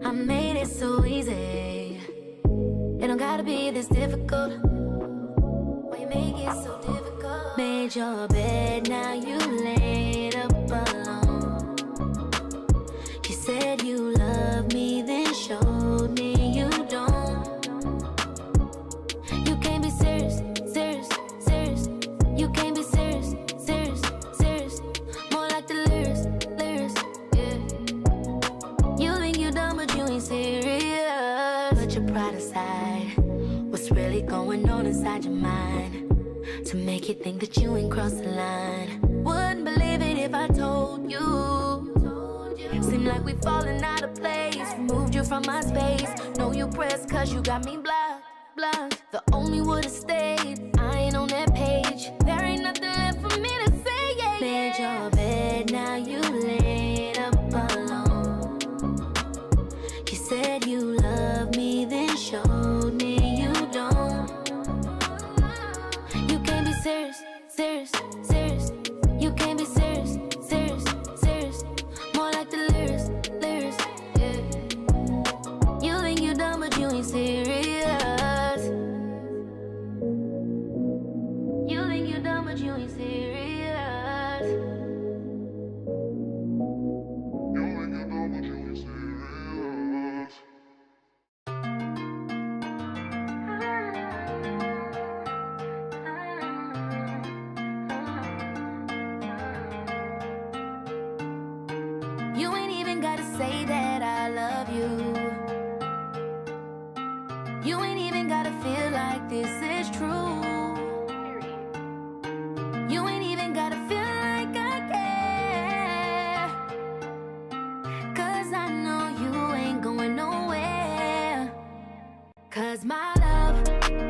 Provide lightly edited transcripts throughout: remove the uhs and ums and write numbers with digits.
I made it so easy. It don't gotta be this difficult. Why you make it so difficult? Made your bed, now you laid up alone. You said you love me, then showed me you don't. You can't be serious, serious, serious. You can't be serious, serious, serious. More like the lyrics, lyrics, yeah. You think you dumb, but you ain't serious. Put your pride aside. What's really going on inside your mind to make you think that you ain't crossed the line? Wouldn't believe it if I told you. Seem like we falling out of place. Removed you from my space. Know you pressed cause you got me blocked, blocked. The only would've stayed, I ain't on that page. There ain't nothing left for me to say, yeah, yeah. Made your bed, now you laid up alone. You said you love me, then showed me you don't. You can't be serious, serious, serious. You can't be serious, serious, serious. More like the lyrics, lyrics, yeah. You think you dumb, but you ain't serious. You think you dumb, but you ain't serious. You think you dumb, but you ain't serious. You ain't even gotta say that I love you. You ain't even gotta feel like this is true. You ain't even gotta feel like I care. Cause I know you ain't going nowhere. Cause my love,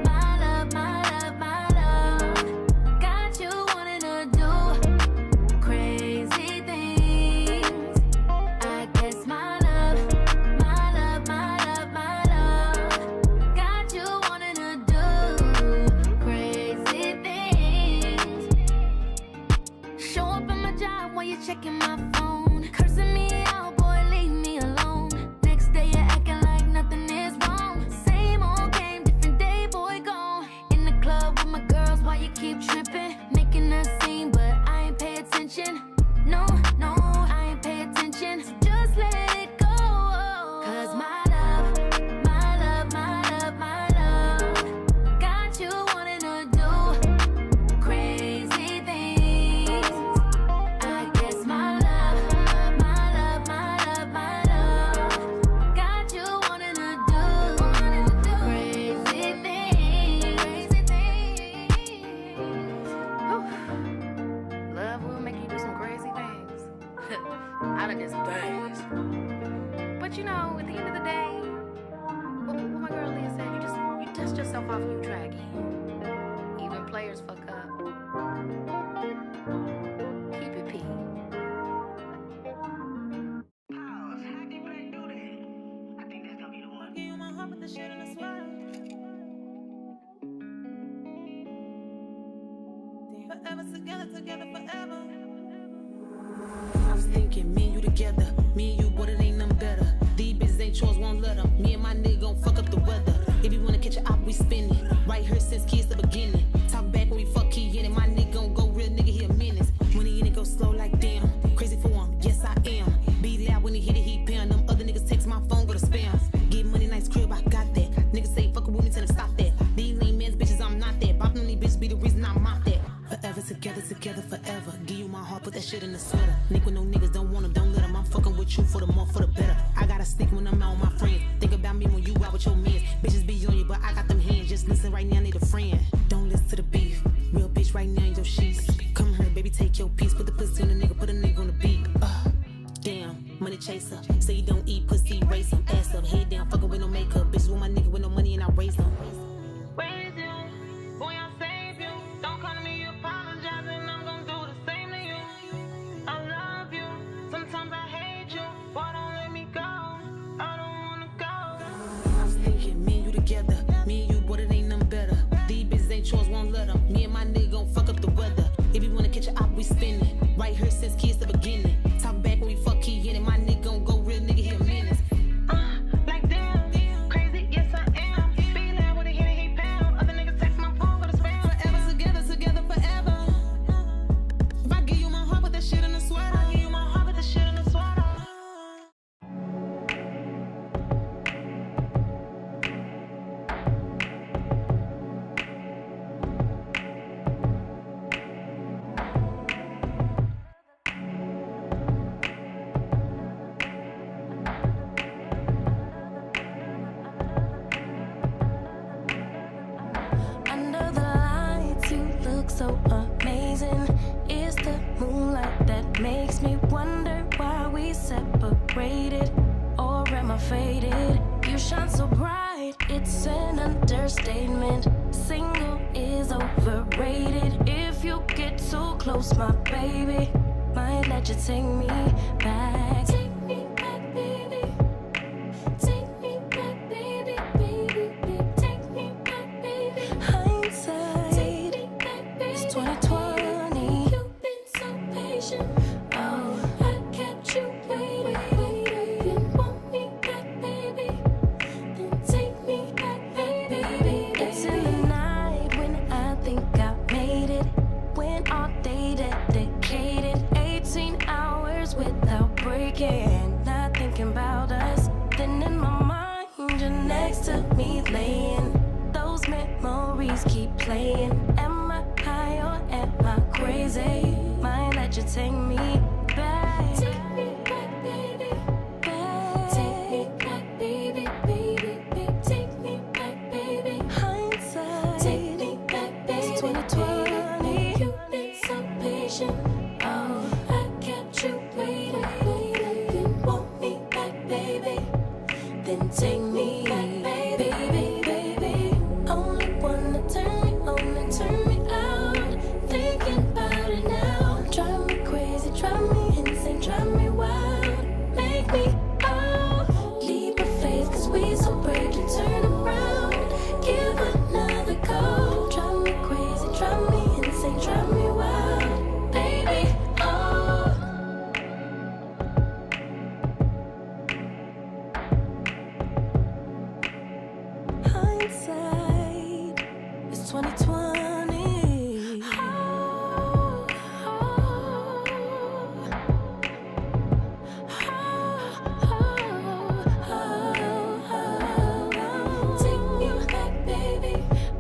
my love, my love, my love got you wanting to do crazy things. I guess my love, my love, my love, my love got you wanting to do crazy things. Show up at my job while you're checking my phone, cursing me out, boy, leave me alone. Next day you're acting like nothing is wrong. Same old game, different day, boy, gone. In the club with my girls while you keep tripping, making a scene, but I ain't pay attention. No, no, I ain't pay attention. So just let it go. Cause my love, my love, my love, my love got you wanting to do crazy things. I guess my love, my love, my love, my love got you wanting to do crazy things. Whew. Love will make you do some crazy things. I done did some things. But you know, at the end of the day, what my girl Leah said, you dust yourself off and you try again. Even players fuck up. Keep it P. Give you my heart with the shit in the sweater. Forever together, together forever. I was thinking, me and you together, me and you, but it ain't nothing better. These bitches ain't chores, won't let them. Me and my nigga gon' fuck up the weather. If you wanna catch a op, we spin it. Right here since kids the beginning. Talk back when we fuck key in it. My nigga gon' go real nigga, he a menace. When he in it, go slow like damn. Crazy for him, yes I am. Be loud when he hit it, he pound. Them other niggas text my phone, go to spam. Get money, nice crib, I got that. Niggas say fuckin' with me, tell them stop that. These lame mans, bitches, I'm not that. Poppin' on these bitches be the reason I'm out that. Forever together, together forever. Give you my heart, put that shit in the sweater. Nick with no niggas, don't want them, don't let them. I'm fucking with you for the more, for the better. I gotta stick when I'm out with my friends. Think about me when you out with your mans. Bitches be on you, but I got them hands. Just listen right now, I need a friend. Don't listen to the beef. Real bitch right now in your sheets. Come here, baby, take your piece. Put the pussy on the nigga, put a nigga on the beat. Damn, money chaser. Say you don't eat pussy, raise some ass up. Head down, fucking with no makeup. Bitches with my nigga with no money and I raise them. Raise you, boy, I'll save you. Don't come to me apologizing, I'm gonna do the same to you. I love you, sometimes I hate you. Boy, don't let me go, I don't wanna go. I was thinking, me and you together, me and you, but it ain't nothing better. These bitches ain't chores, won't let them. Me and my nigga gon' fuck up the weather. If you wanna catch a op, we spin it. Right here since kids the beginning. Talk back when we fuck key in it. My nigga gon' go real nigga, he a menace. faded. You shine so bright, it's an understatement. Single is overrated. If you get too close, my baby, might let you take me back. Take me back, baby. Take me back, baby, baby, baby. Take me back, baby. Hindsight, take me back, baby. It's 2020. You've been so patient. Oh, I kept you waiting. You want me back, baby? Then take me back, baby. It's in the night when I think I made it. When all day dedicated, 18 hours without breaking. Not thinking about us. Then in my mind, you're next to me laying. Those memories keep playing. Am I high or am I crazy? Might let you take me back. Take me back, baby. Back. Take me back, baby, baby, baby. Take me back, baby. Hindsight. Take me back, baby. It's 2020. You've been so patient. Oh, I kept you waiting. You want me back, baby? Then take me back, baby, baby. Only one to turn me on and turn me out. Thinking about it now. Drive me crazy, drive me insane, drive me wild. Make me leap of faith, cause we so brave to turn around. Give another go. Drive me crazy, drive me insane, drive me wild. Baby, hindsight is 2020. Take me back, baby.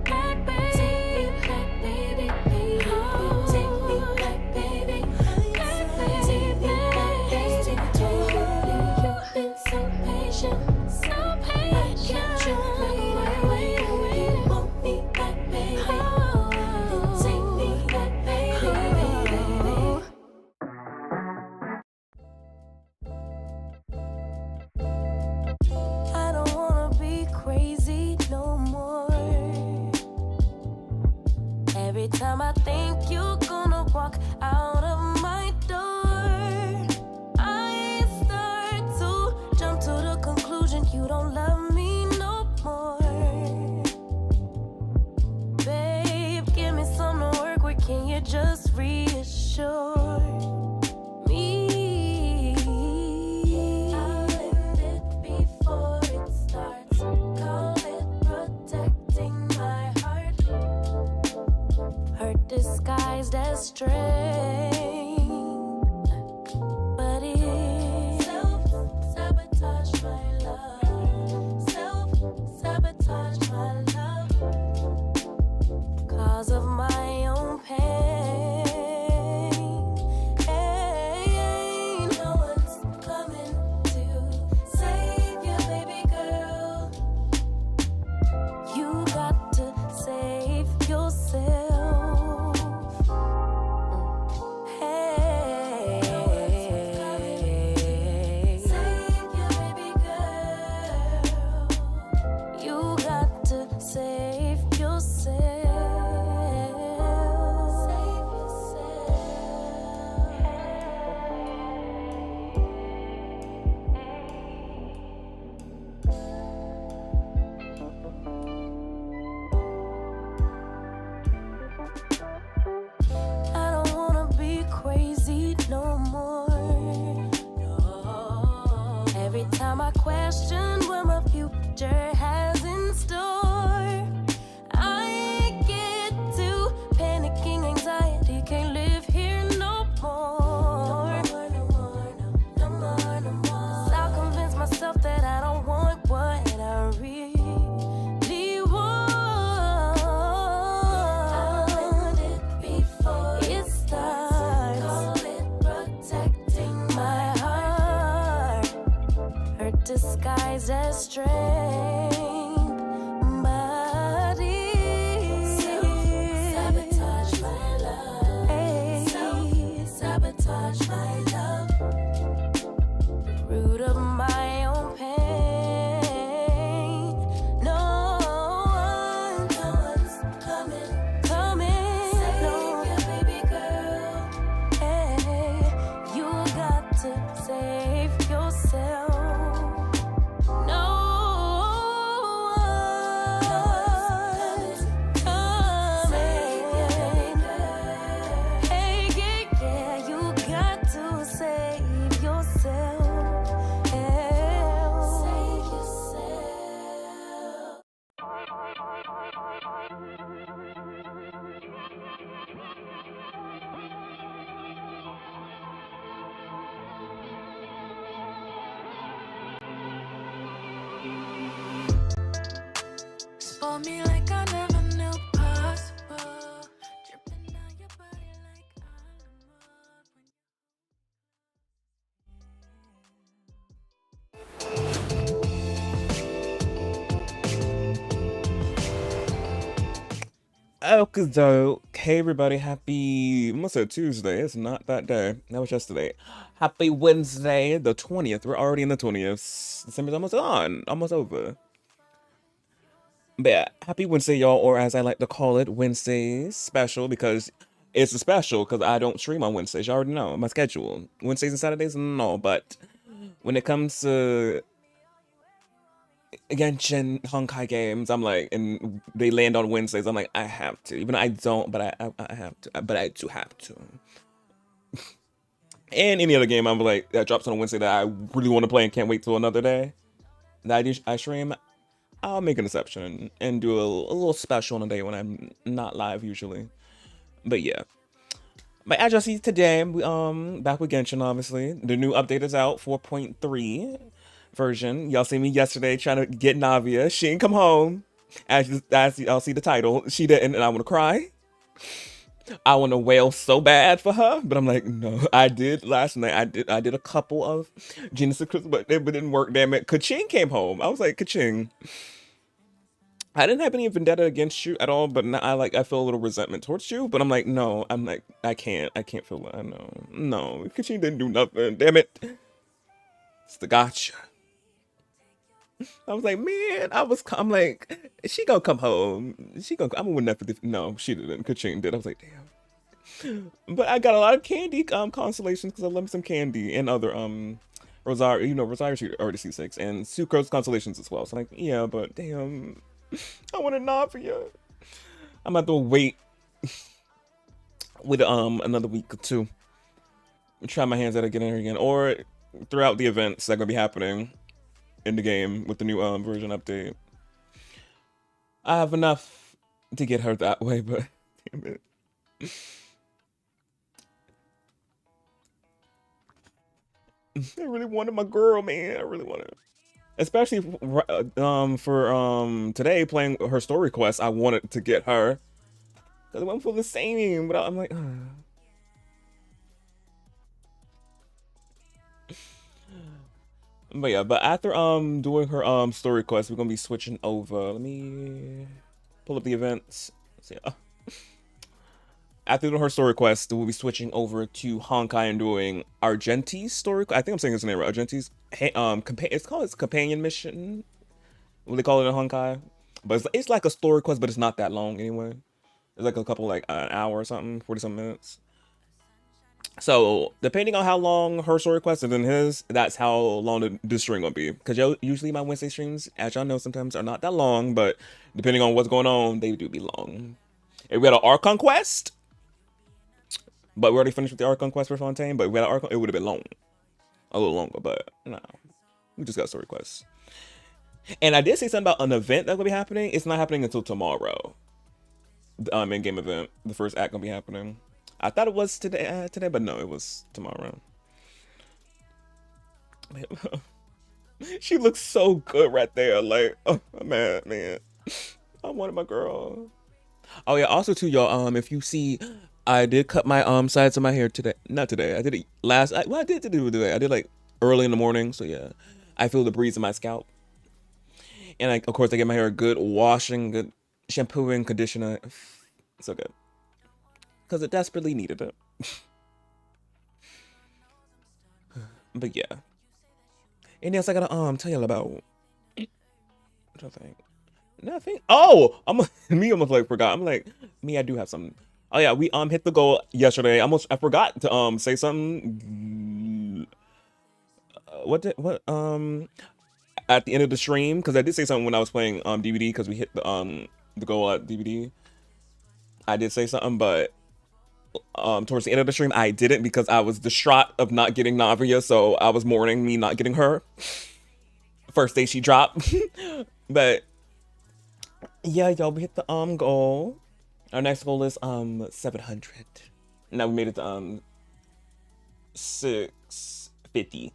Back, baby. Take me back, baby, baby. Take me back, baby. Back, baby. Take me back, baby. You've been so patient, so patient. I kept you waiting. Want me back, baby. Then take me back, baby. I don't wanna be crazy no more. Every time I think you're gonna walk out of my door, I start to jump to the conclusion you don't love me no more. Babe, give me something to work with, can you just reassure me? I'll end it before it starts. Call it protecting my heart. Hurt disguised as strength, but it's self-sabotage my love. Self-sabotage my love. Cause of my own pain. No one's coming to save you, baby girl. You got to save yourself. Hey, save you, baby girl. You got to save yourself. Save yourself. I don't wanna be crazy no more. Every time I question what my future has in store, I get to panicking anxiety. Can't live here no more. No more. So I'll convince myself that I don't want what I really want. I'll end it before it starts. Call it protecting my heart. Hurt disguised as strength, but it's self-sabotage my love. Self-sabotage my love. Root of my own pain. hold me like I never knew possible. Dripping down your body like Okay, so hey everybody, happy, what's it, Tuesday? It's not that day. That was yesterday. Happy Wednesday, the 20th. We're already in the 20th. December's almost gone, almost over. But yeah, happy Wednesday, y'all, or as I like to call it, Wednesday special, because it's a special because I don't stream on Wednesdays. You already know my schedule. Wednesdays and Saturdays, no, but when it comes to Genshin Honkai games, I'm like, and they land on Wednesdays, I'm like, I have to. Even though I don't, but I have to. But I do have to. And any other game I'm like that drops on a Wednesday that I really want to play and can't wait till another day that I stream, I'll make an exception and do a little special on a day when I'm not live usually. But yeah. My address is today, we back with Genshin, obviously. The new update is out, 4.3 version. Y'all see me yesterday trying to get Navia. She ain't come home. As y'all see the title, she didn't, and I want to cry. I want to wail so bad for her, but I'm like, no. I did last night. I did a couple of Genesis, but it didn't work. Damn it. Kaching came home. I was like, Kaching, I didn't have any vendetta against you at all, but now I feel a little resentment towards you. But I'm like, no. I'm like, I can't feel that. No. Kaching didn't do nothing. Damn it. It's the gotcha. I was like, man, I'm like, she gonna come home. I'm gonna win that for the, no, she didn't. Kaching did. I was like, damn. But I got a lot of candy constellations because I love me some candy and other Rosario, Rosario she already C6 and Sucrose constellations as well. So I'm like, yeah, but damn, I want a Navia. I'm about to wait with another week or two. Try my hands at it, get in here again, or throughout the events that are gonna be happening in the game with the new version update. I have enough to get her that way, but damn it. I really wanted my girl, man. I really wanted, especially for today playing her story quest. I wanted to get her because I went for the same, but I'm like, but yeah. But after doing her story quest, we're gonna be switching over. Let me pull up the events. Let's see. After doing her story quest, we'll be switching over to Honkai and doing Argenti's story. I think I'm saying his name right. Argenti's it's called its companion mission. What they call it in Honkai, but it's like a story quest, but it's not that long anyway. It's like a couple, like an hour or something, 40-some minutes. So depending on how long her story quest and then his, that's how long the stream gonna be. Because usually my Wednesday streams, as y'all know, sometimes are not that long, but depending on what's going on, they do be long. If we had an Archon quest, but we already finished with the Archon quest for Fontaine, but if we had an Archon, it would have been long. A little longer, but no. We just got story quests. And I did say something about an event that's gonna be happening. It's not happening until tomorrow. The in-game event. The first act gonna be happening. I thought it was today, but no, it was tomorrow. She looks so good right there. Like, oh man. I wanted my girl. Oh yeah, also too, y'all, if you see, I did cut my sides of my hair today. Not today. I did it last. I did today. I did like early in the morning. So yeah, I feel the breeze in my scalp. And of course, I get my hair a good washing, good shampooing, conditioner. So good. Because it desperately needed it. But yeah. Anything else I gotta tell you about? What do I think? Nothing. Oh, me almost like forgot. I'm like, me, I do have something. Oh yeah, we hit the goal yesterday. I forgot to say something. At the end of the stream, because I did say something when I was playing DVD, because we hit the goal at DVD. I did say something, but towards the end of the stream I didn't, because I was distraught of not getting Navia, so I was mourning me not getting her first day she dropped. But yeah, y'all, we hit the goal. Our next goal is 700. Now we made it to 650.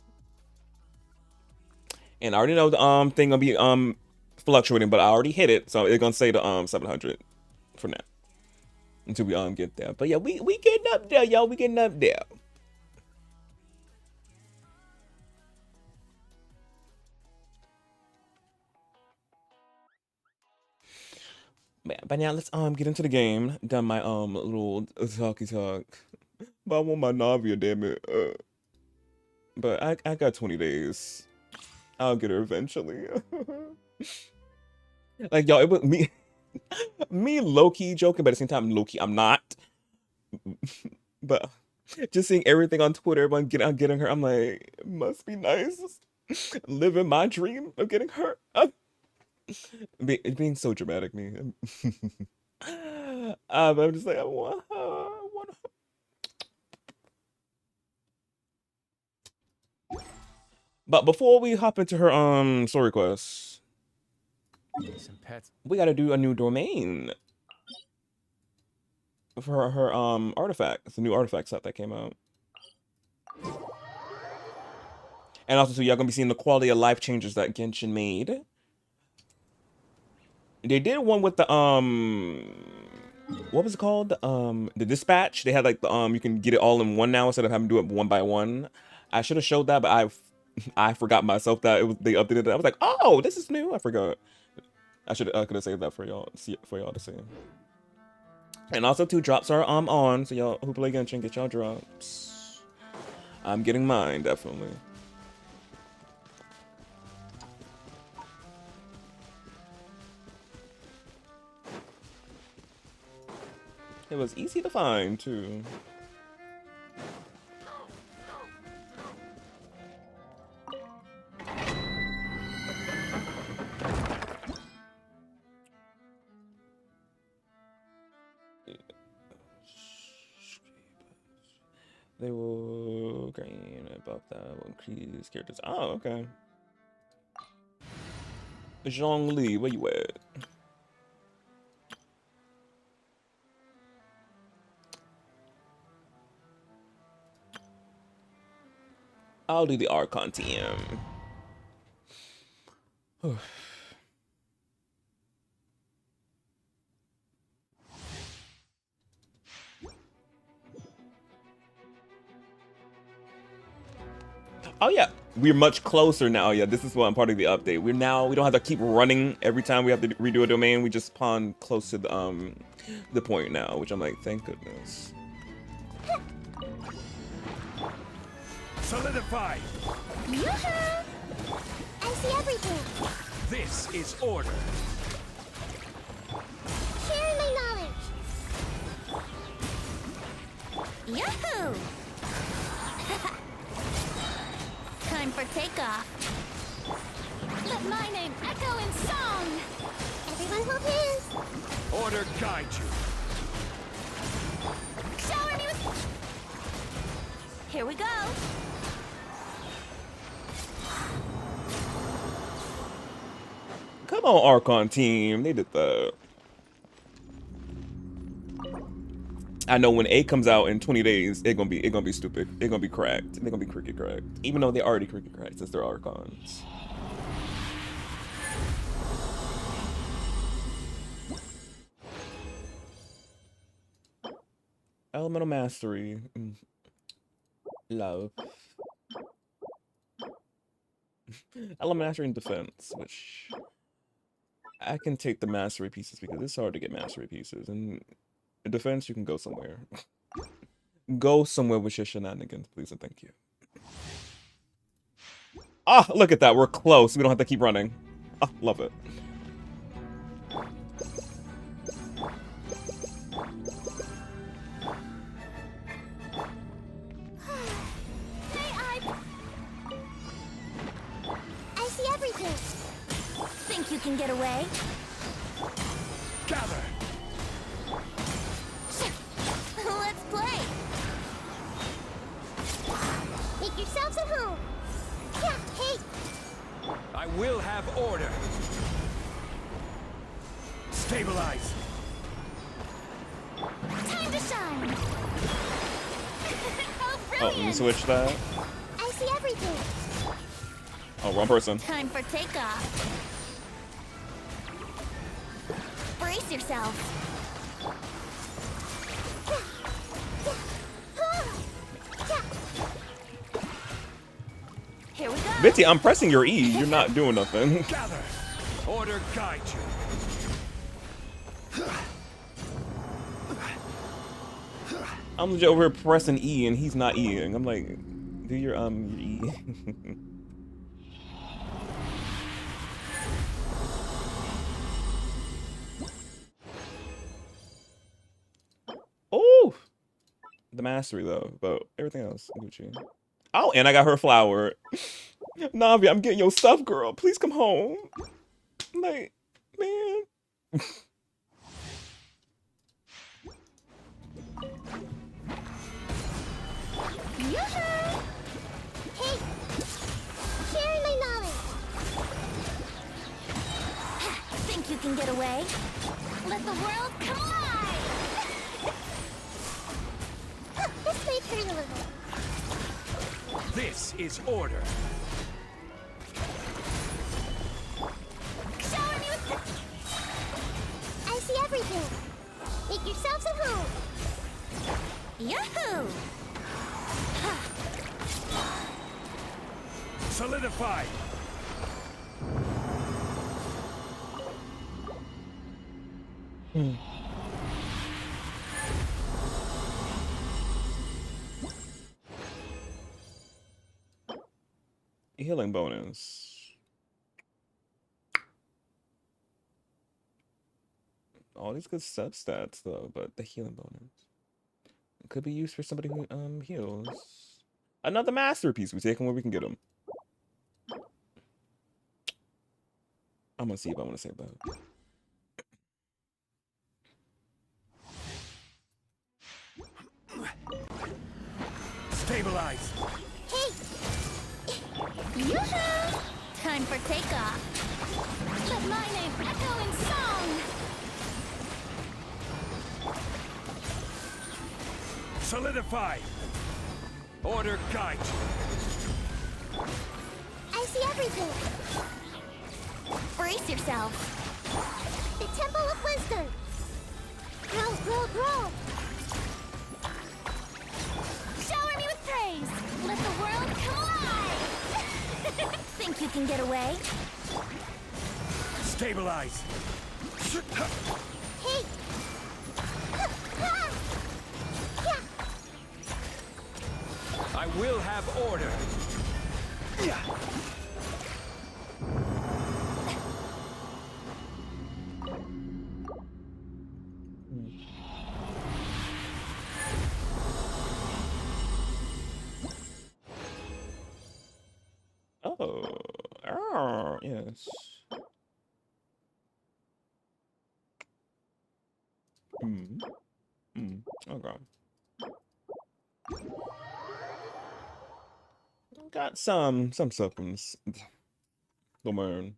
And I already know the thing gonna be fluctuating, but I already hit it, so it's gonna stay to 700 for now until we get there. But yeah, we getting up there, y'all. We getting up there. Man, but now let's get into the game. Done my little talky talk. But I want my Navia, damn it. But I got 20 days. I'll get her eventually. Like, y'all, it was me me low-key joking, but at the same time low-key I'm not. But just seeing everything on Twitter, everyone getting her, I'm like, it must be nice. Living my dream of getting her. Being so dramatic, me. But I'm just like, I want her. I want her. But before we hop into her story quest, Some pets. we gotta do a new domain for her artifacts, the new artifact set that came out. And also, so y'all gonna be seeing the quality of life changes that Genshin made. They did one with the what was it called? The dispatch. They had like the you can get it all in one now instead of having to do it one by one. I should have showed that, but I forgot myself that they updated it. I was like, oh, this is new. I forgot. I could have saved that for y'all to see. And also, 2 drops are on, so y'all who play Genshin, get y'all drops. I'm getting mine, definitely. It was easy to find, too. They will gain above that will increase characters. Oh, okay. Zhongli, where you at? I'll do the Archon TM. Oh yeah, we're much closer now. Yeah, this is what I'm part of the update. We don't have to keep running every time we have to redo a domain. We just spawn close to the point now, which I'm like, thank goodness. Solidify! Yoo-hoo! I see everything. This is order. Sharing my knowledge. Yahoo! Time for takeoff. Let my name echo in song. Everyone hold hands. Order guide you. Shower me with... Here we go. Come on, Archon team, they did that. I know when A comes out in 20 days, it's gonna be stupid. It's gonna be cracked. They're gonna be cricket cracked. Even though they already cricket cracked since they're Archons. Elemental mastery. Love. Elemental mastery and defense, which I can take the mastery pieces because it's hard to get mastery pieces. And in defense, you can go somewhere. Go somewhere with your shenanigans, please and thank you. Ah, look at that. We're close. We don't have to keep running. Ah, love it. I see everything. Think you can get away? Gather! Let's play. Make yourselves at home. Yeah, hey. I will have order. Stabilize. Time to shine. Oh, Oh, let me brilliant. switch that. I see everything. Oh, wrong person. Time for takeoff. Brace yourself. Here we go. Bitty, I'm pressing your E. You're not doing nothing. Gather. Order guide you. I'm legit over here pressing E and he's not Eing. I'm like, do your E. Oh, the mastery though, but everything else Gucci. Oh, and I got her flower. Navia, I'm getting your stuff, girl. Please come home. Like, man. Yoo-hoo! Hey, sharing my knowledge. Think you can get away? Let the world collide! This may turn a little. This is order. Shower me with I see everything. Make yourselves at home. Yahoo! Solidify. Healing bonus. All these good substats though, but the healing bonus could be used for somebody who heals. Another masterpiece. We take them where we can get them. I'm gonna see if I want to save that. Stabilize. Hey! Yoo-hoo! Time for takeoff. Let my name echo in song. Solidify. Order guide you. I see everything. Brace yourself. The Temple of Wisdom. Grow, grow, grow. Shower me with praise. Let the world collide. Think you can get away? Stabilize. Hey! I will have order. Oh, yes. Okay. Got some supplements. The moon.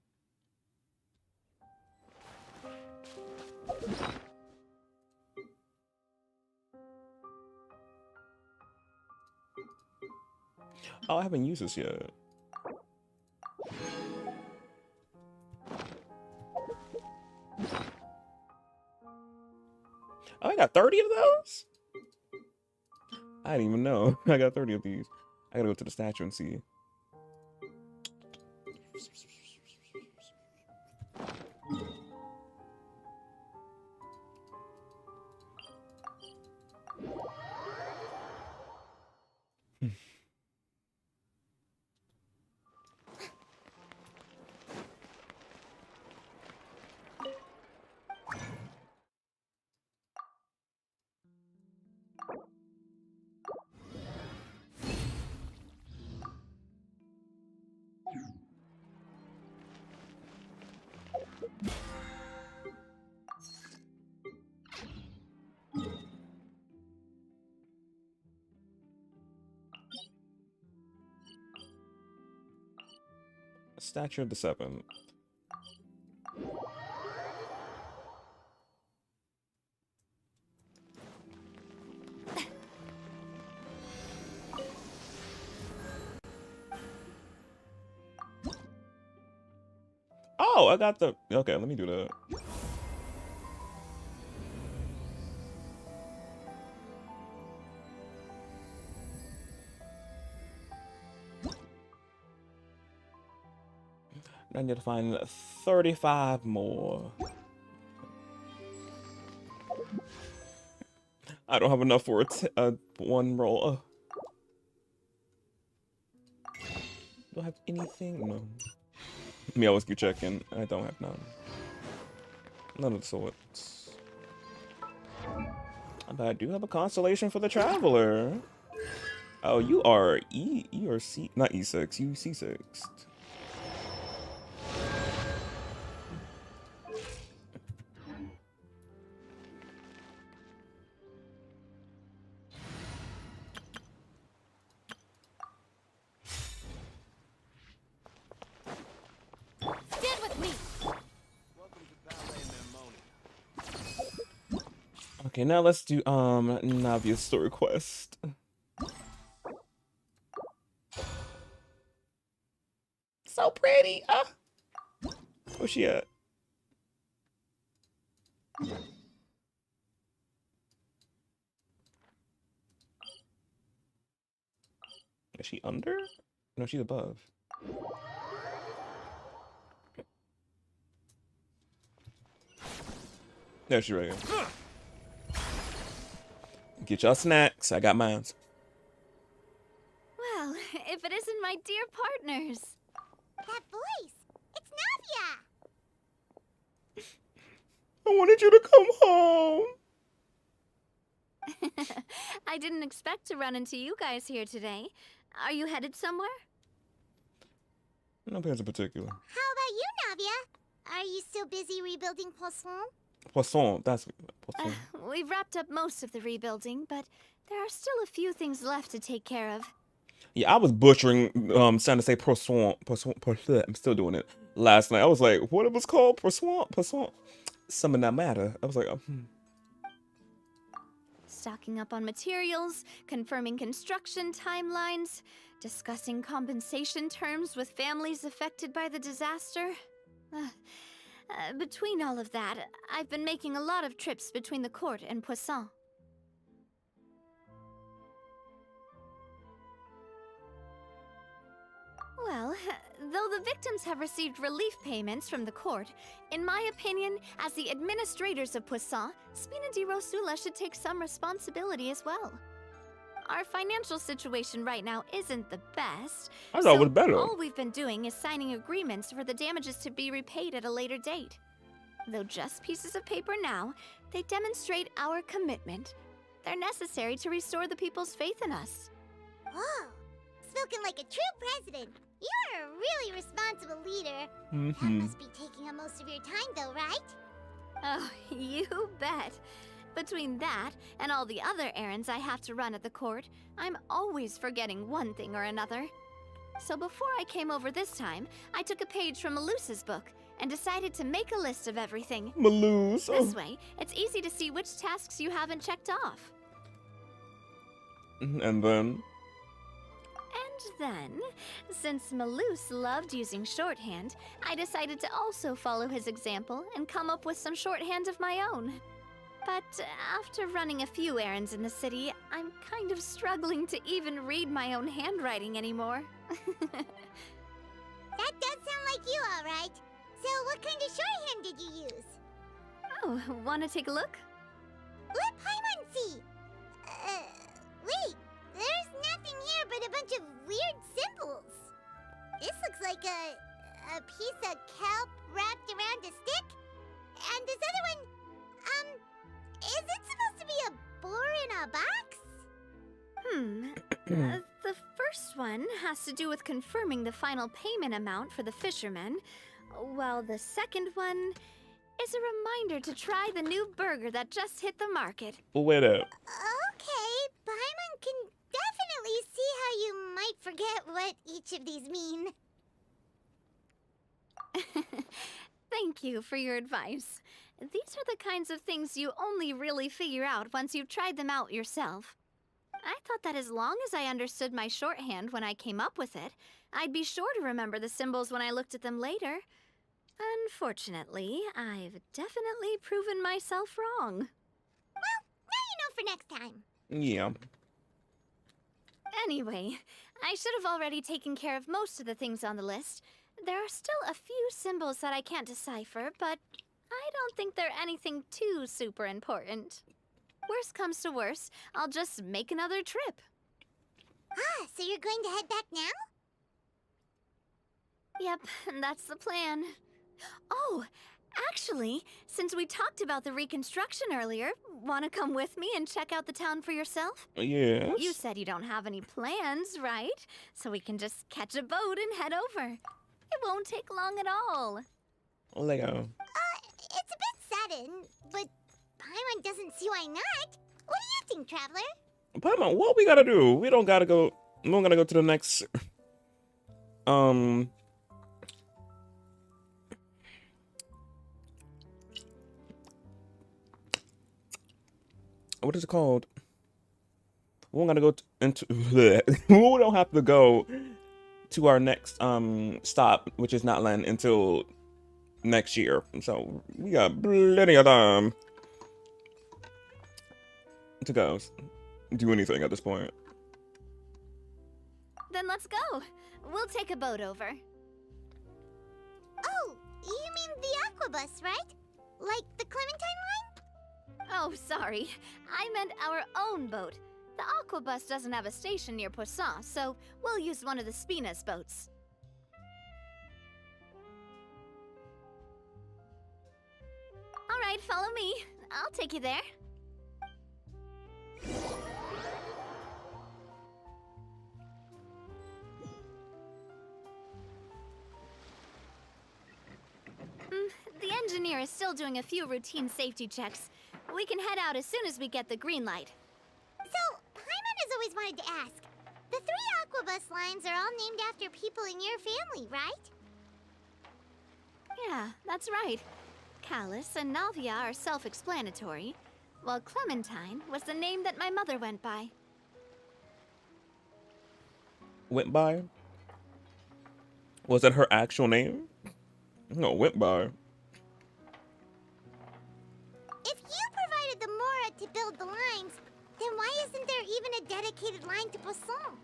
Oh, I haven't used this yet. Oh, I got 30 of those? I didn't even know. I got 30 of these. I gotta go to the statue and see. Statue of the Seventh. Oh, I got the... Okay, let me do that. I need to find 35 more. I don't have enough for one roll. Do I have anything? No. Me always keep checking. I don't have none. None of the sorts. But I do have a constellation for the traveler. Oh, you are you are C, not E6, you C6. Stand with me. Okay, now let's do Navia's story quest. So pretty. Where's she at? Is she under? No, she's above. There she's right here. Get y'all snacks. I got mine. Well, if it isn't my dear partners. That voice! It's Navia! I wanted you to come home. I didn't expect to run into you guys here today. Are you headed somewhere? No plans in particular. How about you, Navia? Are you still busy rebuilding Poisson? Poisson, that's Poisson. We've wrapped up most of the rebuilding, but there are still a few things left to take care of. Yeah, I was butchering trying to say Poisson. I'm still doing it. Last night I was like, what it was called? Poisson. Something that matter. I was like, Stocking up on materials, confirming construction timelines, discussing compensation terms with families affected by the disaster. Between all of that, I've been making a lot of trips between the court and Poisson. Well, though the victims have received relief payments from the court, in my opinion, as the administrators of Poisson, Spina di Rosula should take some responsibility as well. Our financial situation right now isn't the best. I thought it was better. All we've been doing is signing agreements for the damages to be repaid at a later date. Though just pieces of paper now, they demonstrate our commitment. They're necessary to restore the people's faith in us. Whoa! Spoken like a true president. You're a really responsible leader. That must be taking up most of your time, though, right? Oh, you bet. Between that and all the other errands I have to run at the court, I'm always forgetting one thing or another. So before I came over this time, I took a page from Malus's book and decided to make a list of everything. Malus. This way, it's easy to see which tasks you haven't checked off. And then? And then, since Malus loved using shorthand, I decided to also follow his example and come up with some shorthand of my own. But after running a few errands in the city, I'm kind of struggling to even read my own handwriting anymore. That does sound like you, all right. So what kind of shorthand did you use? Oh, wanna take a look? Let Paimon see. Wait. There's nothing here but a bunch of weird symbols. This looks like a piece of kelp wrapped around a stick. And this other one, is it supposed to be a boar in a box? The first one has to do with confirming the final payment amount for the fishermen, while the second one is a reminder to try the new burger that just hit the market. Wait up. Okay, Paimon can definitely see how you might forget what each of these mean. Thank you for your advice. These are the kinds of things you only really figure out once you've tried them out yourself. I thought that as long as I understood my shorthand when I came up with it, I'd be sure to remember the symbols when I looked at them later. Unfortunately, I've definitely proven myself wrong. Well, now you know for next time. Yeah. Anyway, I should have already taken care of most of the things on the list. There are still a few symbols that I can't decipher, but I don't think they're anything too super important. Worst comes to worst, I'll just make another trip. Ah, so you're going to head back now? Yep, that's the plan. Oh, actually, since we talked about the reconstruction earlier, want to come with me and check out the town for yourself? Yes. You said you don't have any plans, right? So we can just catch a boat and head over. It won't take long at all. Lego. It's a bit sudden, but Paimon doesn't see why not. What do you think, Traveler? Paimon, what we gotta do? We don't gotta go. We don't gotta go to the next. What is it called? We don't gotta go into. We don't have to go to our next stop, which is not land, until next year. So we got plenty of time to go do anything at this point. Then let's go. We'll take a boat over. Oh, you mean the Aquabus, right? Like the Clementine line? Oh, sorry. I meant our own boat. The Aquabus doesn't have a station near Poisson, so we'll use one of the Spina's boats. All right, follow me. I'll take you there. The engineer is still doing a few routine safety checks. We can head out as soon as we get the green light. So, Paimon has always wanted to ask. The 3 Aquabus lines are all named after people in your family, right? Yeah, that's right. Callus and Navia are self-explanatory, while Clementine was the name that my mother went by. Went by? Was that her actual name? No, went by. If you provided the Mora to build the lines, then why isn't there even a dedicated line to Poisson?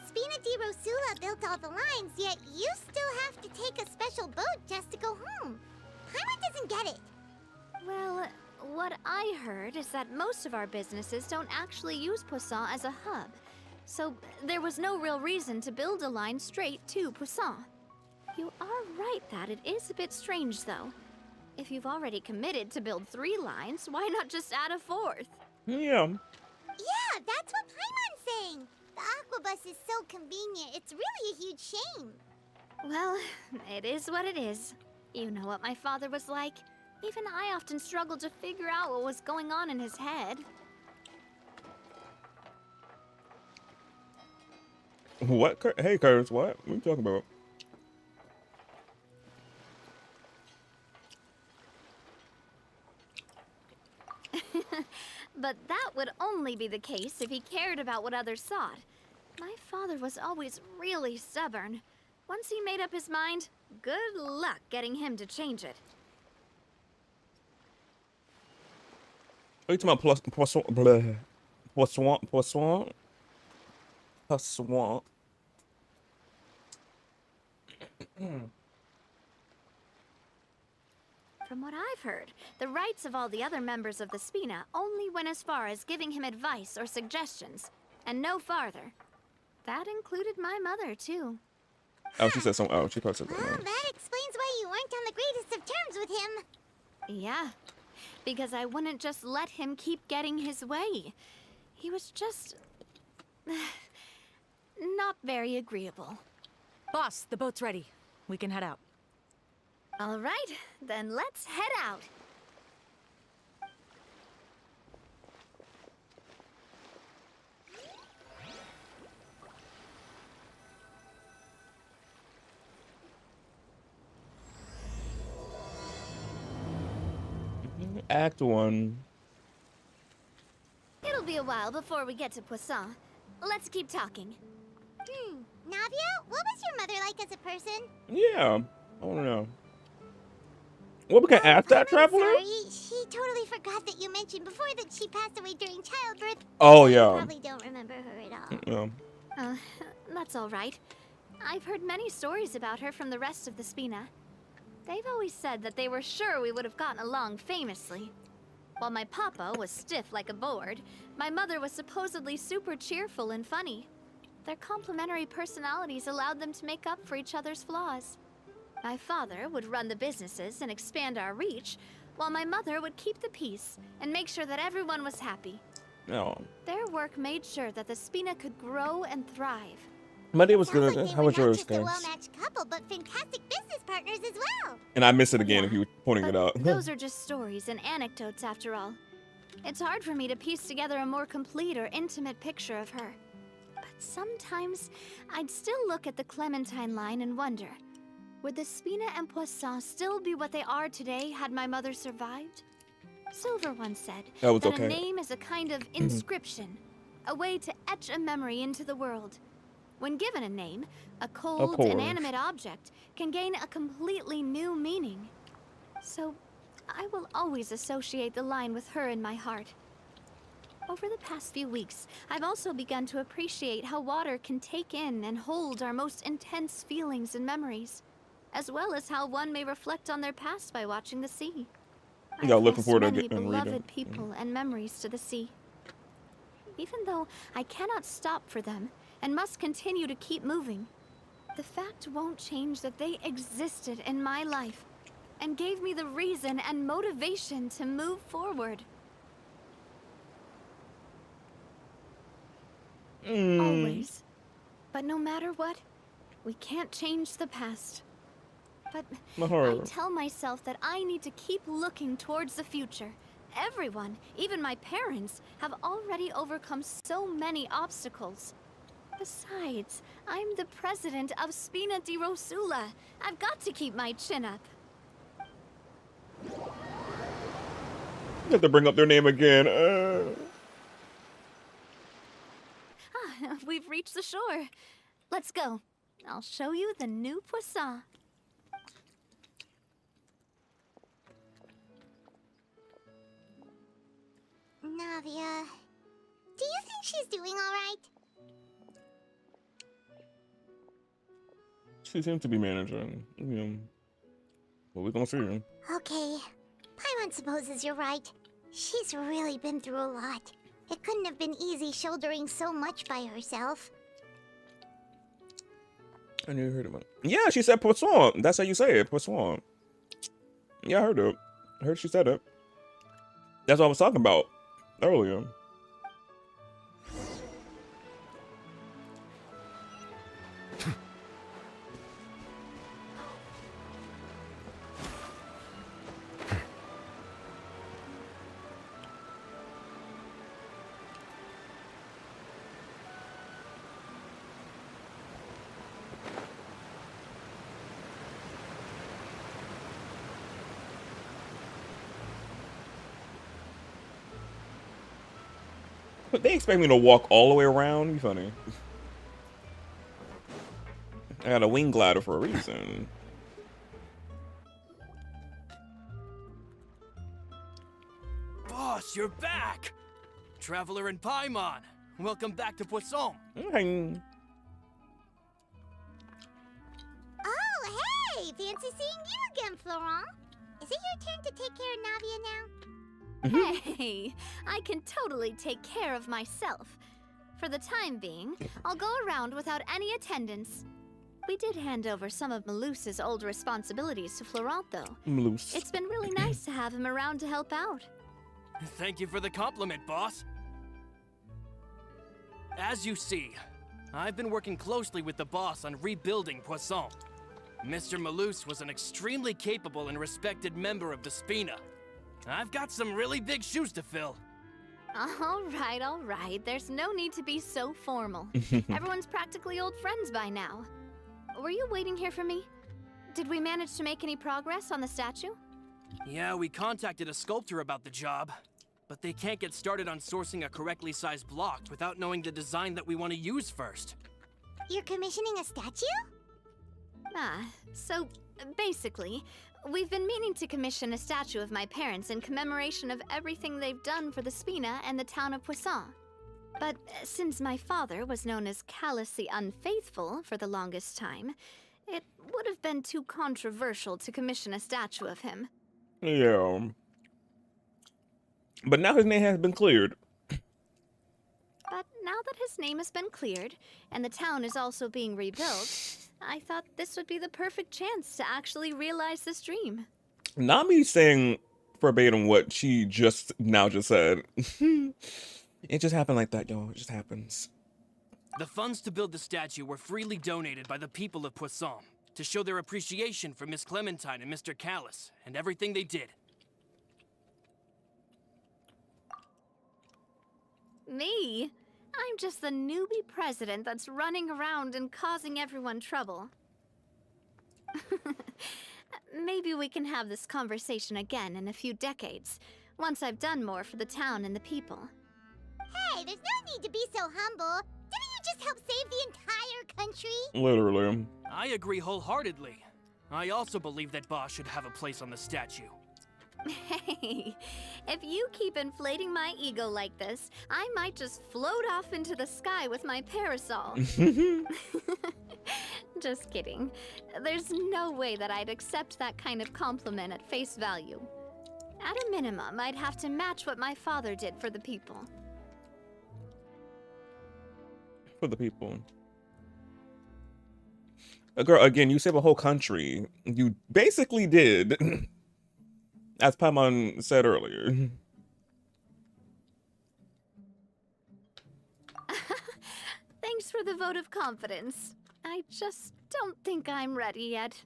Spina di Rosula built all the lines, yet you still have to take a special boat just to go home. Paimon doesn't get it. Well, what I heard is that most of our businesses don't actually use Poisson as a hub, so there was no real reason to build a line straight to Poisson. You are right that it is a bit strange, though. If you've already committed to build 3 lines, why not just add a 4th? Yeah. Yeah, that's what Paimon's saying. The Aquabus is so convenient, it's really a huge shame. Well, it is what it is. You know what my father was like. Even I often struggled to figure out what was going on in his head. What? Hey, Curtis, what? What are you talking about? But that would only be the case if he cared about what others thought. My father was always really stubborn. Once he made up his mind, good luck getting him to change it. Are you talking about Poisson? Blah. Poisson? From what I've heard, the rights of all the other members of the Spina only went as far as giving him advice or suggestions, and no farther. That included my mother, too. Oh, she said something. Oh, she probably said Well, something. that explains why you weren't on the greatest of terms with him. Yeah, because I wouldn't just let him keep getting his way. He was just... not very agreeable. Boss, the boat's ready. We can head out. All right, then let's head out. Act 1. It'll be a while before we get to Poisson. Let's keep talking. Navia, what was your mother like as a person? Yeah, I don't know. Well, we can ask that, I'm Traveler? sorry, she totally forgot that you mentioned before that she passed away during childbirth. Oh, You yeah. probably don't remember her at all. Yeah. That's all right. I've heard many stories about her from the rest of the Spina. They've always said that they were sure we would have gotten along famously. While my papa was stiff like a board, my mother was supposedly super cheerful and funny. Their complementary personalities allowed them to make up for each other's flaws. My father would run the businesses and expand our reach, while my mother would keep the peace and make sure that everyone was happy. Oh. Their work made sure that the Spina could grow and thrive. My day was Sounds good. like they How were was not yours, just a guys? well-matched couple, but fantastic business partners as well. And I miss it again if you were pointing But it out. those are just stories and anecdotes after all. It's hard for me to piece together a more complete or intimate picture of her. But sometimes, I'd still look at the Clementine line and wonder, would the Spina and Poisson still be what they are today had my mother survived? Silver once said That was that okay. a name is a kind of inscription, a way to etch a memory into the world. When given a name, a cold, course. inanimate object can gain a completely new meaning. So, I will always associate the line with her in my heart. Over the past few weeks, I've also begun to appreciate how water can take in and hold our most intense feelings and memories, as well as how one may reflect on their past by watching the sea. Yeah, I've looking lost forward to many getting reading. beloved people and memories to the sea. Even though I cannot stop for them and must continue to keep moving, the fact won't change that they existed in my life and gave me the reason and motivation to move forward. Always. But no matter what, we can't change the past. But My I heart. tell myself that I need to keep looking towards the future. Everyone, even my parents, have already overcome so many obstacles. Besides, I'm the president of Spina di Rosula. I've got to keep my chin up. You have to bring up their name again. We've reached the shore. Let's go. I'll show you the new Poisson. Navia, do you think she's doing all right? She seems to be managing. You know, well, we're gonna see her. Okay, Paimon supposes you're right. She's really been through a lot. It couldn't have been easy shouldering so much by herself. I never heard about it. Yeah, she said Poisson. That's how you say it, Poisson. Yeah, I heard it. I heard she said it. That's what I was talking about earlier. But they expect me to walk all the way around? You funny. I got a wing glider for a reason. Boss, you're back! Traveler and Paimon, welcome back to Poisson. Okay. Oh, hey! Fancy seeing you again, Florent. Is it your turn to take care of Navia now? Hey, I can totally take care of myself. For the time being, I'll go around without any attendance. We did hand over some of Malus's old responsibilities to Florent, though. Malus. It's been really nice to have him around to help out. Thank you for the compliment, boss. As you see, I've been working closely with the boss on rebuilding Poisson. Mr. Malus was an extremely capable and respected member of the Spina. I've got some really big shoes to fill. All right. There's no need to be so formal. Everyone's practically old friends by now. Were you waiting here for me? Did we manage to make any progress on the statue? Yeah, we contacted a sculptor about the job, but they can't get started on sourcing a correctly sized block without knowing the design that we want to use first. You're commissioning a statue? So basically, we've been meaning to commission a statue of my parents in commemoration of everything they've done for the Spina and the town of Poisson. But since my father was known as callously unfaithful for the longest time, it would have been too controversial to commission a statue of him. Yeah. But now his name has been cleared. But now that his name has been cleared, and the town is also being rebuilt, I thought this would be the perfect chance to actually realize this dream. Nami saying verbatim what she just said. It just happened like that, yo. It just happens. The funds to build the statue were freely donated by the people of Poisson to show their appreciation for Miss Clementine and Mr. Callus and everything they did. Me? I'm just the newbie president that's running around and causing everyone trouble. Maybe we can have this conversation again in a few decades, once I've done more for the town and the people. Hey, there's no need to be so humble. Didn't you just help save the entire country? Literally. I agree wholeheartedly. I also believe that Boss should have a place on the statue. Hey, if you keep inflating my ego like this, I might just float off into the sky with my parasol. Just kidding. There's no way that I'd accept that kind of compliment at face value. At a minimum, I'd have to match what my father did for the people. For the people. Girl, again, you saved a whole country. You basically did. As Paimon said earlier. Thanks for the vote of confidence. I just don't think I'm ready yet.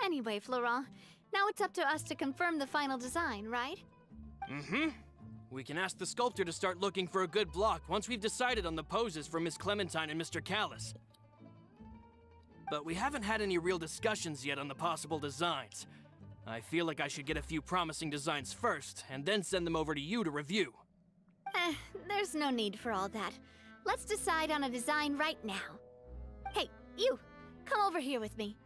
Anyway, Florent, now it's up to us to confirm the final design, right? Mm-hmm. We can ask the sculptor to start looking for a good block once we've decided on the poses for Miss Clementine and Mr. Callus. But we haven't had any real discussions yet on the possible designs. I feel like I should get a few promising designs first, and then send them over to you to review. There's no need for all that. Let's decide on a design right now. Hey, you! Come over here with me.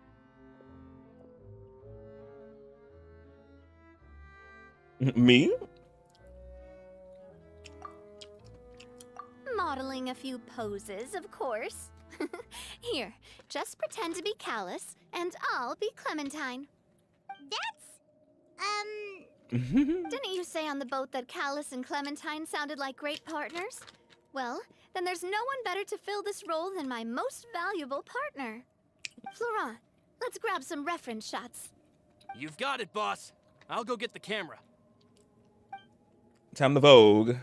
Me? Modeling a few poses, of course. Here, just pretend to be Callus, and I'll be Clementine. Didn't you say on the boat that Callus and Clementine sounded like great partners? Well, then there's no one better to fill this role than my most valuable partner. Florent, let's grab some reference shots. You've got it, boss. I'll go get the camera. Time to Vogue.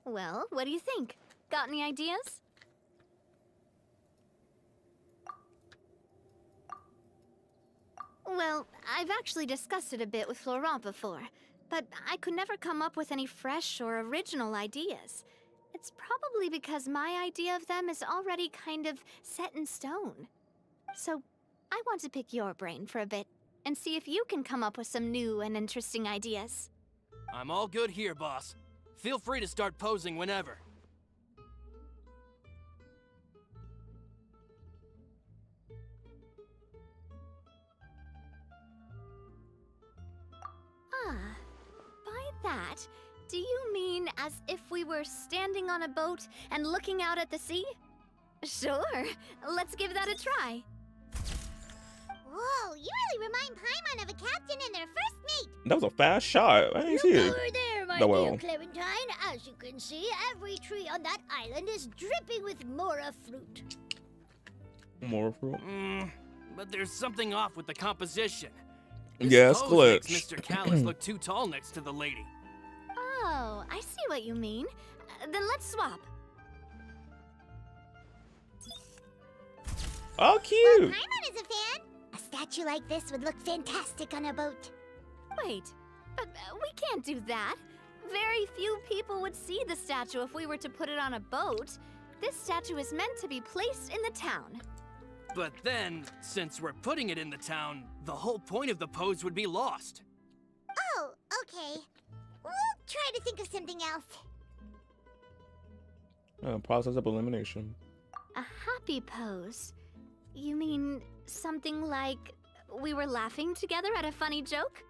Well, what do you think? Got any ideas? Well, I've actually discussed it a bit with Florent before, but I could never come up with any fresh or original ideas. It's probably because my idea of them is already kind of set in stone. So, I want to pick your brain for a bit, and see if you can come up with some new and interesting ideas. I'm all good here, boss. Feel free to start posing whenever. Ah, by that, do you mean as if we were standing on a boat and looking out at the sea? Sure, let's give that a try. Whoa, you really remind Paimon of a captain and their first mate. That was a fast shot. I didn't see it. Over there, my Oh, well. dear Clementine. As you can see, every tree on that island is dripping with mora fruit. More fruit. But there's something off with the composition. Yes, This pose glitch. makes Mr. Callus look too tall next to the lady. Oh, I see what you mean. Then let's swap. Oh, cute. Paimon is a fan. A statue like this would look fantastic on a boat. Wait, but we can't do that. Very few people would see the statue if we were to put it on a boat. This statue is meant to be placed in the town. But then, since we're putting it in the town, the whole point of the pose would be lost. Oh, okay. We'll try to think of something else. Process of elimination. A happy pose? You mean something like we were laughing together at a funny joke?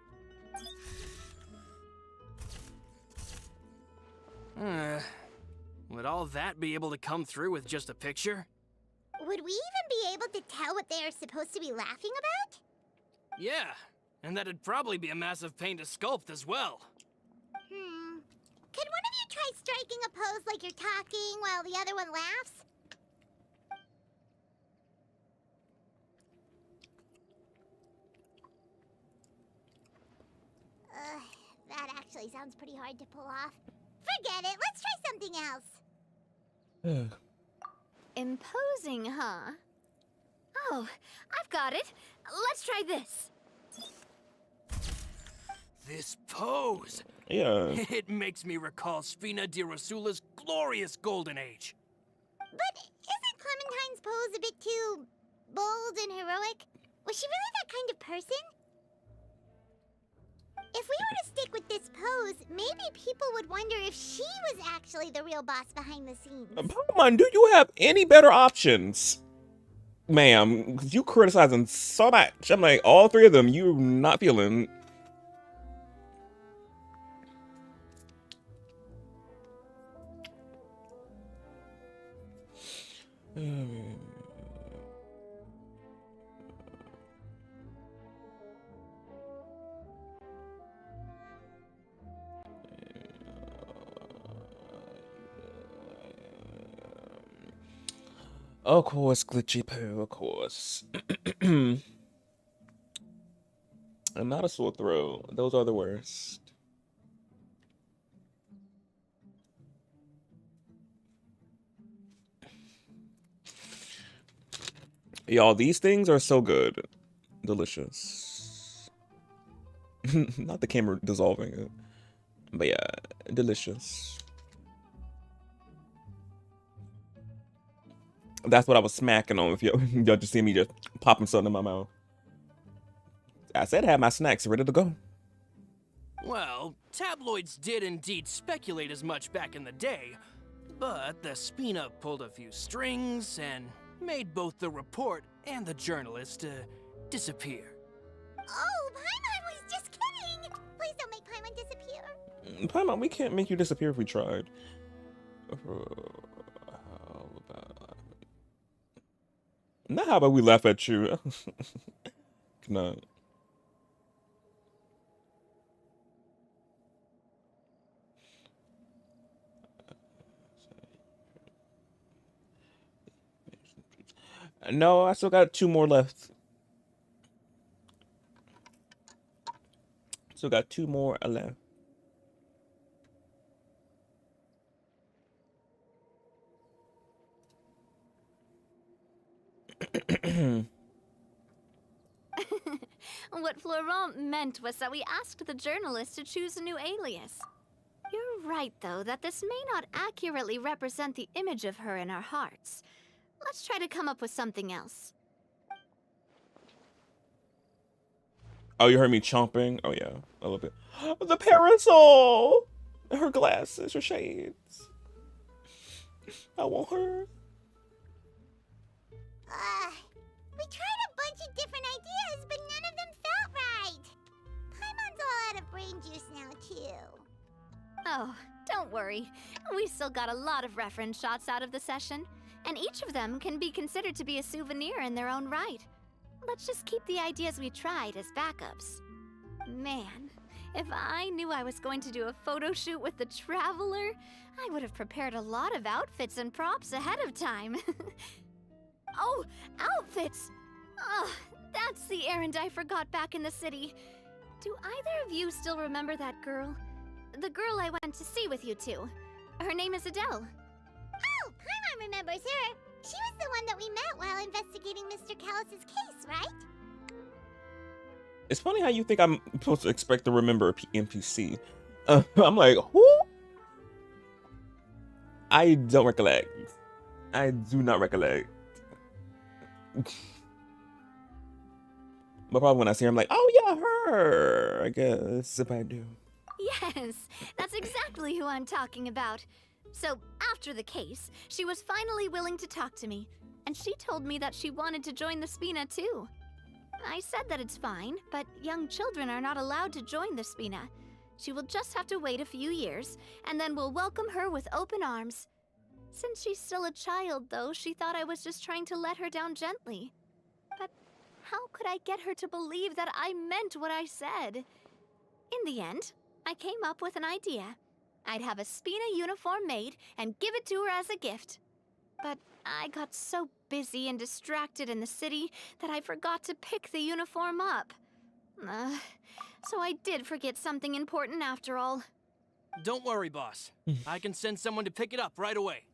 Would all that be able to come through with just a picture? Would we even be able to tell what they are supposed to be laughing about? Yeah, and that'd probably be a massive pain to sculpt as well. Could one of you try striking a pose like you're talking while the other one laughs? That actually sounds pretty hard to pull off. Forget it, let's try something else. Imposing, huh? Oh, I've got it. Let's try this. This pose! Yeah. It makes me recall Spina di Rosula's glorious golden age. But isn't Clementine's pose a bit too bold and heroic? Was she really that kind of person? If we were to stick with this pose, maybe people would wonder if she was actually the real boss behind the scenes. Pokemon, do you have any better options? Ma'am, you criticizing so much. I'm like, all three of them, you're not feeling. Of course, glitchy poo, of course. I'm not a sore throat. Those are the worst. Y'all, these things are so good. Delicious. Not the camera dissolving it. But yeah, delicious. That's what I was smacking on if y'all just see me just popping something in my mouth. I said I had my snacks ready to go. Well, tabloids did indeed speculate as much back in the day, but the Spina pulled a few strings and made both the report and the journalist disappear. Oh, Paimon was just kidding! Please don't make Paimon disappear. Paimon, we can't make you disappear if we tried. Now how about we laugh at you? No. No, I still got 2 more left. Still got 2 more left. What Florent meant was that we asked the journalist to choose a new alias. You're right, though, that this may not accurately represent the image of her in our hearts. Let's try to come up with something else. Oh, you heard me chomping? Oh, yeah, a little bit. The parasol! Her glasses, her shades. I want her. We tried a bunch of different ideas, but none of them felt right. Paimon's all out of brain juice now, too. Oh, don't worry. We still got a lot of reference shots out of the session, and each of them can be considered to be a souvenir in their own right. Let's just keep the ideas we tried as backups. Man, if I knew I was going to do a photo shoot with the Traveler, I would have prepared a lot of outfits and props ahead of time. Oh, outfits! Oh, that's the errand I forgot back in the city. Do either of you still remember that girl? The girl I went to see with you two. Her name is Adele. Oh, Paimon remembers her. She was the one that we met while investigating Mr. Callus's case, right? It's funny how you think I'm supposed to expect to remember a NPC. I'm like, who? I don't recollect. I do not recollect. But probably when I see her, I'm like, oh yeah, her. I guess if I do. Yes, that's exactly who I'm talking about. So, after the case, she was finally willing to talk to me, and she told me that she wanted to join the Spina too. I said that it's fine, but young children are not allowed to join the Spina. She will just have to wait a few years, and then we'll welcome her with open arms. Since she's still a child, though, she thought I was just trying to let her down gently. But how could I get her to believe that I meant what I said? In the end, I came up with an idea. I'd have a Spina uniform made and give it to her as a gift. But I got so busy and distracted in the city that I forgot to pick the uniform up. So I did forget something important after all. Don't worry, boss. I can send someone to pick it up right away.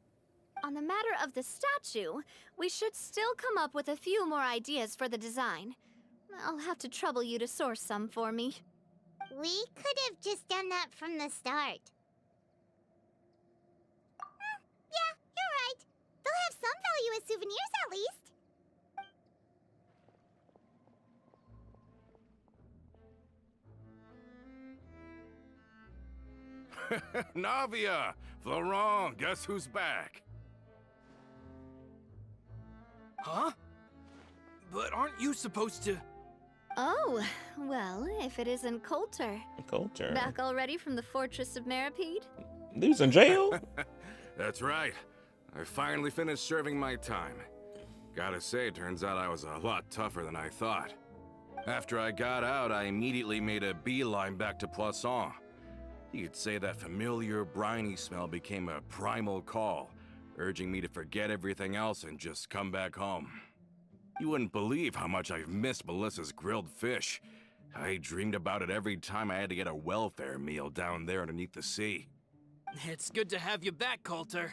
On the matter of the statue, we should still come up with a few more ideas for the design. I'll have to trouble you to source some for me. We could have just done that from the start. Yeah, you're right. They'll have some value as souvenirs at least. Navia! Florent, guess who's back? Huh? But aren't you supposed to... Oh, well, if it isn't Coulter. Coulter. Back already from the Fortress of Meripede? He was in jail? That's right. I finally finished serving my time. Gotta say, turns out I was a lot tougher than I thought. After I got out, I immediately made a beeline back to Poisson. You could say that familiar, briny smell became a primal call, urging me to forget everything else and just come back home. You wouldn't believe how much I've missed Melissa's grilled fish. I dreamed about it every time I had to get a welfare meal down there underneath the sea. It's good to have you back, Coulter.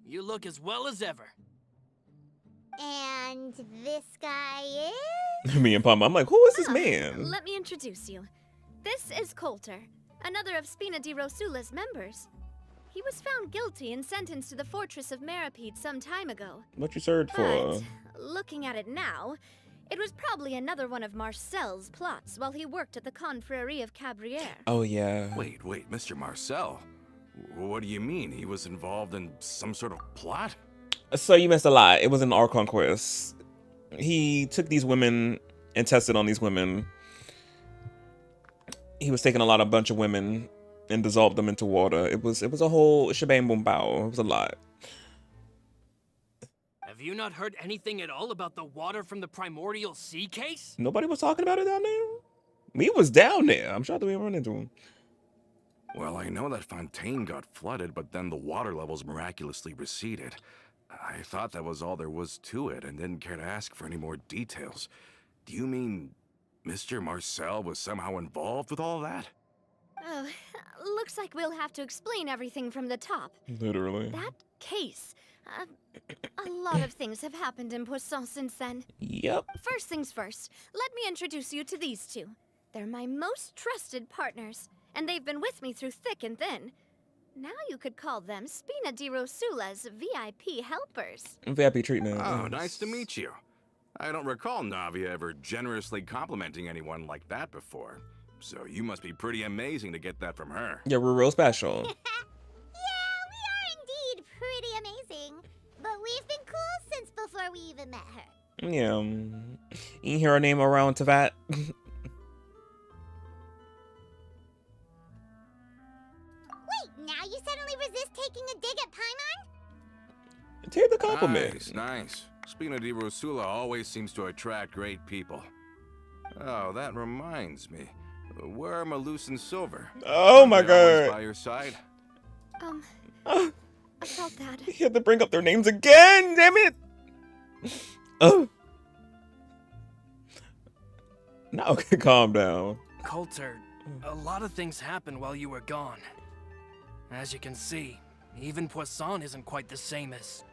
You look as well as ever. And this guy is? Me and Palma, I'm like, who is this man? Let me introduce you. This is Coulter, another of Spina di Rosula's members. He was found guilty and sentenced to the Fortress of Meripede some time ago. What you served for? But, looking at it now, it was probably another one of Marcel's plots while he worked at the Confrérie of Cabrières. Oh, yeah. Wait, Mr. Marcel? What do you mean? He was involved in some sort of plot? So you missed a lot. It was an Our Conquest. He took these women and tested on these women. He was taking a bunch of women and dissolved them into water. It was a whole shebang boom bow. It was a lot. Have you not heard anything at all about the water from the primordial sea case? Nobody was talking about it down there? We was down there. I'm shocked that we run into him. Well, I know that Fontaine got flooded, but then the water levels miraculously receded. I thought that was all there was to it and didn't care to ask for any more details. Do you mean Mr. Marcel was somehow involved with all that? Oh, looks like we'll have to explain everything from the top. Literally. That case. A lot of things have happened in Poisson since then. Yep. First things first, let me introduce you to these two. They're my most trusted partners, and they've been with me through thick and thin. Now you could call them Spina di Rosula's VIP helpers. VIP treatment. Oh, nice to meet you. I don't recall Navia ever generously complimenting anyone like that before. So you must be pretty amazing to get that from her. Yeah, we're real special. Yeah, we are indeed pretty amazing. But we've been cool since before we even met her. Yeah. You hear her name around Tavat? Wait, now you suddenly resist taking a dig at Paimon? Take the compliment. Nice. Spina di Rosula always seems to attract great people. Oh, that reminds me. Where are Malus and Silver? Oh my Always god. by your side? Oh, About that. he had to bring up their names again, damn it. Oh. Now calm down. Coulter, a lot of things happened while you were gone. As you can see, even Poisson isn't quite the same as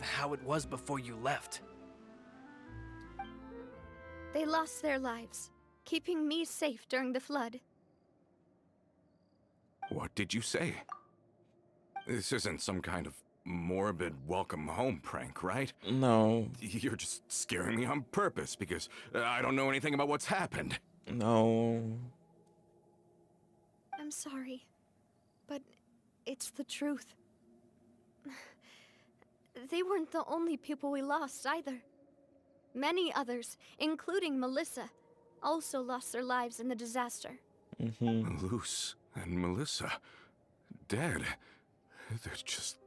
how it was before you left. They lost their lives, keeping me safe during the flood. What did you say? This isn't some kind of morbid welcome home prank, right? No. You're just scaring me on purpose because I don't know anything about what's happened. No. I'm sorry, but it's the truth. They weren't the only people we lost either. Many others, including Melissa, also lost their lives in the disaster. Malus and Melissa, dead. They're just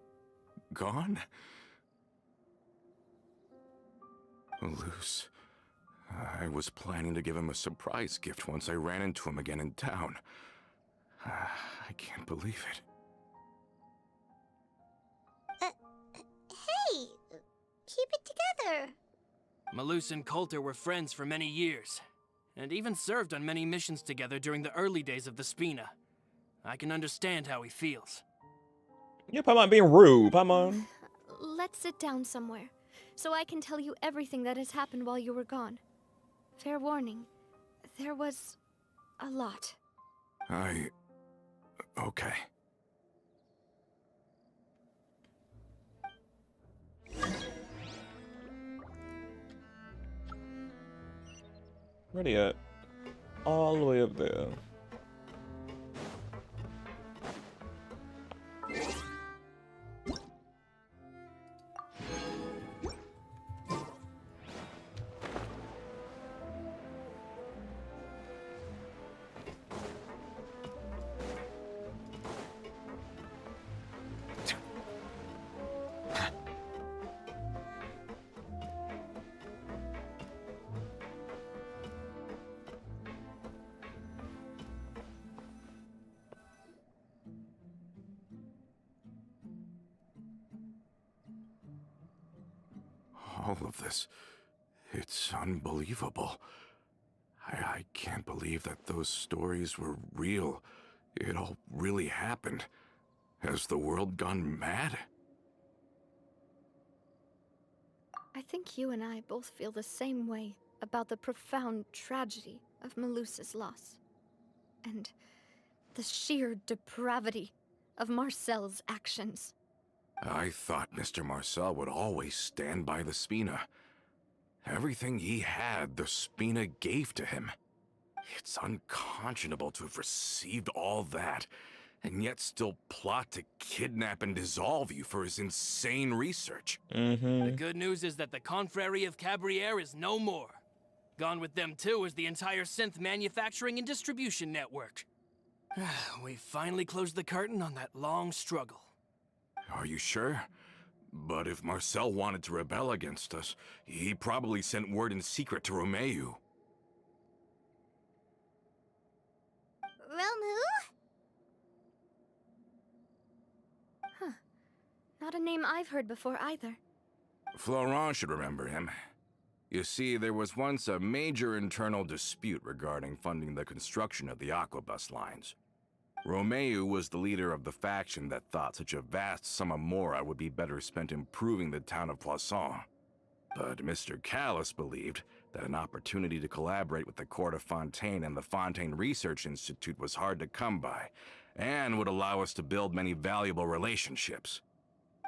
gone? Malus. I was planning to give him a surprise gift once I ran into him again in town. I can't believe it. Hey! Keep it together! Malus and Coulter were friends for many years, and even served on many missions together during the early days of the Spina. I can understand how he feels. Yeah, Paimon being rude, Paimon. Let's sit down somewhere, so I can tell you everything that has happened while you were gone. Fair warning, there was a lot. Okay. Ready at all the way up there. All of this, it's unbelievable. I can't believe that those stories were real. It all really happened. Has the world gone mad? I think you and I both feel the same way about the profound tragedy of Malus's loss. And the sheer depravity of Marcel's actions. I thought Mr. Marcel would always stand by the Spina. Everything he had, the Spina gave to him. It's unconscionable to have received all that, and yet still plot to kidnap and dissolve you for his insane research. The good news is that the Confrérie of Cabriere is no more. Gone with them too is the entire synth manufacturing and distribution network. We finally closed the curtain on that long struggle. Are you sure? But if Marcel wanted to rebel against us, he probably sent word in secret to Romeu. Romeu? Huh. Not a name I've heard before either. Florent should remember him. You see, there was once a major internal dispute regarding funding the construction of the Aquabus lines. Romeu was the leader of the faction that thought such a vast sum of mora would be better spent improving the town of Poisson. But Mr. Callis believed that an opportunity to collaborate with the Court of Fontaine and the Fontaine Research Institute was hard to come by, and would allow us to build many valuable relationships.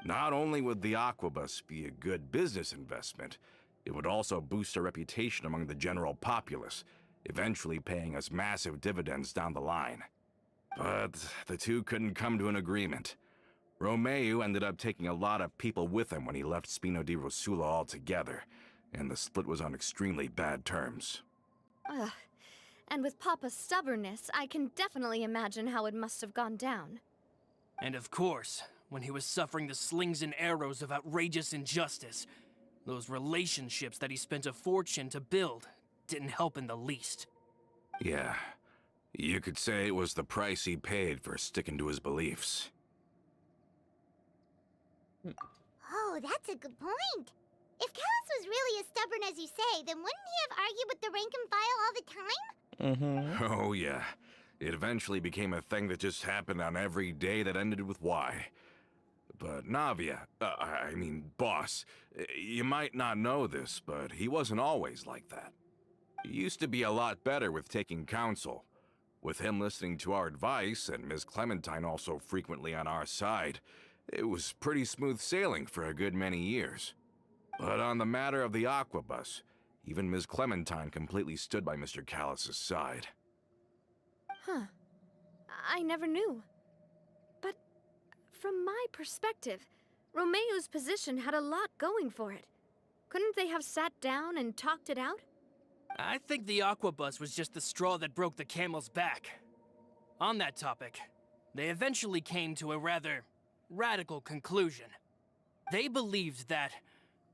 Not only would the Aquabus be a good business investment, it would also boost our reputation among the general populace, eventually paying us massive dividends down the line. But the two couldn't come to an agreement. Romeu ended up taking a lot of people with him when he left Spino di Rosula altogether, and the split was on extremely bad terms. Ugh. And with Papa's stubbornness, I can definitely imagine how it must have gone down. And of course, when he was suffering the slings and arrows of outrageous injustice, those relationships that he spent a fortune to build didn't help in the least. Yeah. You could say it was the price he paid for sticking to his beliefs. Oh, that's a good point. If Callis was really as stubborn as you say, then wouldn't he have argued with the rank and file all the time? Oh yeah. It eventually became a thing that just happened on every day that ended with Y. But Navia, boss, you might not know this, but he wasn't always like that. He used to be a lot better with taking counsel. With him listening to our advice, and Ms. Clementine also frequently on our side, it was pretty smooth sailing for a good many years. But on the matter of the Aquabus, even Ms. Clementine completely stood by Mr. Callis' side. Huh. I never knew. But from my perspective, Romeu's position had a lot going for it. Couldn't they have sat down and talked it out? I think the Aquabus was just the straw that broke the camel's back. On that topic, they eventually came to a rather radical conclusion. They believed that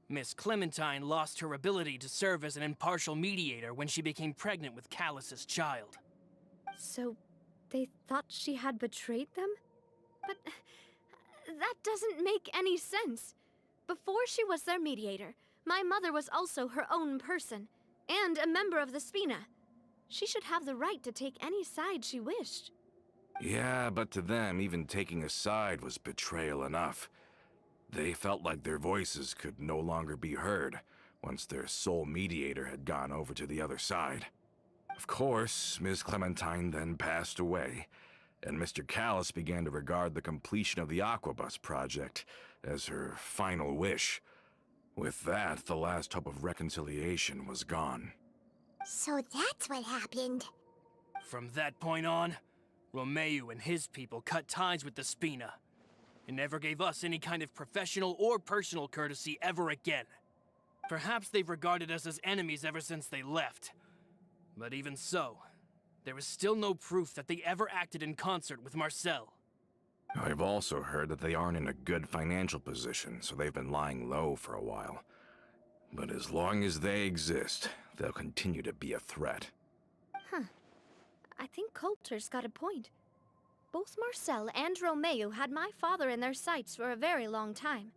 Miss Clementine lost her ability to serve as an impartial mediator when she became pregnant with Callus's child. So, they thought she had betrayed them? But that doesn't make any sense. Before she was their mediator, my mother was also her own person, and a member of the Spina. She should have the right to take any side she wished. Yeah, but to them, even taking a side was betrayal enough. They felt like their voices could no longer be heard once their sole mediator had gone over to the other side. Of course, Ms. Clementine then passed away, and Mr. Callus began to regard the completion of the Aquabus project as her final wish. With that, the last hope of reconciliation was gone. So that's what happened. From that point on, Romeu and his people cut ties with the Spina, and never gave us any kind of professional or personal courtesy ever again. Perhaps they've regarded us as enemies ever since they left. But even so, there is still no proof that they ever acted in concert with Marcel. I've also heard that they aren't in a good financial position, so they've been lying low for a while. But as long as they exist, they'll continue to be a threat. I think Coulter's got a point. Both Marcel and Romeu had my father in their sights for a very long time.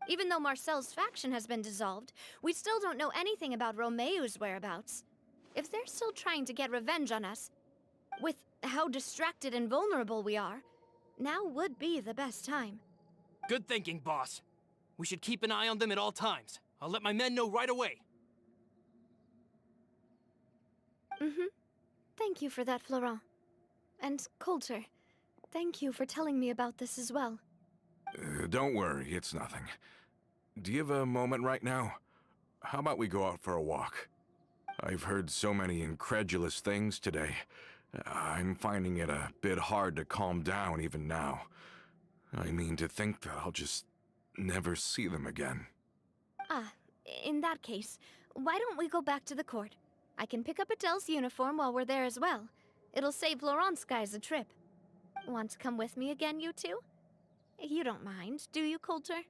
Even though Marcel's faction has been dissolved, we still don't know anything about Romeu's whereabouts. If they're still trying to get revenge on us, with how distracted and vulnerable we are, now would be the best time. Good thinking, boss. We should keep an eye on them at all times. I'll let my men know right away. Thank you for that, Florent. And Coulter, thank you for telling me about this as well. Don't worry, it's nothing. Do you have a moment right now? How about we go out for a walk? I've heard so many incredulous things today. I'm finding it a bit hard to calm down even now. I mean, to think that I'll just never see them again. In that case, why don't we go back to the court? I can pick up Adele's uniform while we're there as well. It'll save Laurent's guys a trip. Want to come with me again, you two? You don't mind, do you, Coulter?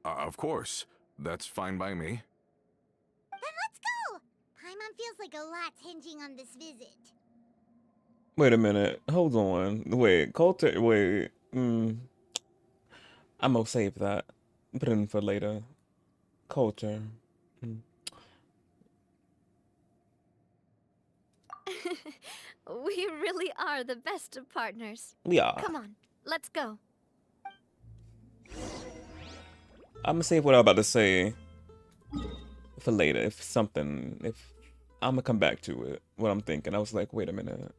Of course. That's fine by me. Then let's go! Paimon feels like a lot's hinging on this visit. Wait a minute. Hold on. Wait, Coulter. Wait. I'm gonna save that. Put it in for later. Coulter. We really are the best of partners. Yeah. Come on, let's go. I'm gonna save what I'm about to say for later. If I'm gonna come back to it. What I'm thinking. I was like, wait a minute.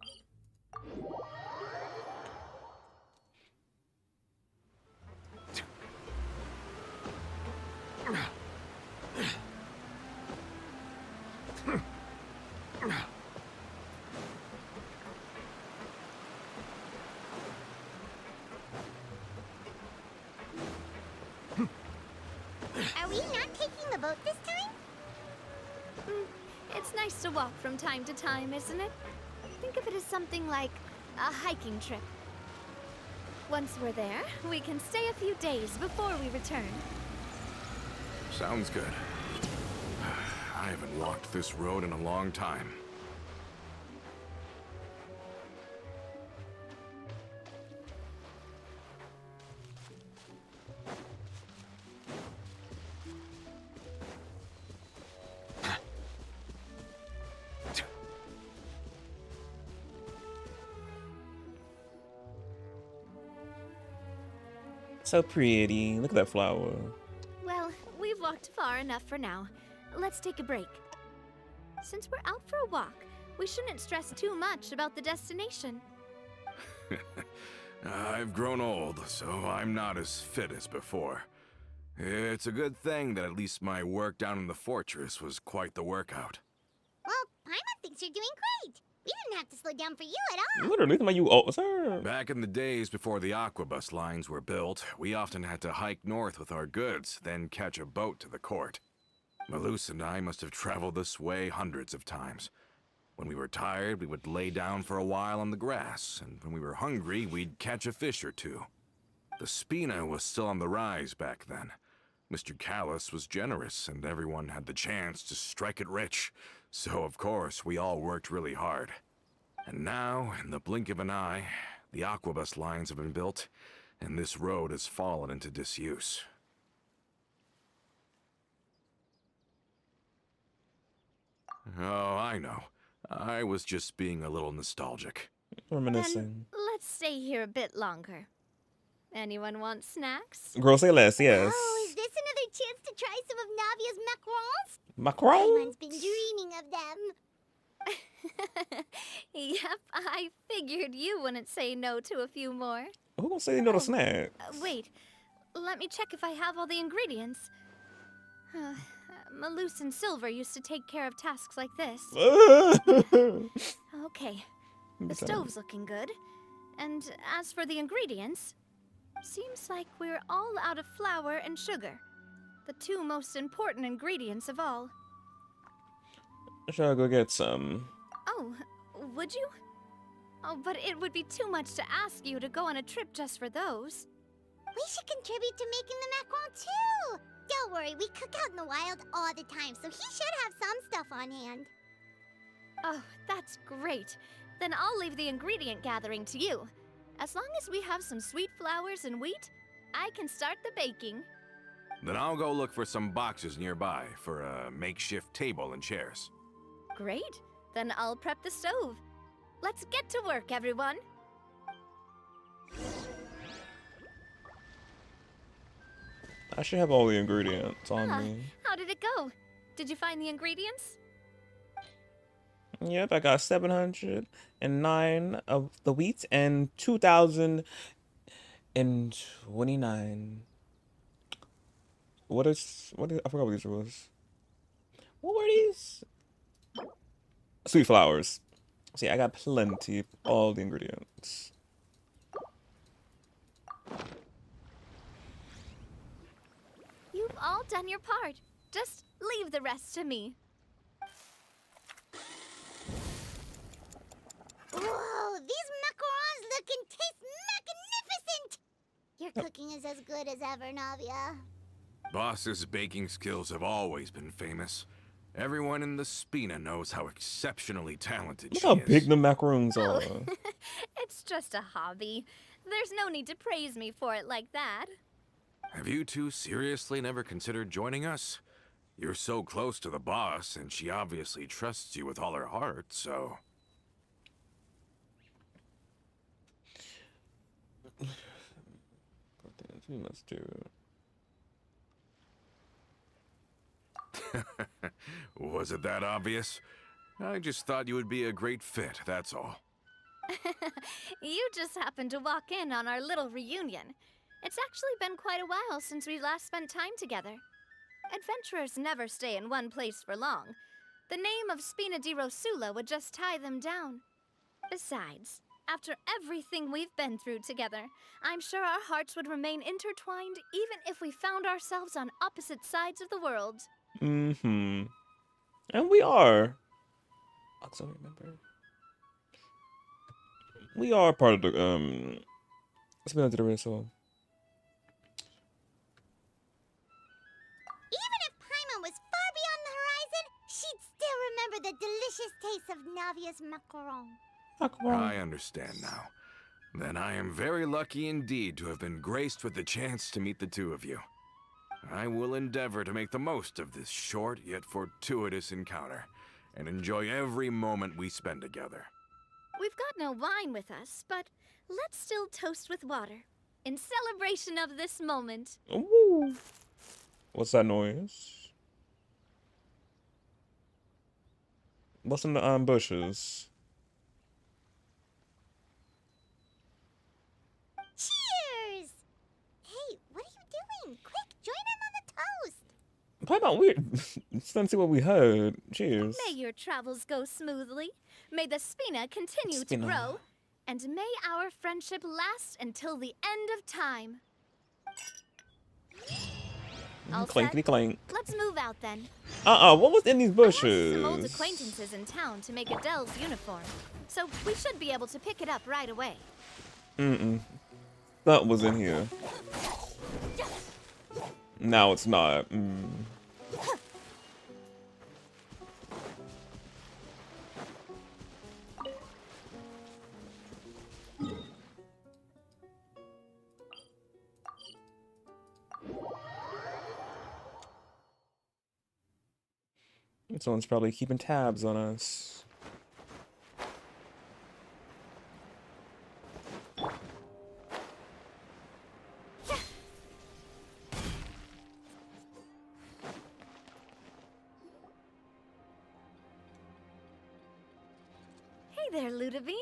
Are we not taking the boat this time? It's nice to walk from time to time, isn't it? Think of it as something like a hiking trip. Once we're there, we can stay a few days before we return. Sounds good. I haven't walked this road in a long time. So pretty. Look at that flower. Well, we've walked far enough for now. Let's take a break. Since we're out for a walk, we shouldn't stress too much about the destination. I've grown old, so I'm not as fit as before. It's a good thing that at least my work down in the fortress was quite the workout. Well, Paimon thinks you're doing great. We didn't have to slow down for you at all. Literally, look at you, oh, sir. Back in the days before the Aquabus lines were built, we often had to hike north with our goods, then catch a boat to the court. Malus and I must have traveled this way hundreds of times. When we were tired, we would lay down for a while on the grass, and when we were hungry, we'd catch a fish or two. The Spina was still on the rise back then. Mr. Callus was generous, and everyone had the chance to strike it rich. So, of course, we all worked really hard. And now, in the blink of an eye, the Aquabus lines have been built, and this road has fallen into disuse. Oh, I know. I was just being a little nostalgic. Reminiscing. Then let's stay here a bit longer. Anyone want snacks? Girl, say less, yes. Oh, is this another chance to try some of Navia's macarons? Macron? Paimon's been dreaming of them. Yep, I figured you wouldn't say no to a few more. Who gonna say no to snack? Wait, let me check if I have all the ingredients. Malus and Silver used to take care of tasks like this. Okay, the stove's looking good. And as for the ingredients, seems like we're all out of flour and sugar. The two most important ingredients of all. Should I go get some? Oh, would you? Oh, but it would be too much to ask you to go on a trip just for those. We should contribute to making the macaron too. Don't worry, we cook out in the wild all the time, so he should have some stuff on hand. Oh, that's great. Then I'll leave the ingredient gathering to you. As long as we have some sweet flours and wheat, I can start the baking. Then I'll go look for some boxes nearby for a makeshift table and chairs. Great. Then I'll prep the stove. Let's get to work, everyone. I should have all the ingredients on me. How did it go? Did you find the ingredients? Yep, I got 709 of the wheat and 2,029. What is I forgot what these was. What were these? Sweet flowers. See, I got plenty, all the ingredients. You've all done your part. Just leave the rest to me. Whoa, these macarons look and taste magnificent! Your cooking is as good as ever, Navia. Boss's baking skills have always been famous. Everyone in the Spina knows how exceptionally talented Look she how is. big the macaroons are. It's just a hobby. There's no need to praise me for it like that. Have you two seriously never considered joining us? You're so close to the boss, and she obviously trusts you with all her heart, so... We must do. Was it that obvious? I just thought you would be a great fit, that's all. You just happened to walk in on our little reunion. It's actually been quite a while since we last spent time together. Adventurers never stay in one place for long. The name of Spina di Rosula would just tie them down. Besides, after everything we've been through together, I'm sure our hearts would remain intertwined even if we found ourselves on opposite sides of the world. Mm-hmm. And we are. Also remember. We are part of the Spina di Rosula. Even if Paimon was far beyond the horizon, she'd still remember the delicious taste of Navia's macaron. I understand now. Then I am very lucky indeed to have been graced with the chance to meet the two of you. I will endeavor to make the most of this short yet fortuitous encounter, and enjoy every moment we spend together. We've got no wine with us, but let's still toast with water, in celebration of this moment. Ooh. What's that noise? What's in the bushes? Cheers! Hey, what are you doing? Quick, join in on the toast! Probably not weird. Let's see what we heard. Cheers. May your travels go smoothly. May the Spina continue to grow. And may our friendship last until the end of time. All Clankety set? clank. Let's move out then. What was in these I have bushes? some old acquaintances in town to make Adele's uniform. So we should be able to pick it up right away. That was in here. Now it's not. Someone's probably keeping tabs on us. Hey there, Ludovine.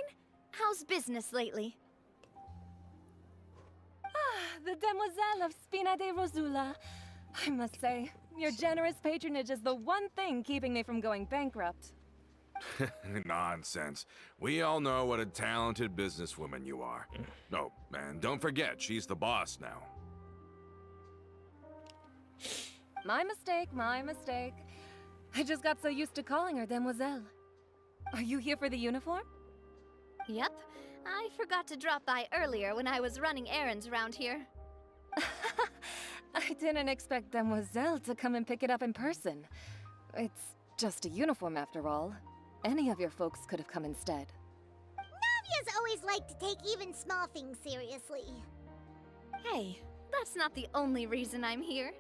How's business lately? The demoiselle of Spina de Rosula. I must say, your generous patronage is the one thing keeping me from going bankrupt. Nonsense. We all know what a talented businesswoman you are. No, and don't forget, she's the boss now. My mistake, my mistake. I just got so used to calling her demoiselle. Are you here for the uniform? Yep. I forgot to drop by earlier when I was running errands around here. I didn't expect demoiselle to come and pick it up in person. It's just a uniform after all. Any of your folks could have come instead. Navia's always liked to take even small things seriously. Hey, that's not the only reason I'm here.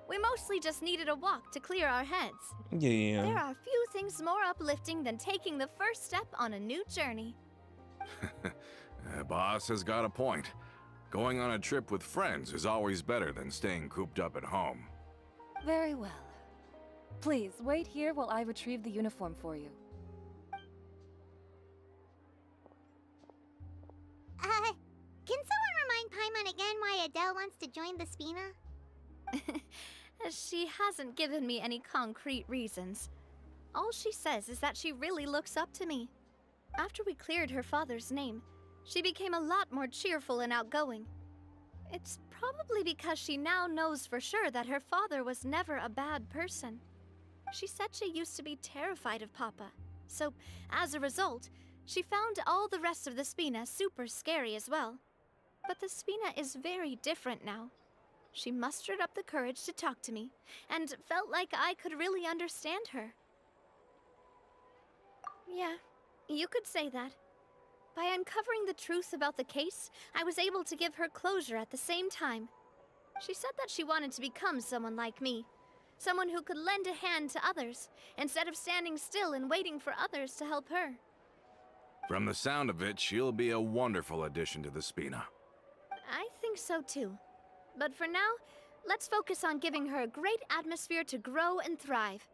We mostly just needed a walk to clear our heads. Yeah. There are few things more uplifting than taking the first step on a new journey. Boss has got a point. Going on a trip with friends is always better than staying cooped up at home. Very well. Please, wait here while I retrieve the uniform for you. Can someone remind Paimon again why Adele wants to join the Spina? She hasn't given me any concrete reasons. All she says is that she really looks up to me. After we cleared her father's name, she became a lot more cheerful and outgoing. It's probably because she now knows for sure that her father was never a bad person. She said she used to be terrified of Papa, so as a result, she found all the rest of the Spina super scary as well. But the Spina is very different now. She mustered up the courage to talk to me, and felt like I could really understand her. Yeah, you could say that. By uncovering the truth about the case, I was able to give her closure at the same time. She said that she wanted to become someone like me. Someone who could lend a hand to others, instead of standing still and waiting for others to help her. From the sound of it, she'll be a wonderful addition to the Spina. I think so too. But for now, let's focus on giving her a great atmosphere to grow and thrive.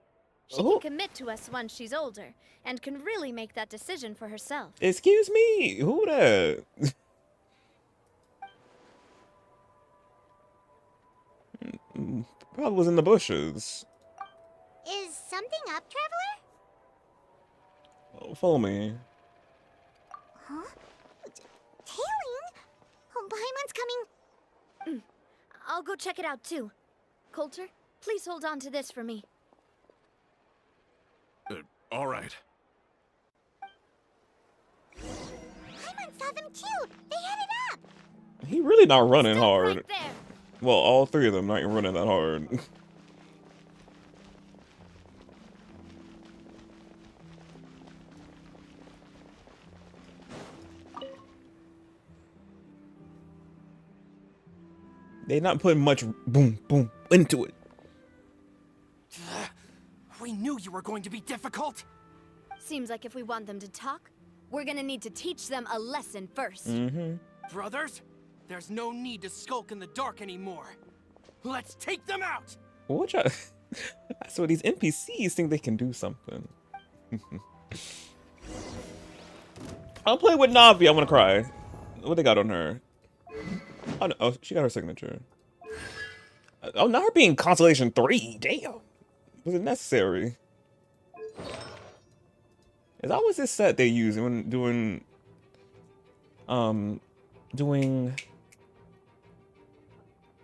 She can commit to us once she's older, and can really make that decision for herself. Excuse me, who that? Probably was in the bushes. Is something up, Traveler? Oh, follow me. Huh? Tailing? Oh, Paimon's coming. I'll go check it out too. Coulter, please hold on to this for me. All right. Paimon saw them too. They headed up. He really not running Stop hard. right there. Well, all three of them not running that hard. They not putting much boom boom into it. We knew you were going to be difficult. Seems like if we want them to talk, we're gonna need to teach them a lesson first. Brothers, there's no need to skulk in the dark anymore. Let's take them out! What y'all? So these NPCs think they can do something. I'll play with Navia. I want to cry. What they got on her? Oh, no. Oh, she got her signature. Oh, not her being Constellation 3. Damn. Was it necessary? It's always this set they use when doing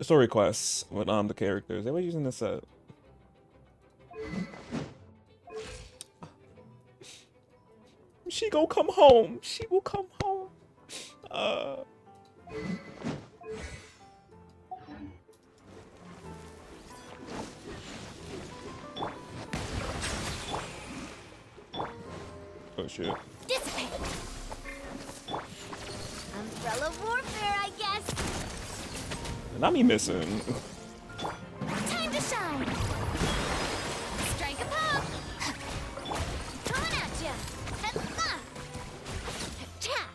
story quests with the characters. They were using this set. She gonna come home. She will come home. shit. Dissipate. Umbrella warfare, I guess. Not me missing. Time to shine. Strike a pop. Coming at ya. Cha.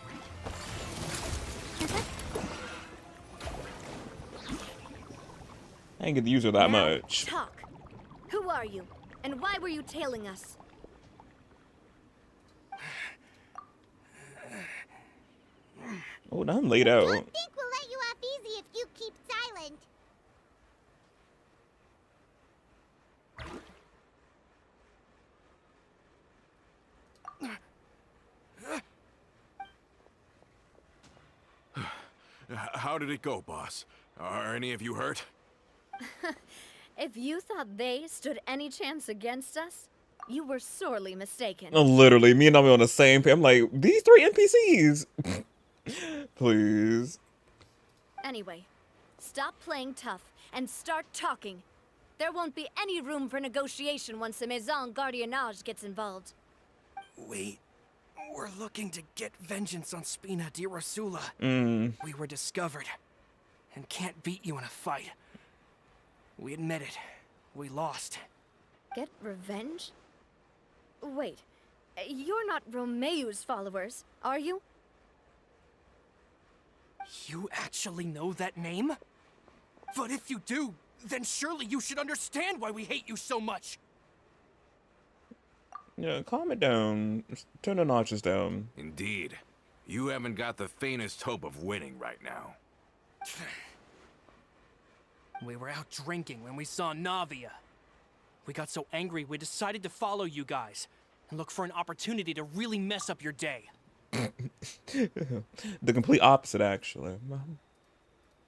I ain't get to use her that Now, much. Talk. Who are you? And why were you tailing us? Oh, now I'm laid out. Don't think we'll let you off easy if you keep silent. How did it go, boss? Are any of you hurt? If you thought they stood any chance against us, you were sorely mistaken. Oh, literally, me and Navia on the same page. I'm like, these 3 NPCs. Please. Anyway, stop playing tough and start talking. There won't be any room for negotiation once the Maison Gardiennage gets involved. We're looking to get vengeance on Spina di Rosula. We were discovered and can't beat you in a fight. We admit it. We lost. Get revenge? Wait, you're not Romeu's followers, are you? You actually know that name? But if you do, then surely you should understand why we hate you so much. Yeah, calm it down. Turn the notches down. Indeed. You haven't got the faintest hope of winning right now. We were out drinking when we saw Navia. We got so angry we decided to follow you guys and look for an opportunity to really mess up your day. The complete opposite, actually.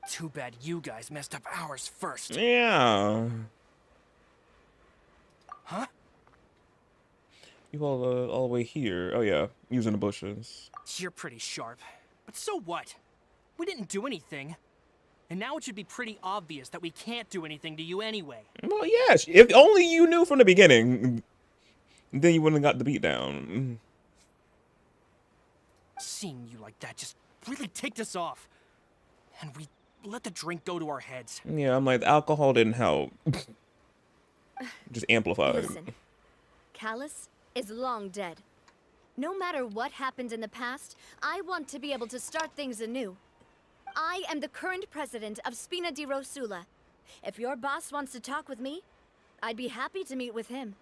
Too bad you guys messed up ours first. Yeah. Huh? You all the way here. Oh yeah, using the bushes. You're pretty sharp. But so what? We didn't do anything. And now it should be pretty obvious that we can't do anything to you anyway. Well, yes. If only you knew from the beginning, then you wouldn't have got the beat down. Seeing you like that just really ticked us off. And we let the drink go to our heads. Yeah, I'm like, the alcohol didn't help. Just amplified. Listen, Callus is long dead. No matter what happened in the past, I want to be able to start things anew. I am the current president of Spina di Rosula. If your boss wants to talk with me, I'd be happy to meet with him.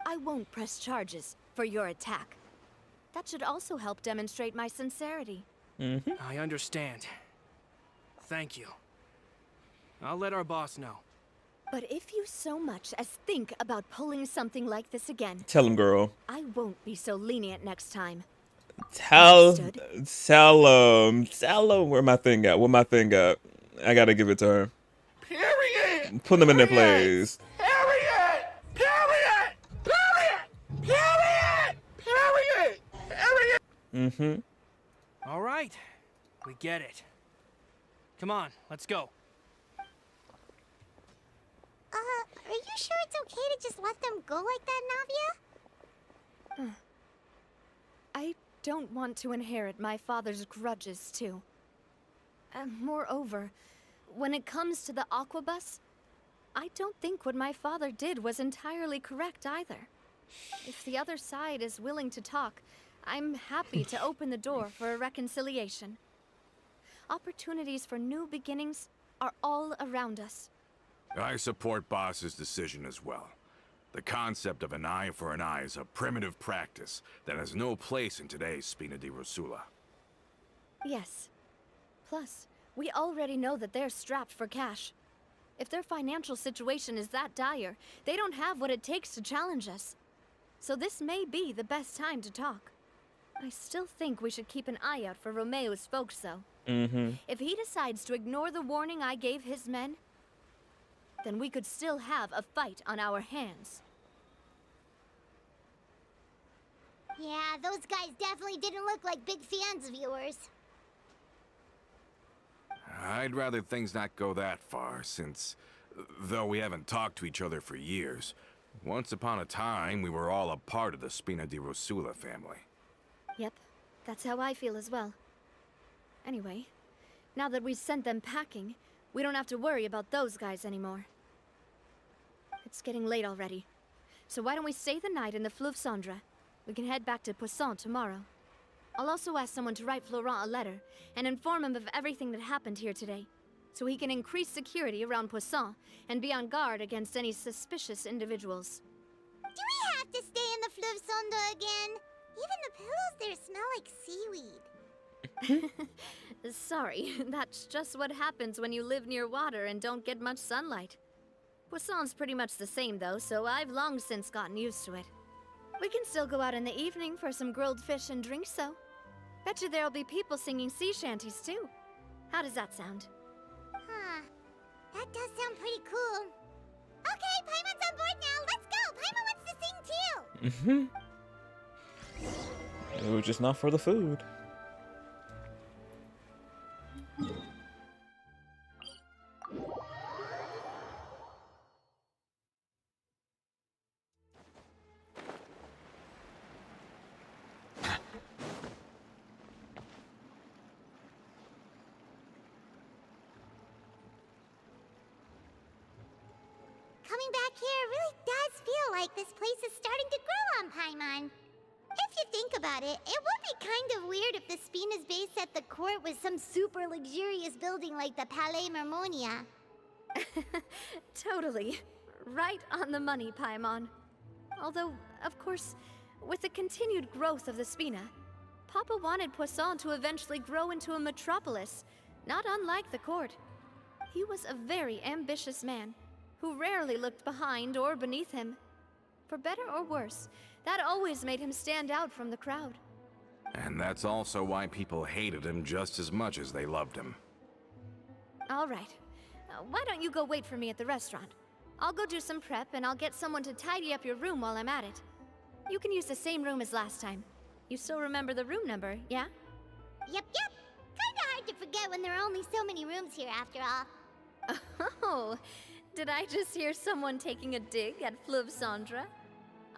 I won't press charges for your attack. That should also help demonstrate my sincerity. I understand. Thank you. I'll let our boss know. But if you so much as think about pulling something like this again, Tell him, girl. I won't be so lenient next time. Tell Understood. him where my thing at. Where my thing at. I gotta give it to her. Period. Put them in their place. Period. Period. Period. Period. Period. Period. All right. We get it. Come on, let's go. Are you sure it's okay to just let them go like that, Navia? I don't want to inherit my father's grudges, too. Moreover, when it comes to the Aquabus, I don't think what my father did was entirely correct either. If the other side is willing to talk, I'm happy to open the door for a reconciliation. Opportunities for new beginnings are all around us. I support Boss's decision as well. The concept of an eye for an eye is a primitive practice that has no place in today's Spina di Rosula. Yes. Plus, we already know that they're strapped for cash. If their financial situation is that dire, they don't have what it takes to challenge us. So this may be the best time to talk. I still think we should keep an eye out for Romeu's folks, though. If he decides to ignore the warning I gave his men, then we could still have a fight on our hands. Yeah, those guys definitely didn't look like big fans of yours. I'd rather things not go that far, since, though we haven't talked to each other for years, once upon a time we were all a part of the Spina di Rosula family. Yep, that's how I feel as well. Anyway, now that we've sent them packing, we don't have to worry about those guys anymore. It's getting late already, so why don't we stay the night in the Fleuve Cendre? We can head back to Poisson tomorrow. I'll also ask someone to write Florent a letter and inform him of everything that happened here today, so he can increase security around Poisson and be on guard against any suspicious individuals. Do we have to stay in the Fleuve Cendre again? Even the pillows there smell like seaweed. Sorry, that's just what happens when you live near water and don't get much sunlight. Poisson's pretty much the same though, so I've long since gotten used to it. We can still go out in the evening for some grilled fish and drinks though. Betcha there'll be people singing sea shanties too. How does that sound? Huh. That does sound pretty cool. Okay, Paimon's on board now. Let's go. Paimon wants to sing too. It was just not for the food. Coming back here really does feel like this place is starting to grow on Paimon. If you think about it, it would be kind of weird if the Spina's base at the court was some super luxurious building like the Palais Mermonia. Totally. Right on the money, Paimon. Although, of course, with the continued growth of the Spina, Papa wanted Poisson to eventually grow into a metropolis, not unlike the court. He was a very ambitious man, who rarely looked behind or beneath him. For better or worse, that always made him stand out from the crowd. And that's also why people hated him just as much as they loved him. All right. Why don't you go wait for me at the restaurant? I'll go do some prep and I'll get someone to tidy up your room while I'm at it. You can use the same room as last time. You still remember the room number, yeah? Yep. Kinda hard to forget when there are only so many rooms here after all. Oh, did I just hear someone taking a dig at Fleuve Cendre?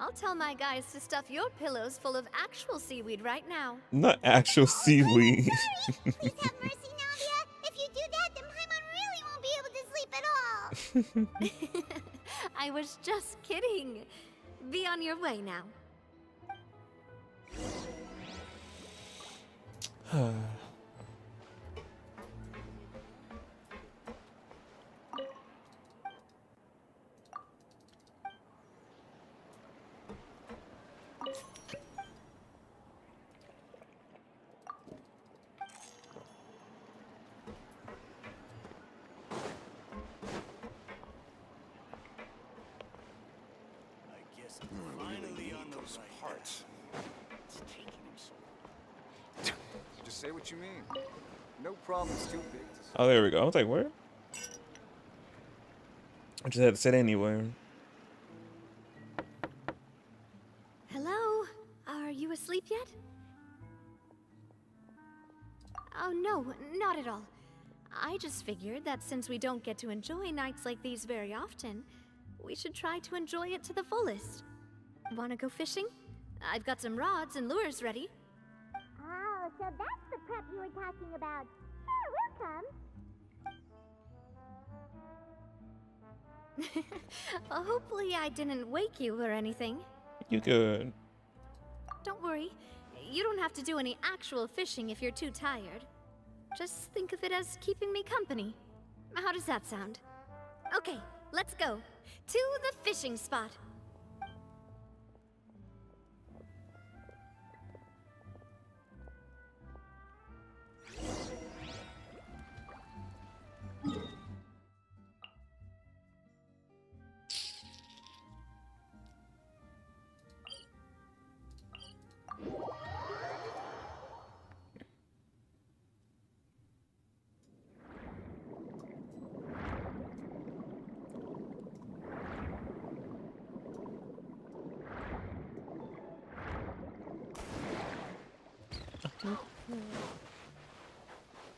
I'll tell my guys to stuff your pillows full of actual seaweed right now. Not actual seaweed. Sorry. Please have mercy, Navia. If you do that, then Paimon really won't be able to sleep at all. I was just kidding. Be on your way now. Finally on those parts. It's taking him so. Just say what you mean. No problem's too big to solve. Oh, there we go. I was like, where? I just had to sit anywhere. Hello? Are you asleep yet? Oh, no, not at all. I just figured that since we don't get to enjoy nights like these very often, we should try to enjoy it to the fullest. Wanna go fishing? I've got some rods and lures ready. Oh, so that's the prep you were talking about. Sure, we'll come. Well, hopefully I didn't wake you or anything. You good? Don't worry. You don't have to do any actual fishing if you're too tired. Just think of it as keeping me company. How does that sound? Okay, let's go. To the fishing spot.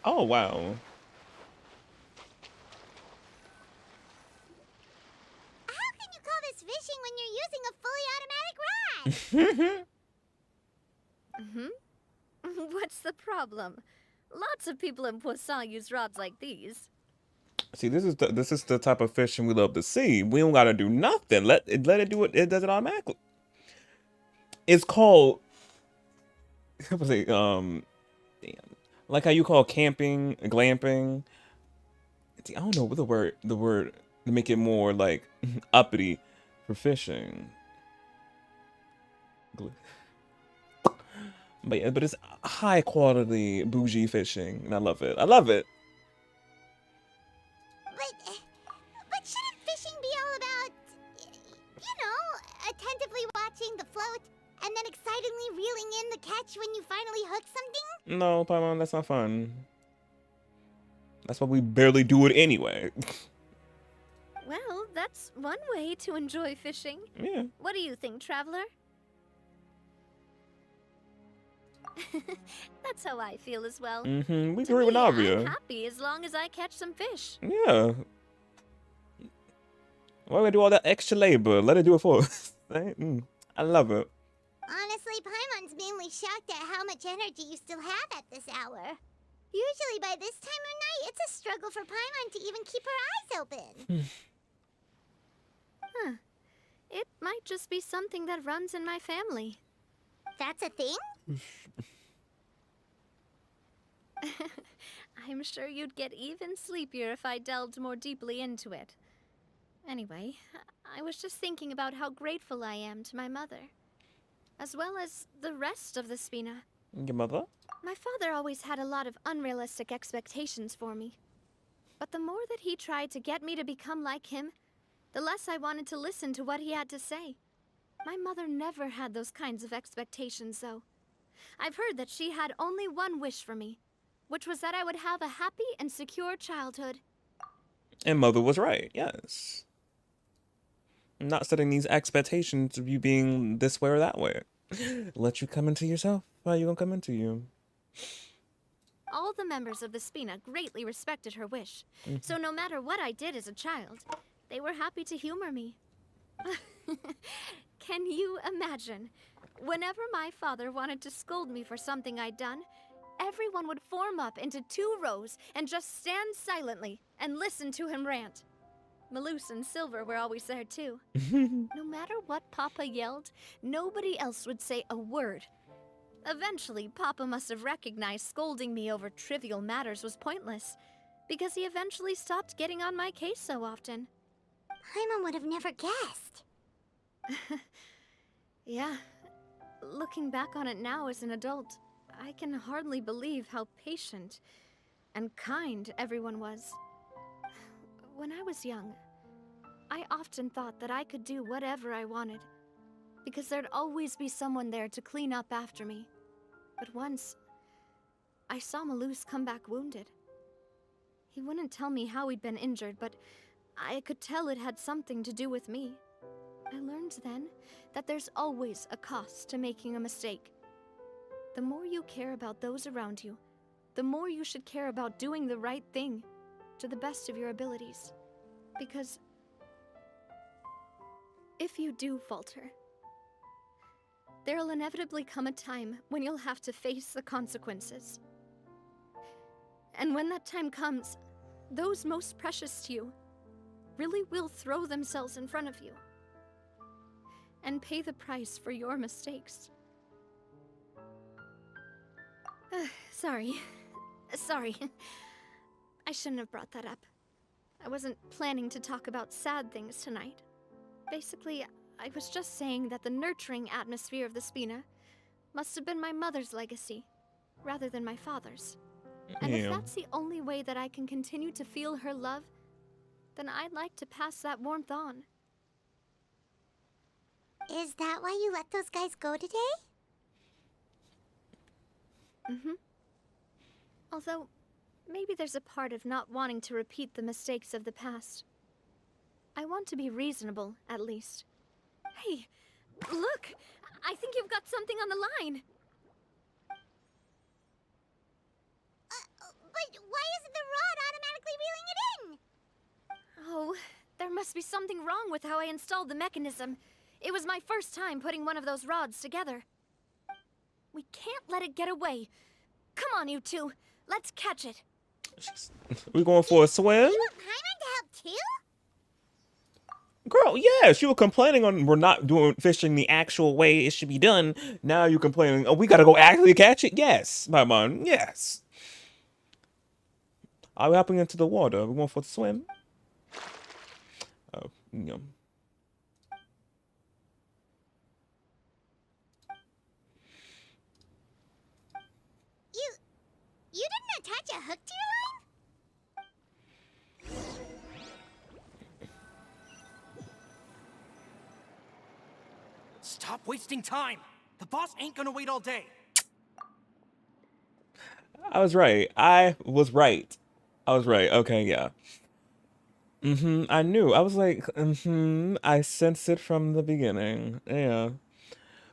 Oh, wow. How can you call this fishing when you're using a fully automatic rod? problem. Lots of people in Poisson use rods like these. See, this is the type of fishing we love to see. We don't gotta do nothing. Let it do it. It does it automatically. It's called. I would say, damn, like how you call camping, glamping. See, I don't know what the word to make it more like uppity for fishing. But yeah, but it's high quality bougie fishing, and I love it. I love it. But shouldn't fishing be all about, you know, attentively watching the float and then excitedly reeling in the catch when you finally hook something? No, Paimon, that's not fun. That's why we barely do it anyway. Well, that's one way to enjoy fishing. Yeah. What do you think, Traveler? That's how I feel as well. We To agree with me, Navia. I'm happy as long as I catch some fish. Yeah. Why would I do all that extra labor? Let it do it for us. Right? I love it. Honestly, Paimon's mainly shocked at how much energy you still have at this hour. Usually by this time of night, it's a struggle for Paimon to even keep her eyes open. Huh. It might just be something that runs in my family. That's a thing? I'm sure you'd get even sleepier if I delved more deeply into it. Anyway, I was just thinking about how grateful I am to my mother, as well as the rest of the Spina. Your mother? My father always had a lot of unrealistic expectations for me. But the more that he tried to get me to become like him, the less I wanted to listen to what he had to say. My mother never had those kinds of expectations, though. I've heard that she had only one wish for me, which was that I would have a happy and secure childhood. And mother was right, yes. Not setting these expectations of you being this way or that way. Let you come into yourself. How you gonna come into you? All the members of the Spina greatly respected her wish, so no matter what I did as a child, they were happy to humor me. Can you imagine? Whenever my father wanted to scold me for something I'd done, everyone would form up into 2 rows and just stand silently and listen to him rant. Malus and Silver were always there too. No matter what Papa yelled, nobody else would say a word. Eventually, Papa must have recognized scolding me over trivial matters was pointless, because he eventually stopped getting on my case so often. Paimon would have never guessed. Yeah. Looking back on it now as an adult, I can hardly believe how patient and kind everyone was. When I was young, I often thought that I could do whatever I wanted, because there'd always be someone there to clean up after me. But once, I saw Malus come back wounded. He wouldn't tell me how he'd been injured, but I could tell it had something to do with me. I learned then that there's always a cost to making a mistake. The more you care about those around you, the more you should care about doing the right thing to the best of your abilities. Because if you do falter, there'll inevitably come a time when you'll have to face the consequences. And when that time comes, those most precious to you really will throw themselves in front of you and pay the price for your mistakes. Sorry. I shouldn't have brought that up. I wasn't planning to talk about sad things tonight. Basically, I was just saying that the nurturing atmosphere of the Spina must have been my mother's legacy, rather than my father's. And if that's the only way that I can continue to feel her love, then I'd like to pass that warmth on. Is that why you let those guys go today? Although, maybe there's a part of not wanting to repeat the mistakes of the past. I want to be reasonable, at least. Hey, look! I think you've got something on the line! But why isn't the rod automatically reeling it in? Oh, there must be something wrong with how I installed the mechanism. It was my first time putting one of those rods together. We can't let it get away. Come on, you two. Let's catch it. We going for a swim? You want Paimon to help too? Girl, yes, you were complaining on we're not doing fishing the actual way it should be done. Now you're complaining, oh, we gotta go actually catch it? Yes, my man, yes. Are we hopping into the water? We're going for the swim? Oh, yeah. You didn't attach a hook to your line? Stop wasting time. The boss ain't gonna wait all day. I was right. I was right. Okay, yeah. I knew. I was like, I sensed it from the beginning. Yeah.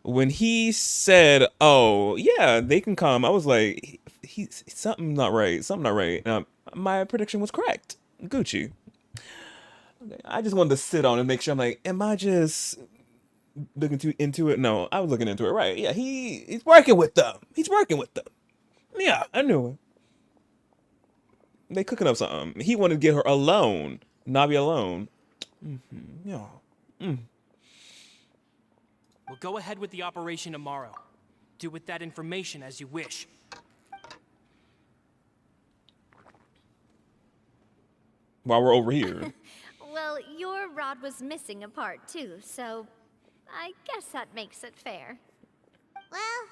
When he said, "Oh, yeah, they can come," I was like, "He's something not right. Something not right." My prediction was correct. Gucci. Okay, I just wanted to sit on and make sure. I'm like, am I just looking into it? No, I was looking into it. Right? Yeah, he's working with them. He's working with them. Yeah, I knew it. They cooking up something. He wanted to get her alone, Navia alone. Yeah. We'll go ahead with the operation tomorrow. Do with that information as you wish. While we're over here. Well, your rod was missing a part too, so I guess that makes it fair. Well,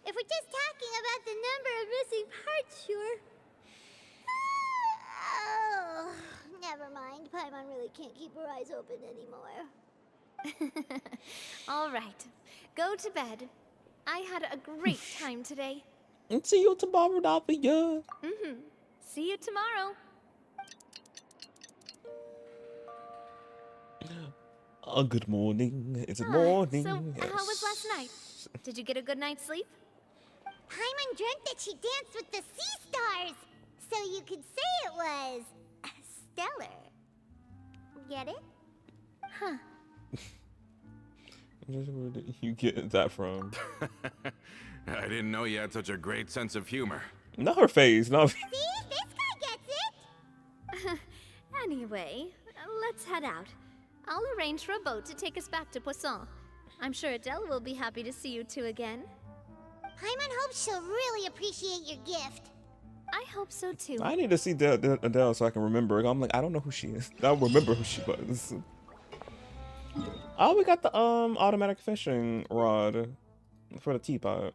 if we're just talking about the number of missing parts, sure. Oh, never mind. Paimon really can't keep her eyes open anymore. All right, go to bed. I had a great time today. And see you tomorrow, Navia. See you tomorrow. Good morning. It's morning. So, Yes. how was last night? Did you get a good night's sleep? Paimon dreamt that she danced with the sea stars, so you could say it was stellar. Get it? Huh. Where did you get that from? I didn't know you had such a great sense of humor. Not her face. No. See? This guy gets it! Anyway, let's head out. I'll arrange for a boat to take us back to Poisson. I'm sure Adele will be happy to see you two again. Paimon hopes she'll really appreciate your gift. I hope so too. I need to see Adele so I can remember. I'm like, I don't know who she is. I remember who she was. Oh, we got the automatic fishing rod for the teapot.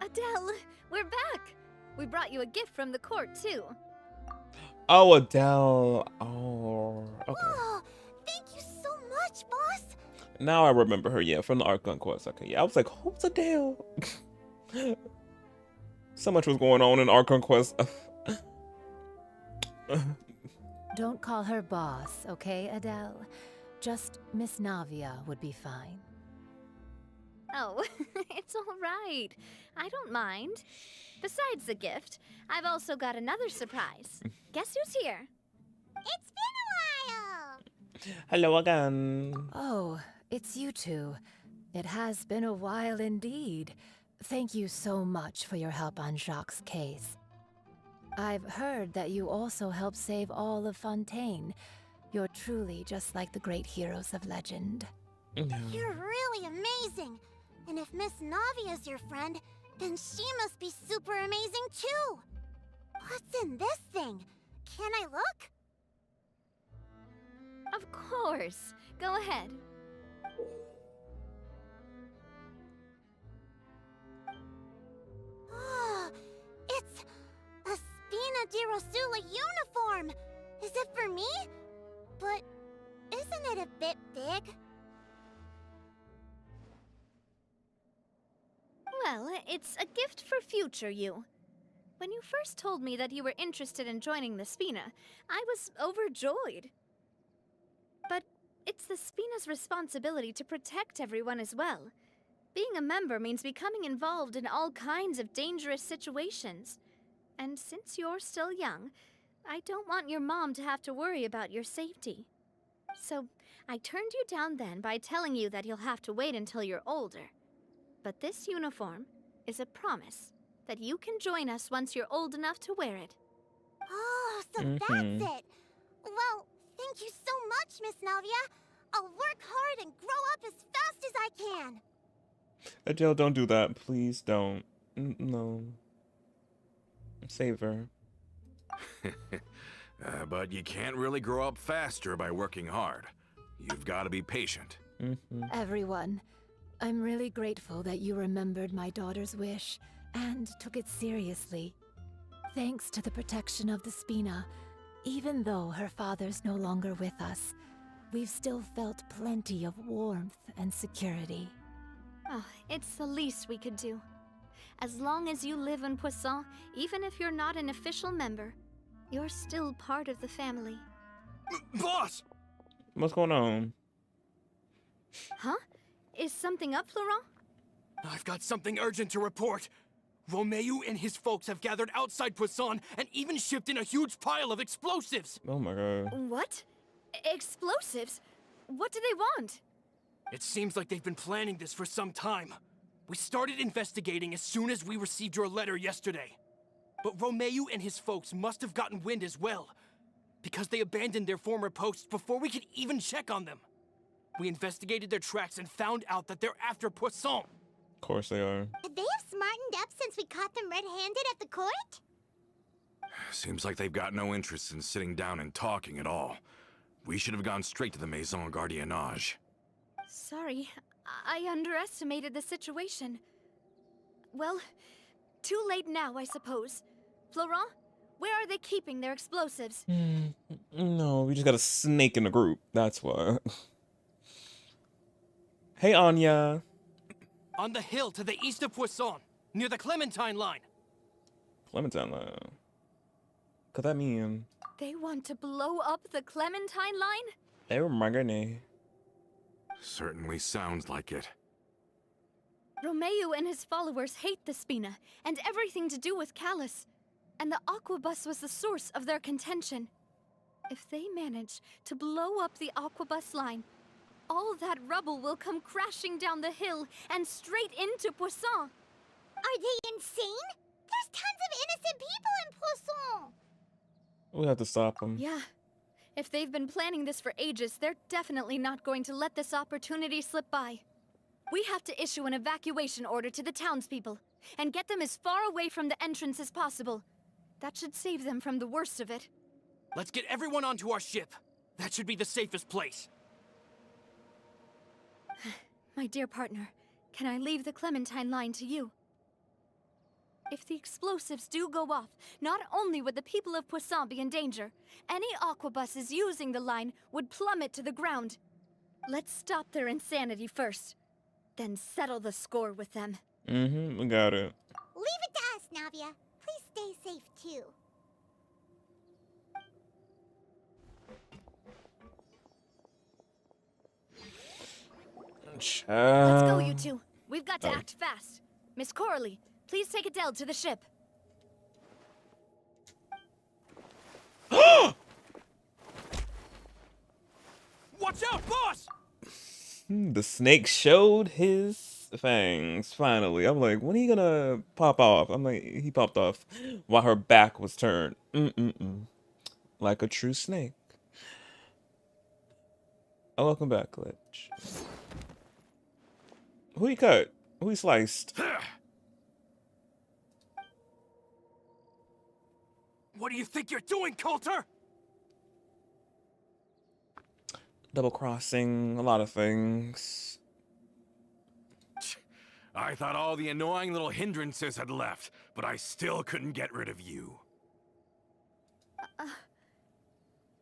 Adele, we're back. We brought you a gift from the court too. Oh, Adele. Oh, okay. Oh, thank you so much, boss. Now I remember her, yeah, from the Art Conquest. Okay, yeah, I was like, who's Adele? So much was going on in Art Conquest. Don't call her boss, okay, Adele? Just Miss Navia would be fine. Oh, it's all right. I don't mind. Besides the gift, I've also got another surprise. Guess who's here? It's been a while. Hello again. Oh, it's you two. It has been a while indeed. Thank you so much for your help on Jacques' case. I've heard that you also helped save all of Fontaine. You're truly just like the great heroes of legend. You're really amazing. And if Miss Navia's your friend, then she must be super amazing too. What's in this thing? Can I look? Of course. Go ahead. Oh, it's a Spina di Rosula uniform. Is it for me? But isn't it a bit big? Well, it's a gift for future you. When you first told me that you were interested in joining the Spina, I was overjoyed. But It's the Spina's responsibility to protect everyone as well. Being a member means becoming involved in all kinds of dangerous situations. And since you're still young, I don't want your mom to have to worry about your safety. So, I turned you down then by telling you that you'll have to wait until you're older. But this uniform is a promise that you can join us once you're old enough to wear it. Oh, so that's it. Well, thank you so much, Miss Navia. I'll work hard and grow up as fast as I can. Adele, don't do that. Please don't. No. Save her. But you can't really grow up faster by working hard. You've got to be patient. Everyone, I'm really grateful that you remembered my daughter's wish and took it seriously. Thanks to the protection of the Spina, even though her father's no longer with us, we've still felt plenty of warmth and security. Oh, it's the least we could do. As long as you live in Poisson, even if you're not an official member, you're still part of the family. Boss! What's going on? Huh? Is something up, Florent? I've got something urgent to report. Romeo and his folks have gathered outside Poisson and even shipped in a huge pile of explosives. Oh my god. What? Explosives? What do they want? It seems like they've been planning this for some time. We started investigating as soon as we received your letter yesterday. But Romeo and his folks must have gotten wind as well, because they abandoned their former posts before we could even check on them. We investigated their tracks and found out that they're after Poisson. Of course they are. Could they have smartened up since we caught them red-handed at the court? Seems like they've got no interest in sitting down and talking at all. We should have gone straight to the Maison Gardiennage. Sorry, I underestimated the situation. Well, too late now, I suppose. Florent, where are they keeping their explosives? No, we just got a snake in the group. That's what. Hey, Anya. On the hill to the east of Poisson, near the Clementine line. Clementine line. Could that mean? They want to blow up the Clementine line? Oh my goodness. Certainly sounds like it. Romeo and his followers hate the Spina and everything to do with Callus. And the Aquabus was the source of their contention. If they manage to blow up the Aquabus line, all that rubble will come crashing down the hill and straight into Poisson. Are they insane? There's tons of innocent people in Poisson. We have to stop them. Yeah. If they've been planning this for ages, they're definitely not going to let this opportunity slip by. We have to issue an evacuation order to the townspeople and get them as far away from the entrance as possible. That should save them from the worst of it. Let's get everyone onto our ship. That should be the safest place. My dear partner, can I leave the Clementine line to you? If the explosives do go off, not only would the people of Poisson be in danger, any aquabuses using the line would plummet to the ground. Let's stop their insanity first, then settle the score with them. We got it. Leave it to us, Navia. Please stay safe, too. Let's go, you two. We've got to Oh. act fast. Miss Coralie, please take Adele to the ship. Watch out, boss! The snake showed his fangs, finally. I'm like, when are you gonna pop off? I'm like, he popped off while her back was turned. Like a true snake. Oh, welcome back, Glitch. Who you cut? Who you sliced? What do you think you're doing, Coulter? Double crossing, a lot of things. I thought all the annoying little hindrances had left, but I still couldn't get rid of you.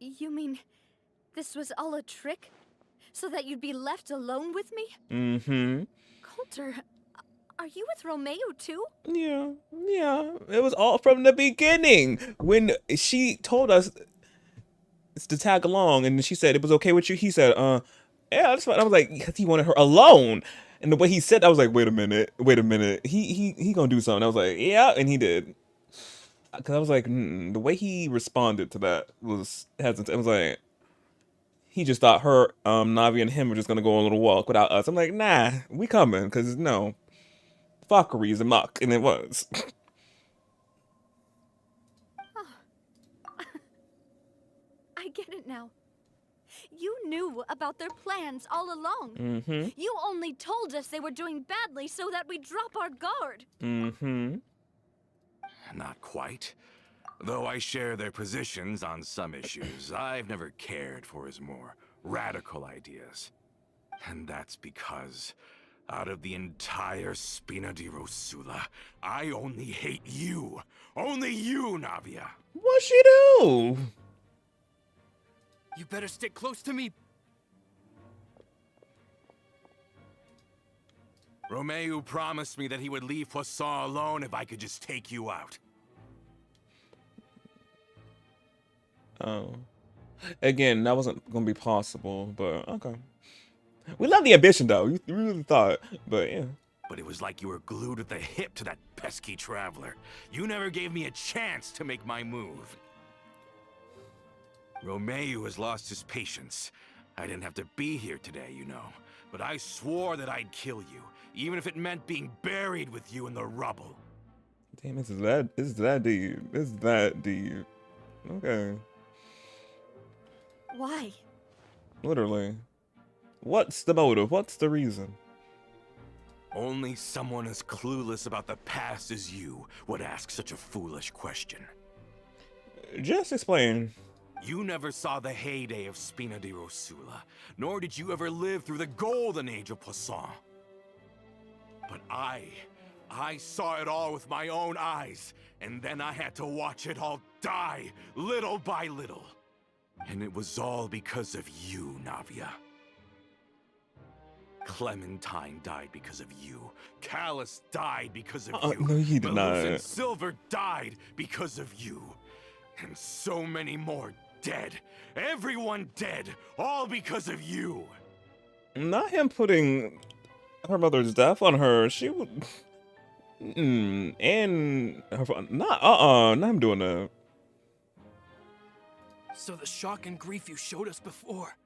You mean this was all a trick? So that you'd be left alone with me? Coulter, are you with Romeo too? Yeah. It was all from the beginning. When she told us to tag along, and she said it was okay with you. He said, yeah, that's fine. I was like, because he wanted her alone. And the way he said, I was like, wait a minute. He gonna do something. I was like, yeah, and he did. Because I was like, the way he responded to that was hesitant. I was like, he just thought her, Navia and him were just gonna go on a little walk without us. I'm like, nah, we coming, because no, fuckery's a muck, and it was. I get it now. You knew about their plans all along. Mm-hmm. You only told us they were doing badly so that we drop our guard. Mm-hmm. Not quite. Though I share their positions on some issues, I've never cared for his more radical ideas. And that's because, out of the entire Spina di Rosula, I only hate you. Only you, Navia. What'd she do? You better stick close to me. Romeu promised me that he would leave Poisson alone if I could just take you out. Oh. Again, that wasn't gonna be possible, but okay. We love the ambition though. You really thought, but yeah. But it was like you were glued at the hip to that pesky traveler. You never gave me a chance to make my move. Romeu has lost his patience. I didn't have to be here today, you know. But I swore that I'd kill you, even if it meant being buried with you in the rubble. Damn, this is that deep. This is that deep. Okay. Why? Literally. What's the motive? What's the reason? Only someone as clueless about the past as you would ask such a foolish question. Just explain. You never saw the heyday of Spina di Rosula, nor did you ever live through the golden age of Poisson. But I saw it all with my own eyes, and then I had to watch it all die, little by little. And it was all because of you, Navia. Clementine died because of you. Callus died because of you. No, he did not. And Silver died because of you. And so many more dead. Everyone dead. All because of you. Not him putting her mother's death on her. She would. And her, not him doing that. So the shock and grief you showed us before,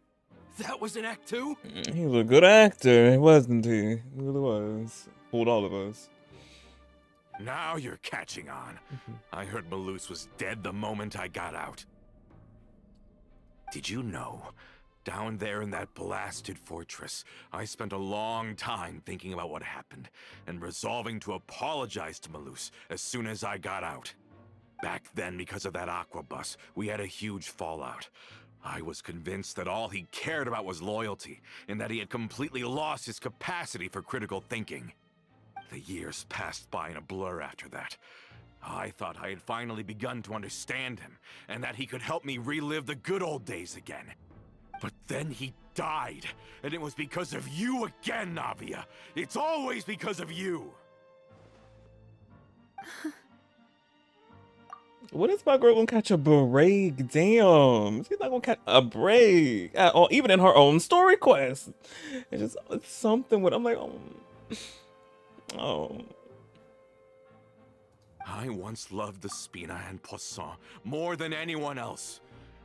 that was an act too? He was a good actor, wasn't he? He really was. Fooled all of us. Now you're catching on. I heard Malus was dead the moment I got out. Did you know? Down there in that blasted fortress, I spent a long time thinking about what happened and resolving to apologize to Malus as soon as I got out. Back then, because of that aqua bus, we had a huge fallout. I was convinced that all he cared about was loyalty, and that he had completely lost his capacity for critical thinking. The years passed by in a blur after that. I thought I had finally begun to understand him, and that he could help me relive the good old days again. But then he died, and it was because of you again, Navia. It's always because of you. When is my girl gonna catch a break? Damn, she's not gonna catch a break at all, even in her own story quest. It's something with, I'm like, oh. I once loved the Spina and Poisson more than anyone else.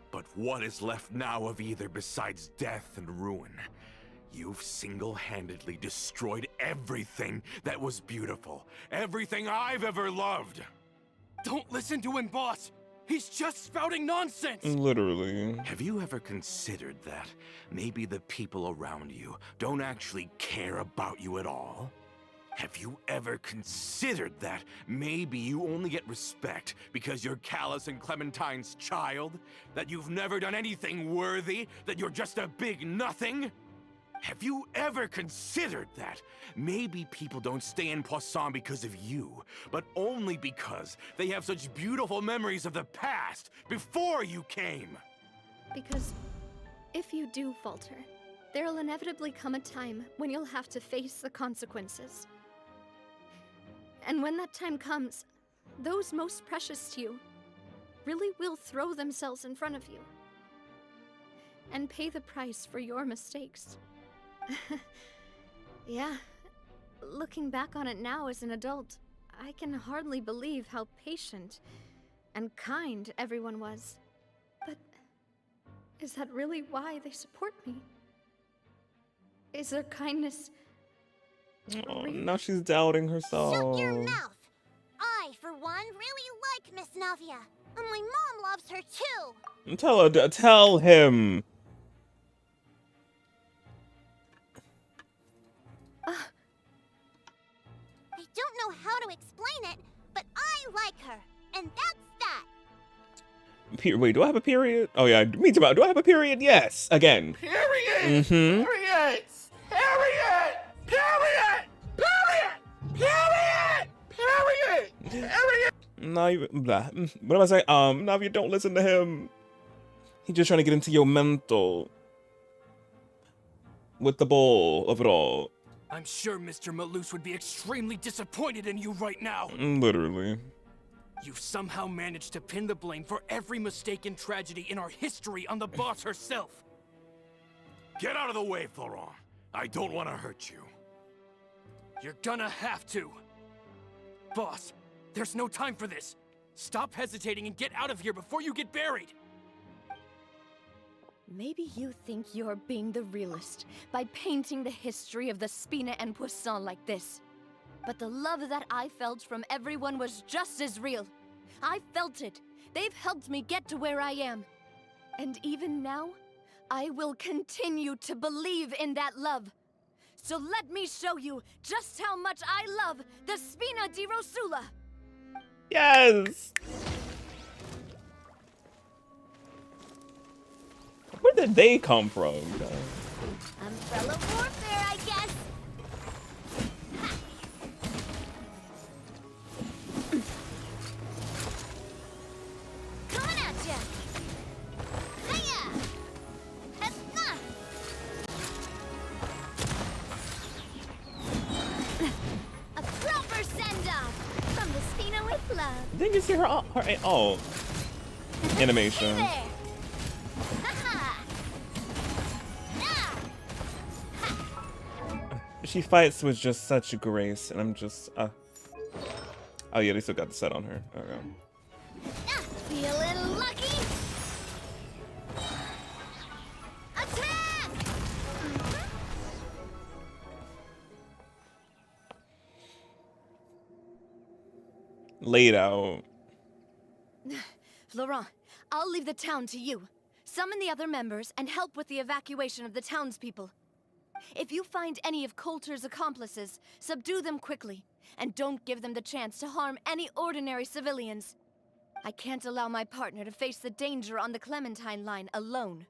But what is left now of either besides death and ruin? You've single-handedly destroyed everything that was beautiful. Everything I've ever loved. Don't listen to him, boss. He's just spouting nonsense. Literally. Have you ever considered that maybe the people around you don't actually care about you at all? Have you ever considered that maybe you only get respect because you're Callus and Clementine's child? That you've never done anything worthy? That you're just a big nothing? Have you ever considered that maybe people don't stay in Poisson because of you, but only because they have such beautiful memories of the past before you came? Because if you do falter, there'll inevitably come a time when you'll have to face the consequences. And when that time comes, those most precious to you really will throw themselves in front of you. and pay the price for your mistakes. Yeah, looking back on it now as an adult, I can hardly believe how patient and kind everyone was. But is that really why they support me? Is their kindness Oh, real? now she's doubting herself. Shut your mouth! I, for one, really like Miss Navia. And my mom loves her too! Tell her, tell him. I don't know how to explain it, but I like her. And that's that! Wait, do I have a period? Oh yeah, me too. Do I have a period? Yes. Again. Period! Mm-hmm. Period! Period! Period! Period! Period! Period! Period! No, blah. What am I saying? Navia, don't listen to him. He's just trying to get into your mental. With the ball of it all. I'm sure Mr. Malus would be extremely disappointed in you right now. Literally. You've somehow managed to pin the blame for every mistake and tragedy in our history on the boss herself. Get out of the way, Florent. I don't want to hurt you. You're gonna have to. Boss, there's no time for this. Stop hesitating and get out of here before you get buried. Maybe you think you're being the realist by painting the history of the Spina and Poisson like this. But the love that I felt from everyone was just as real. I felt it. They've helped me get to where I am. And even now, I will continue to believe in that love. So let me show you just how much I love the Spina di Rosula. Yes. Where did they come from? Umbrella warfare, I guess. Coming at ya. Hiya. Hesna. A proper send-off from the Spina with love. Didn't you see her animation? Hey there. She fights with just such grace, and I'm just, Oh yeah, they still got the set on her. Okay. Feeling lucky? Attack! Laid out. Laurent, I'll leave the town to you. Summon the other members and help with the evacuation of the townspeople. If you find any of Coulter's accomplices, subdue them quickly, and don't give them the chance to harm any ordinary civilians. I can't allow my partner to face the danger on the Clementine line alone.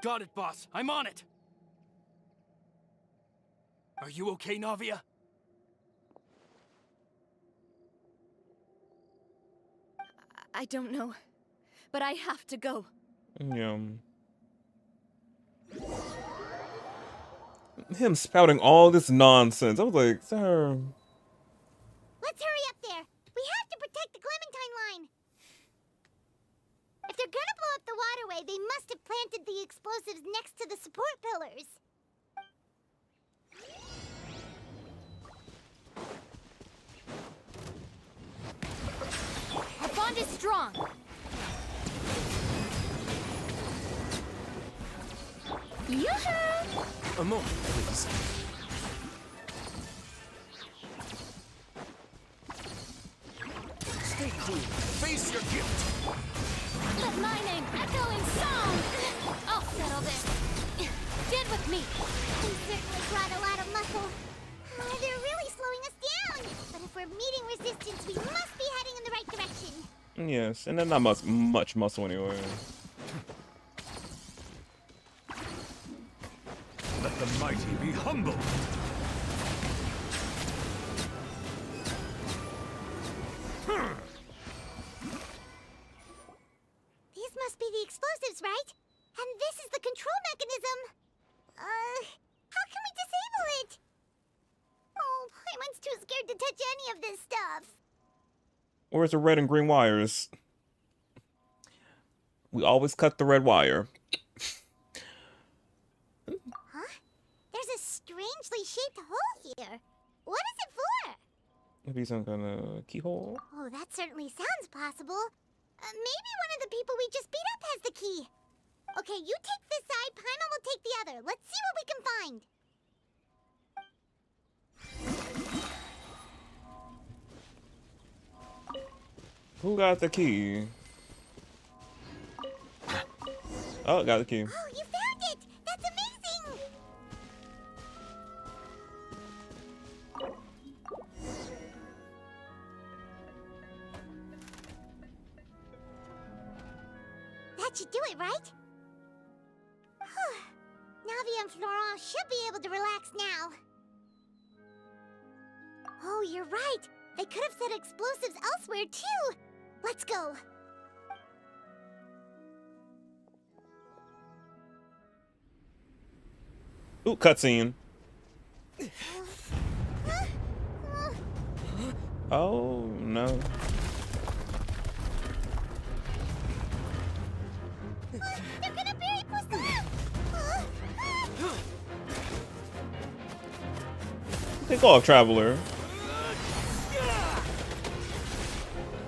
Got it, boss. I'm on it. Are you okay, Navia? I don't know, but I have to go. Yeah. Him spouting all this nonsense. I was like, sir. Let's hurry up there. We have to protect the Clementine line. If they're gonna blow up the waterway, they must have planted the explosives next to the support pillars. Our bond is strong. Yoo-hoo! A moment, please. Stay cool. Face your gift. Let my name echo in song! I'll settle this. Get with me. We certainly brought a lot of muscle. They're really slowing us down. But if we're meeting resistance, we must be heading in the right direction. Yes, and then not much muscle anyway. Let the mighty be humble. These must be the explosives, right? And this is the control mechanism. How can we disable it? Oh, Paimon's too scared to touch any of this stuff. Where's the red and green wires? We always cut the red wire. strangely shaped hole here. What is it for? Maybe some kind of keyhole. Oh, that certainly sounds possible. Maybe one of the people we just beat up has the key. Okay, you take this side, Paimon will take the other. Let's see what we can find. Who got the key? Oh, got the key. Oh, you found it! That's amazing! That should do it, right? Navia and Florent should be able to relax now. Oh, you're right. They could have set explosives elsewhere, too. Let's go. Ooh, cutscene. Oh, no. They're gonna bury Poisson! Take off, Traveler.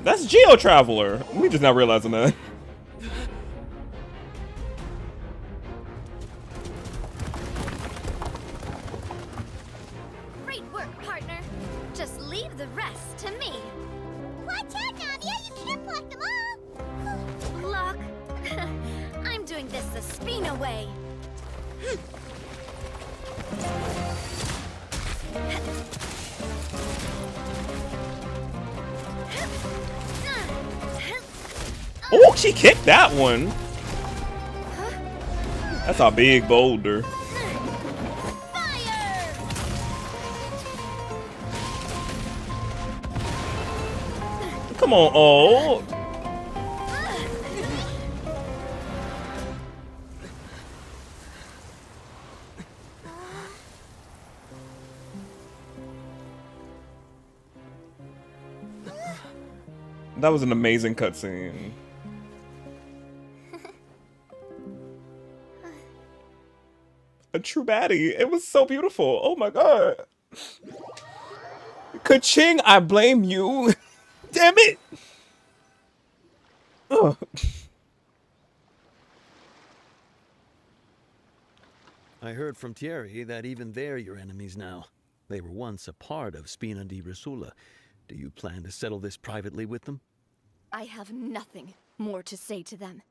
That's Geo Traveler. We just not realizing that. Great work, partner. Just leave the rest to me. Watch out, Navia! You can't block them all! Block? I'm doing this the Spina way. Oh, she kicked that one. That's a big boulder. Fire! Come on, oh. That was an amazing cutscene. A true baddie. It was so beautiful. Oh my god. Ka-ching, I blame you. Damn it. Ugh. I heard from Thierry that even they're your enemies now. They were once a part of Spina di Rosula. Do you plan to settle this privately with them? I have nothing more to say to them.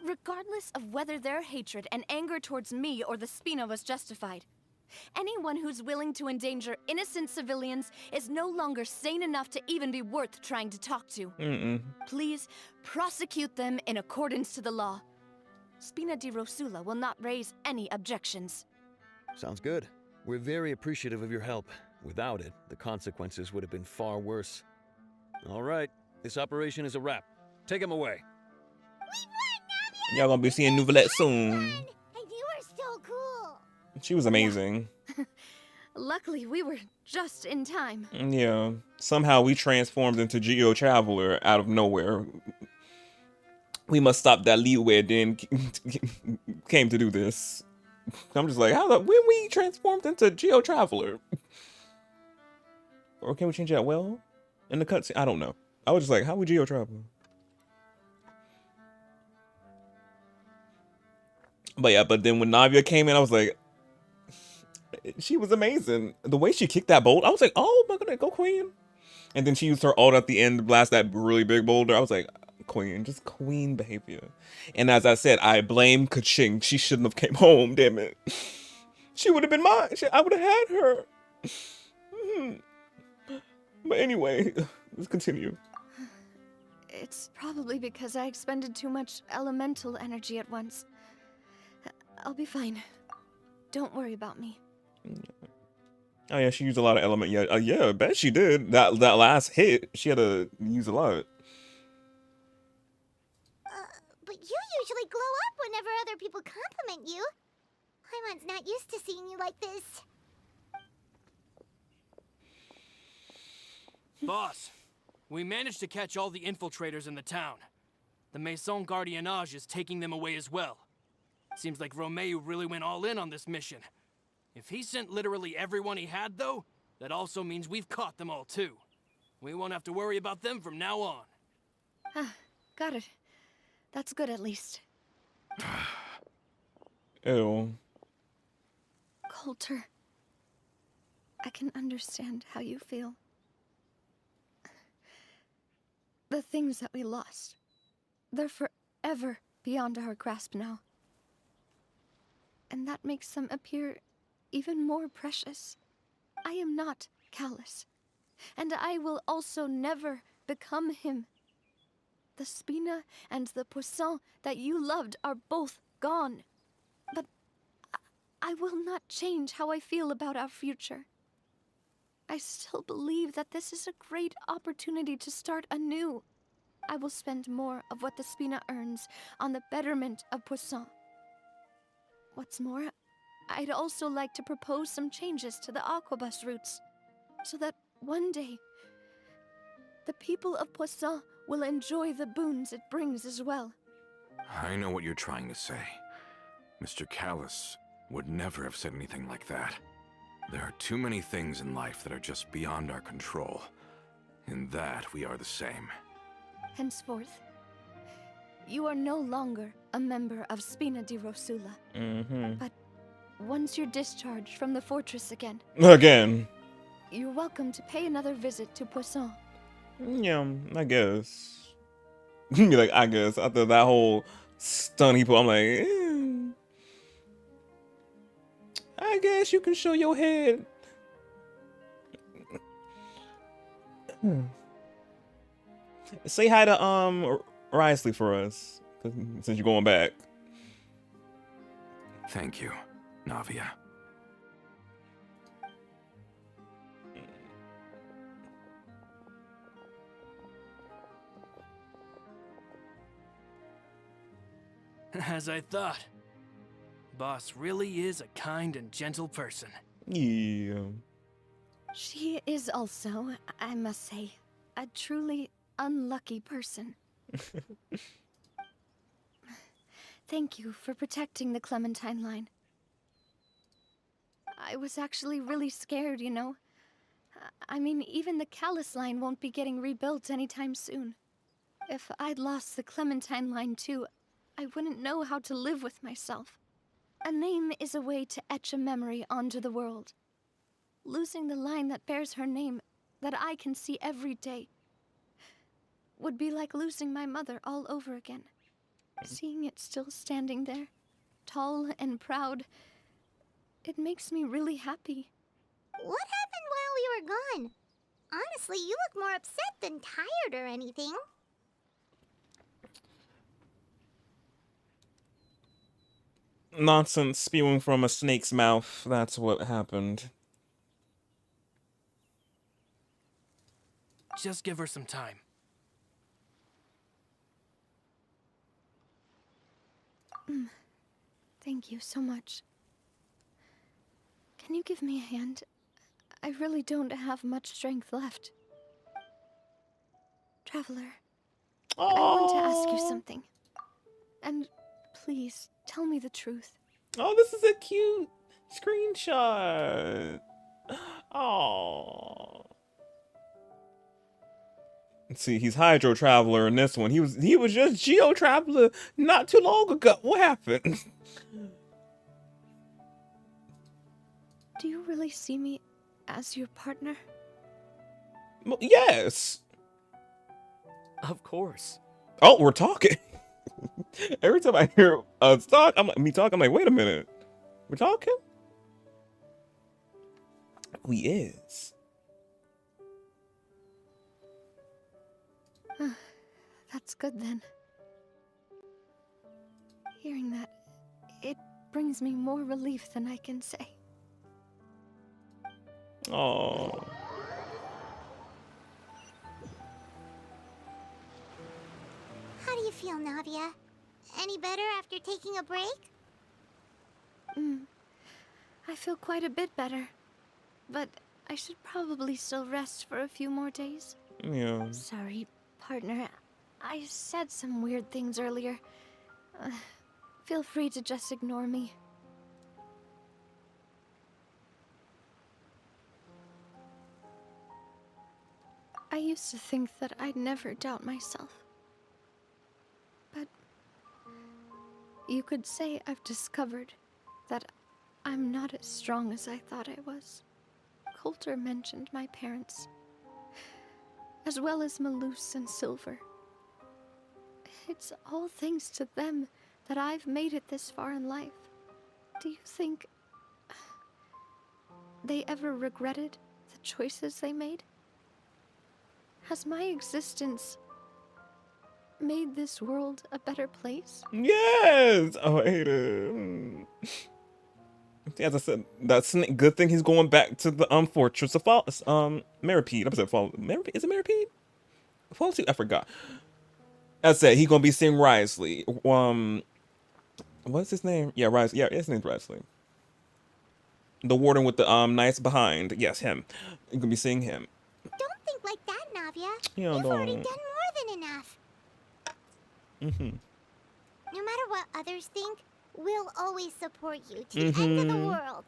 Regardless of whether their hatred and anger towards me or the Spina was justified, anyone who's willing to endanger innocent civilians is no longer sane enough to even be worth trying to talk to. Please prosecute them in accordance to the law. Spina di Rosula will not raise any objections. Sounds good. We're very appreciative of your help. Without it, the consequences would have been far worse. All right, this operation is a wrap. Take him away. Y'all gonna be seeing Nouvellette soon. And you are so cool! She was amazing. Luckily, we were just in time. Yeah. Somehow we transformed into Geo Traveler out of nowhere. We must stop that leeway then came to do this. I'm just like, when we transformed into Geo Traveler? Or can we change that well? In the cutscene? I don't know. I was just like, how we Geo Traveler? But yeah, but then when Navia came in, I was like, she was amazing. The way she kicked that boulder, I was like, oh my god, go Queen. And then she used her ult at the end to blast that really big boulder. I was like, Queen, just Queen behavior. And as I said, I blame Ka-ching. She shouldn't have came home, damn it. She would have been mine. I would have had her. But anyway, let's continue. It's probably because I expended too much elemental energy at once. I'll be fine. Don't worry about me. Oh yeah, she used a lot of element. Yeah, yeah, I bet she did. That last hit, she had to use a lot. But you usually glow up whenever other people compliment you. Paimon's not used to seeing you like this. Boss, we managed to catch all the infiltrators in the town. The Maison Gardiennage is taking them away as well. Seems like Romeu really went all in on this mission. If he sent literally everyone he had, though, that also means we've caught them all, too. We won't have to worry about them from now on. Ah, got it. That's good, at least. Ew. Coulter, I can understand how you feel. The things that we lost, they're forever beyond our grasp now. And that makes them appear even more precious. I am not callous, and I will also never become him. The Spina and the Poisson that you loved are both gone. But I will not change how I feel about our future. I still believe that this is a great opportunity to start anew. I will spend more of what the Spina earns on the betterment of Poisson. What's more, I'd also like to propose some changes to the Aquabus routes, so that one day, the people of Poisson will enjoy the boons it brings as well. I know what you're trying to say. Mr. Callus would never have said anything like that. There are too many things in life that are just beyond our control. In that, we are the same. Henceforth, you are no longer a member of Spina di Rosula. But once you're discharged from the fortress again, you're welcome to pay another visit to Poisson. Yeah, I guess. Be like, I guess. After that whole stun he put, I'm like, I guess you can show your head. Say hi to Risley for us, since you're going back. Thank you, Navia. As I thought. Boss really is a kind and gentle person. Yeah. She is also, I must say, a truly unlucky person. Thank you for protecting the Clementine line. I was actually really scared, you know. I mean, even the Callus line won't be getting rebuilt anytime soon. If I'd lost the Clementine line too, I wouldn't know how to live with myself. A name is a way to etch a memory onto the world. Losing the line that bears her name, that I can see every day, would be like losing my mother all over again. Seeing it still standing there, tall and proud, it makes me really happy. What happened while we were gone? Honestly, you look more upset than tired or anything. Nonsense spewing from a snake's mouth. That's what happened. Just give her some time. Thank you so much. Can you give me a hand? I really don't have much strength left. Traveler, I want to ask you something. And please, tell me the truth. Oh, this is a cute screenshot. Oh. See, he's Hydro Traveler in this one. He was just Geo Traveler not too long ago. What happened? Do you really see me as your partner? Well, yes. Of course. Oh, we're talking. Every time I hear us talk, I'm like, wait a minute. We're talking? We is. That's good then. Hearing that, it brings me more relief than I can say. Oh. How do you feel, Navia? Any better after taking a break? I feel quite a bit better. But I should probably still rest for a few more days. Yeah. Sorry, partner. I said some weird things earlier. Feel free to just ignore me. I used to think that I'd never doubt myself. But you could say I've discovered that I'm not as strong as I thought I was. Coulter mentioned my parents, as well as Malus and Silver. It's all thanks to them that I've made it this far in life. Do you think they ever regretted the choices they made? Has my existence made this world a better place? Yes! Oh, I hate it. As I said, that's a good thing he's going back to the Fortress of Meripede. I said Meripede? Is it Meripede? False, I forgot. As I said, he's gonna be seeing Risley. What's his name? Yeah, Risley. Yeah, his name's Risley. The warden with the nice behind. Yes, him. You're gonna be seeing him. Don't think like that, Navia. Yeah, You've already don't. done more than enough. No matter what others think, we'll always support you to the end of the world.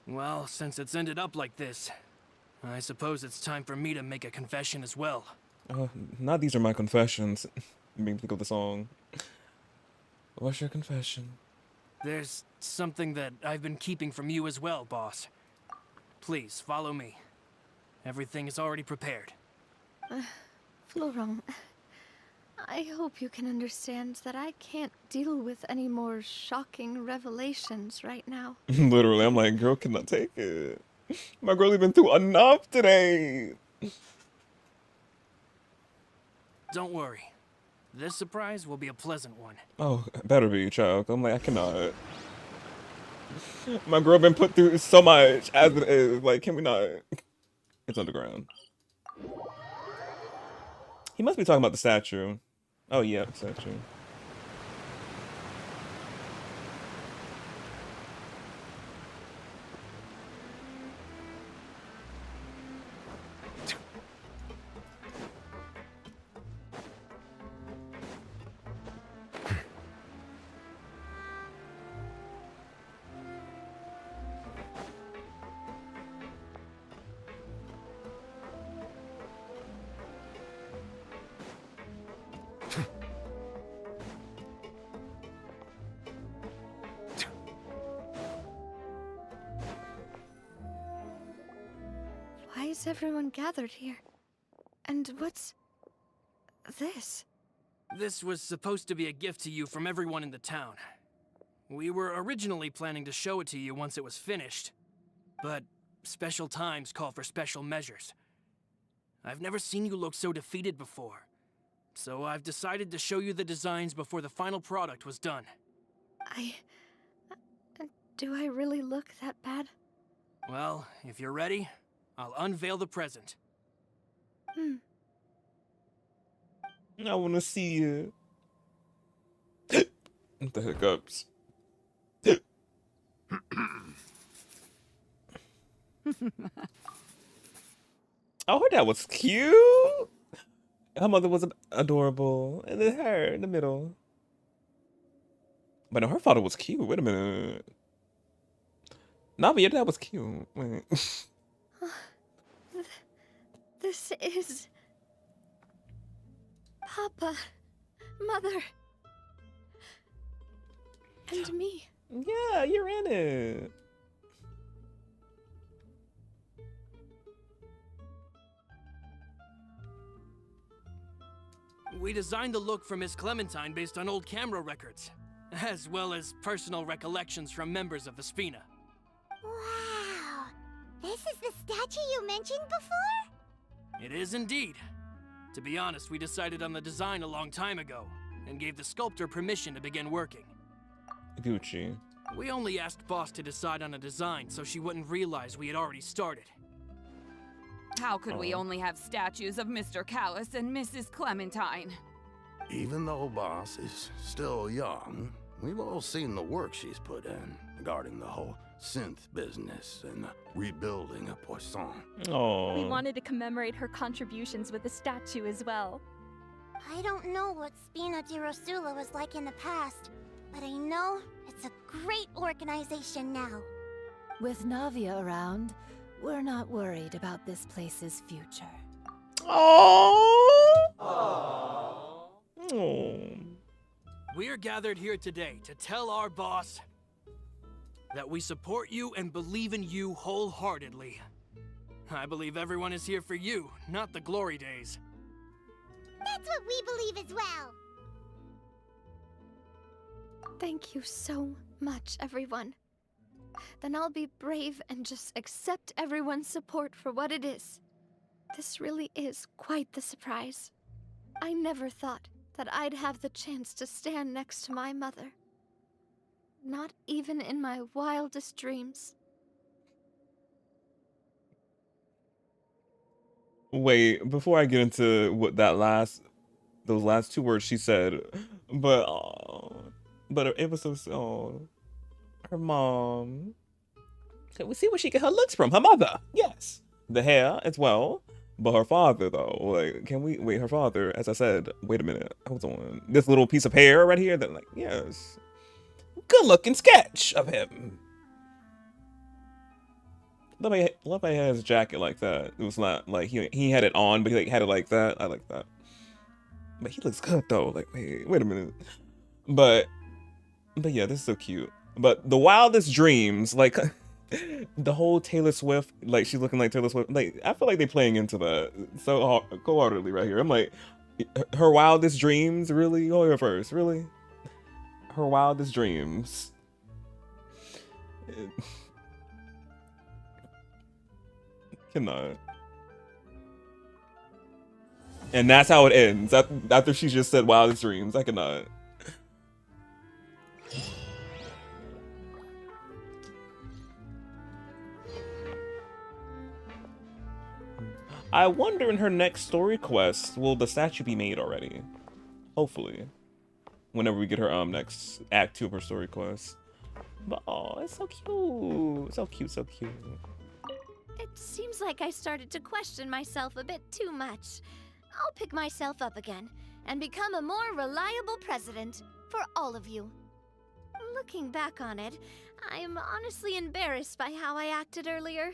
Well, since it's ended up like this, I suppose it's time for me to make a confession as well. Not these are my confessions. Make me think of the song. What's your confession? There's something that I've been keeping from you as well, boss. Please, follow me. Everything is already prepared. Florent, I hope you can understand that I can't deal with any more shocking revelations right now. Literally, I'm like, girl, cannot take it. My girl been through enough today. Don't worry. This surprise will be a pleasant one. Oh, better be, child. I'm like, I cannot. My girl been put through so much as it is. Like, can we not? It's underground. He must be talking about the statue. Oh, yeah, statue. Why is everyone gathered here? And what's this? This was supposed to be a gift to you from everyone in the town. We were originally planning to show it to you once it was finished, but special times call for special measures. I've never seen you look so defeated before, so I've decided to show you the designs before the final product was done. Do I really look that bad? Well, if you're ready, I'll unveil the present. I want to see you. What the hiccups? Oh, her dad was cute. Her mother was adorable. And then her in the middle. But no, her father was cute. Wait a minute. Navia, your dad was cute. Wait. This is... Papa, Mother, and me. Yeah, you're in it. We designed the look for Miss Clementine based on old camera records, as well as personal recollections from members of the Spina. Wow! This is the statue you mentioned before? It is indeed. To be honest, we decided on the design a long time ago, and gave the sculptor permission to begin working. Gucci. We only asked Boss to decide on a design so she wouldn't realize we had already started. How could we only have statues of Mr. Callus and Mrs. Clementine? Even though Boss is still young, we've all seen the work she's put in regarding the whole synth business and the rebuilding of Poisson. Oh. We wanted to commemorate her contributions with a statue as well. I don't know what Spina di Rosula was like in the past, but I know it's a great organization now. With Navia around, we're not worried about this place's future. Oh. We're gathered here today to tell our boss that we support you and believe in you wholeheartedly. I believe everyone is here for you, not the glory days. That's what we believe as well. Thank you so much, everyone. Then I'll be brave and just accept everyone's support for what it is. This really is quite the surprise. I never thought that I'd have the chance to stand next to my mother. Not even in my wildest dreams. Wait, before I get into what those last 2 words she said, but it was so her mom. Can we see where she get her looks from? Her mother, yes, the hair as well, but her father though. Like, can we wait? Her father, as I said. Wait a minute, hold on. This little piece of hair right here. That, like, yes, good looking sketch of him. Love how he had his jacket like that. It was not like he had it on, but he like had it like that. I like that. But he looks good though. Like, wait a minute. But yeah, this is so cute. But the wildest dreams, like the whole Taylor Swift, like she's looking like Taylor Swift. Like, I feel like they're playing into that so wholeheartedly right here. I'm like, her wildest dreams, really? Go here first, really? Her wildest dreams. Cannot. And that's how it ends. After she just said wildest dreams. I cannot. I wonder in her next story quest, will the statue be made already? Hopefully. Whenever we get her next act 2 of her story quest. But oh, it's so cute. So cute, so cute. It seems like I started to question myself a bit too much. I'll pick myself up again and become a more reliable president for all of you. Looking back on it, I'm honestly embarrassed by how I acted earlier.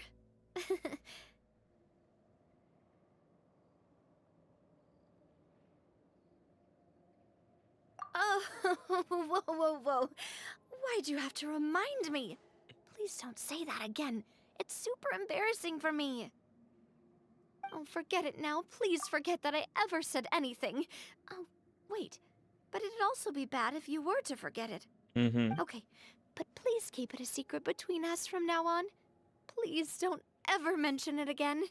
Oh, whoa. Why'd you have to remind me? Please don't say that again. It's super embarrassing for me. Oh, forget it now. Please forget that I ever said anything. Oh, wait. But it'd also be bad if you were to forget it. Mm-hmm. Okay, but please keep it a secret between us from now on. Please don't ever mention it again.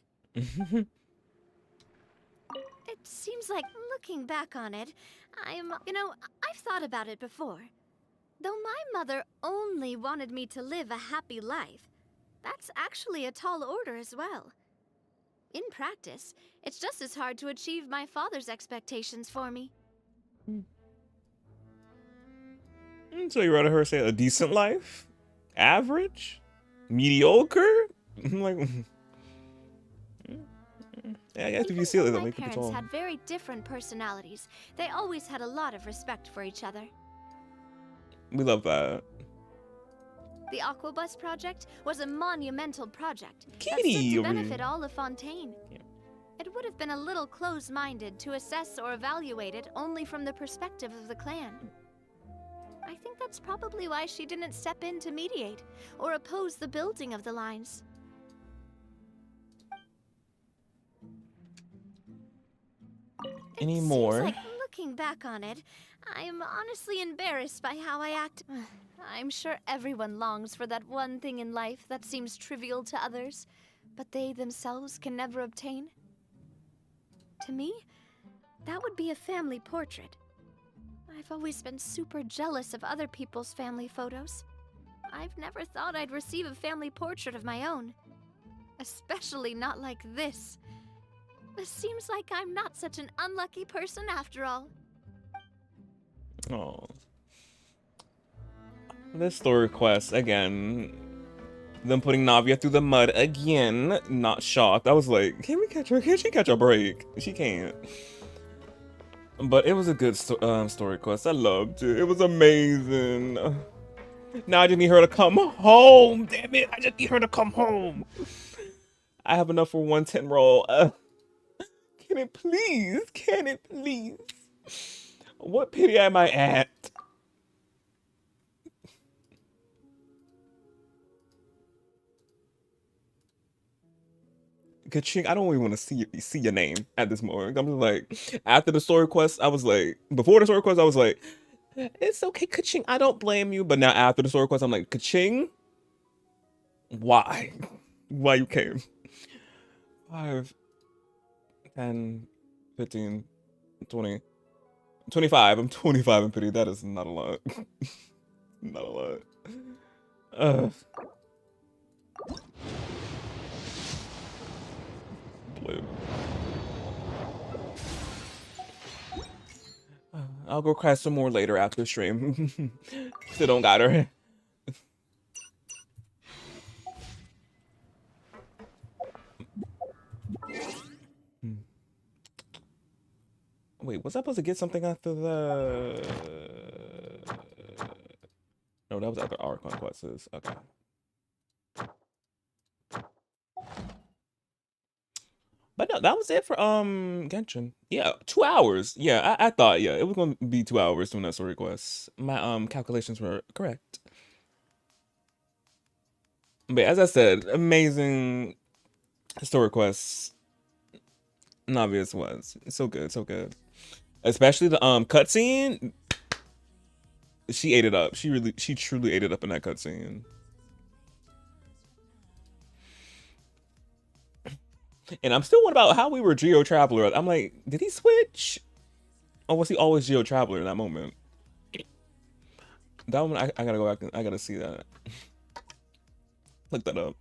It seems like, looking back on it, I've thought about it before. Though my mother only wanted me to live a happy life, that's actually a tall order as well. In practice, it's just as hard to achieve my father's expectations for me. So you rather her say a decent life? Average? Mediocre? Like, yeah, I guess if you see it, My parents had very different personalities. They always had a lot of respect for each other. We love that. The Aquabus project was a monumental project that Kitty stood to over benefit here. all of Fontaine. Yeah. It would have been a little close-minded to assess or evaluate it only from the perspective of the clan. I think that's probably why she didn't step in to mediate or oppose the building of the lines. Any more? Seems like, looking back on it, I'm honestly embarrassed by how I act. I'm sure everyone longs for that one thing in life that seems trivial to others, but they themselves can never obtain. To me, that would be a family portrait. I've always been super jealous of other people's family photos. I've never thought I'd receive a family portrait of my own. Especially not like this. It seems like I'm not such an unlucky person after all. Oh. This story quest, again. Them putting Navia through the mud again. Not shocked. I was like, can we catch her? Can she catch a break? She can't. But it was a good story quest. I loved it. It was amazing. Now I just need her to come home. Damn it! I just need her to come home. I have enough for 110 roll. Can it please? Can it please? What pity am I at? Kaching, I don't even want to see your name at this moment. I'm just like, after the story quest, I was like, before the story quest, I was like, it's okay, Kaching, I don't blame you. But now after the story quest, I'm like, Kaching, why? Why you came? 5, 10, 15, 20, 25. I'm 25 in pity. That is not a lot. Not a lot. I'll go cry some more later after stream. Still don't got her. Wait, was I supposed to get something after the... No, that was after our conquests. Okay. But no, that was it for Genshin. Yeah, 2 hours. Yeah, I thought it was gonna be 2 hours doing that story quest. My calculations were correct. But as I said, amazing story quests. Navia was so good, so good. Especially the cutscene. She ate it up. She truly ate it up in that cutscene. And I'm still wondering about how we were Geo Traveler. I'm like, did he switch? Or was he always Geo Traveler in that moment? That one, I gotta go back and I gotta see that. Look that up.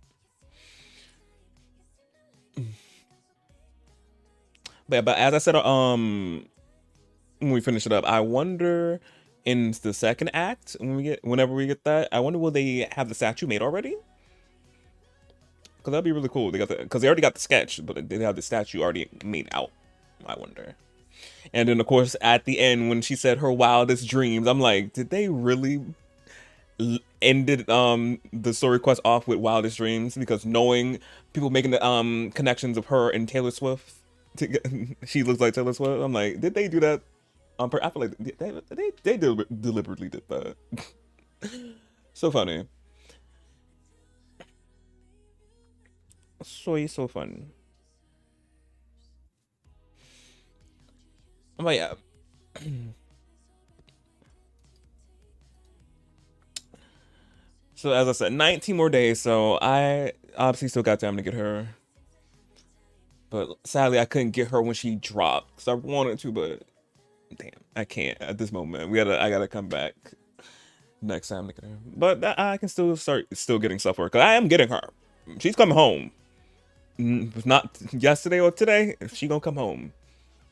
But as I said, when we finish it up, I wonder in the second act, whenever we get that, I wonder will they have the statue made already? Because that'd be really cool. Because they already got the sketch, but they have the statue already made out. I wonder. And then of course at the end when she said her wildest dreams, I'm like, did they really ended the story quest off with wildest dreams? Because knowing people making the connections of her and Taylor Swift, she looks like Taylor Swift. I'm like, did they do that on purpose? I feel like they deliberately did that. So funny. So fun. But yeah. So as I said, 19 more days, so I obviously still got time to get her. But sadly I couldn't get her when she dropped. Because I wanted to, but damn, I can't at this moment. I gotta come back next time to get her. But I can still start getting stuff for her. Because I am getting her. She's coming home. If not yesterday or today, she gonna come home